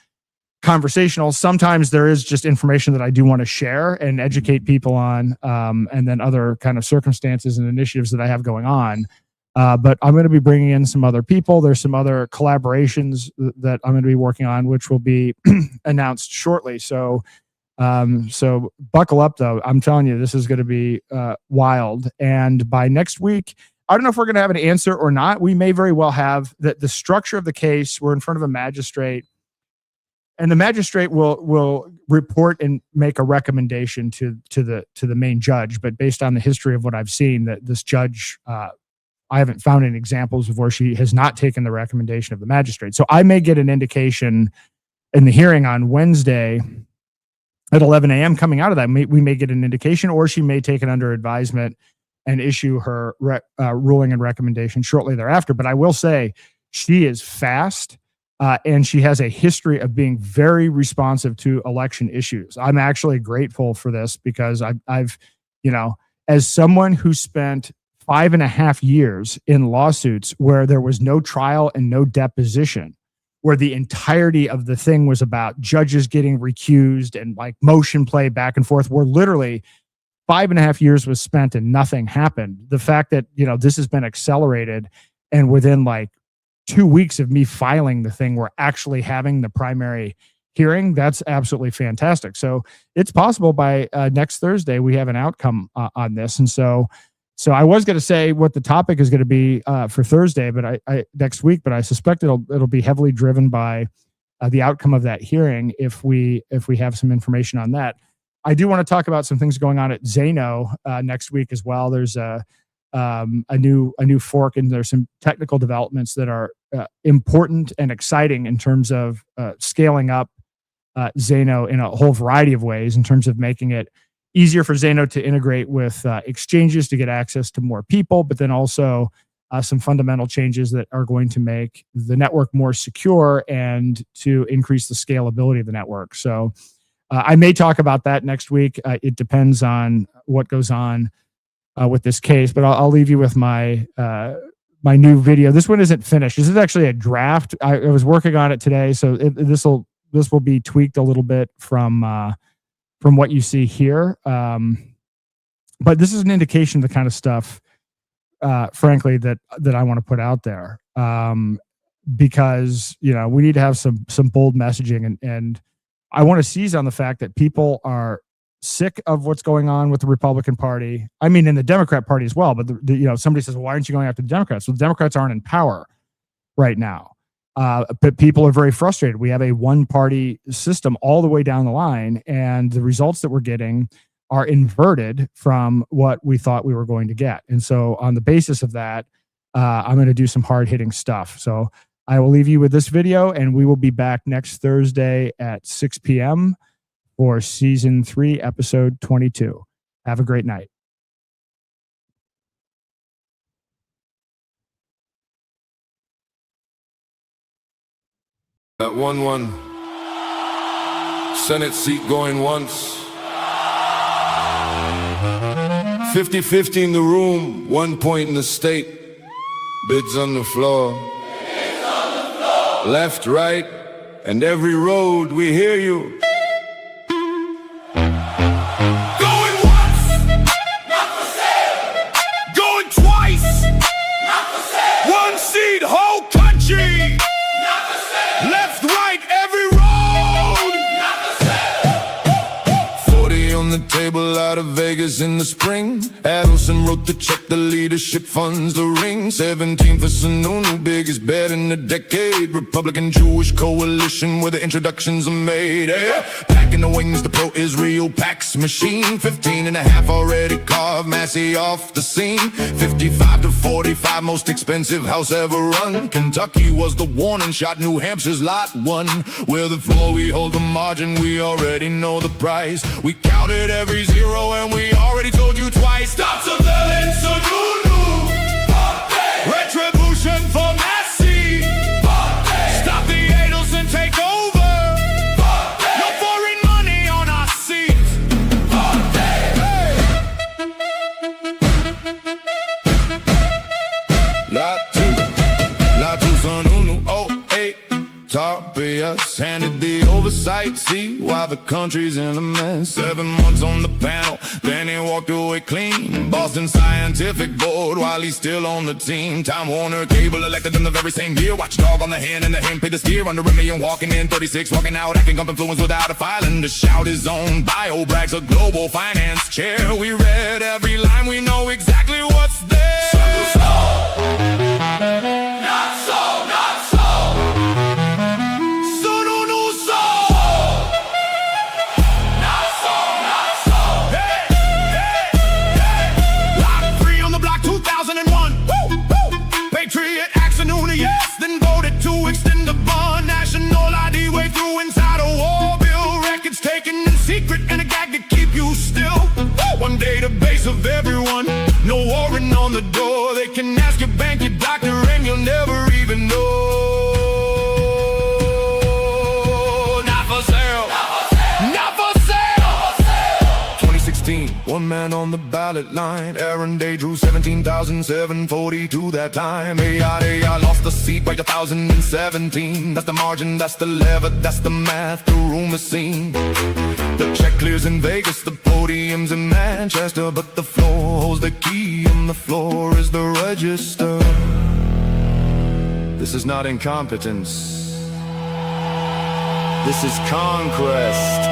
E: conversational. Sometimes there is just information that I do want to share and educate people on, and then other kind of circumstances and initiatives that I have going on. But I'm going to be bringing in some other people. There's some other collaborations that I'm going to be working on, which will be announced shortly. So buckle up, though. I'm telling you, this is going to be wild. And by next week, I don't know if we're going to have an answer or not. We may very well have the structure of the case. We're in front of a magistrate. And the magistrate will report and make a recommendation to the main judge. But based on the history of what I've seen, that this judge, I haven't found any examples of where she has not taken the recommendation of the magistrate. So I may get an indication in the hearing on Wednesday at 11 a.m. coming out of that. We may get an indication, or she may take it under advisement and issue her ruling and recommendation shortly thereafter. But I will say she is fast. And she has a history of being very responsive to election issues. I'm actually grateful for this because I've, as someone who spent 5.5 years in lawsuits where there was no trial and no deposition, where the entirety of the thing was about judges getting recused and like motion play back and forth, where literally 5.5 years was spent and nothing happened. The fact that, this has been accelerated, and within like 2 weeks of me filing the thing, we're actually having the primary hearing. That's absolutely fantastic. So it's possible by next Thursday we have an outcome on this. And so I was going to say what the topic is going to be for Thursday, but I next week. But I suspect it'll be heavily driven by the outcome of that hearing if we have some information on that. I do want to talk about some things going on at Zano next week as well. There's a new fork, and there's some technical developments that are important and exciting in terms of scaling up Zano in a whole variety of ways, in terms of making it easier for Zano to integrate with exchanges to get access to more people, but then also some fundamental changes that are going to make the network more secure and to increase the scalability of the network. So I may talk about that next week. It depends on what goes on with this case, but I'll leave you with my my new video. This one isn't finished. This is actually a draft. I was working on it today, so this will be tweaked a little bit from what you see here. But this is an indication of the kind of stuff, frankly, that I want to put out there, because we need to have some bold messaging, and I want to seize on the fact that people are sick of what's going on with the Republican Party. I mean, in the Democrat Party as well. But somebody says, well, "Why aren't you going after the Democrats?" Well, the Democrats aren't in power right now. But people are very frustrated. We have a one-party system all the way down the line, and the results that we're getting are inverted from what we thought we were going to get. And so, on the basis of that, I'm going to do some hard-hitting stuff. So I will leave you with this video, and we will be back next Thursday at 6 p.m. for season 3, episode 22. Have a great night.
D: That 1-1 Senate seat going once. 50-50 in the room, 1 point in the state. Bids on the floor. Left, right, and every road we hear you.
A: Going once, not for sale. Going twice, not for sale. One seat, whole country, not for sale. Left, right, every road, not for sale.
D: 40 on the table battle out of Vegas in the spring. Adelson wrote the check, the leadership funds the ring. 17th for Sununu, biggest bet in a decade. Republican Jewish coalition where the introductions are made. Yeah. Packing the wings, the pro-Israel Pax machine. 15 and a half already carved Massey off the scene. 55 to 45, most expensive house ever run. Kentucky was the warning shot, New Hampshire's lot one. Where the floor we hold the margin, we already know the price. We counted every zero and we already told you twice. Stop surveillance, Sununu. Retribution for Massey. Stop the Adelson takeover. No foreign money on our seats. La tu Sununu, oh, hey. Top of us, handed the oversight. See why the country's in a mess. 7 months on the panel, then he walked away clean. Boston Scientific Board while he's still on the team. Time Warner Cable elected in the very same year. Watchdog on the hand and the hand paid the steer. Under $1 million walking in, 36 walking out, acting up influence without a filing. To shout his own bio brags a global finance chair. We read every line, we know exactly what's there. Not so, not so. Yes, then voted to extend the bond. National ID way through inside a war bill. Records taken in secret and a gag to keep you still. One database of everyone, no warrant on the door. They can ask your bank, your doctor, and you'll never even know. Not for sale. Not for sale. 2016, one man on the ballot line. Aaron Day drew 17,742 that time. I lost the seat by 2017. That's the margin, that's the lever, that's the math, the room is seen. The check clears in Vegas, the podium's in Manchester, but the floor holds the key and the floor is the register. This is not incompetence. This is conquest.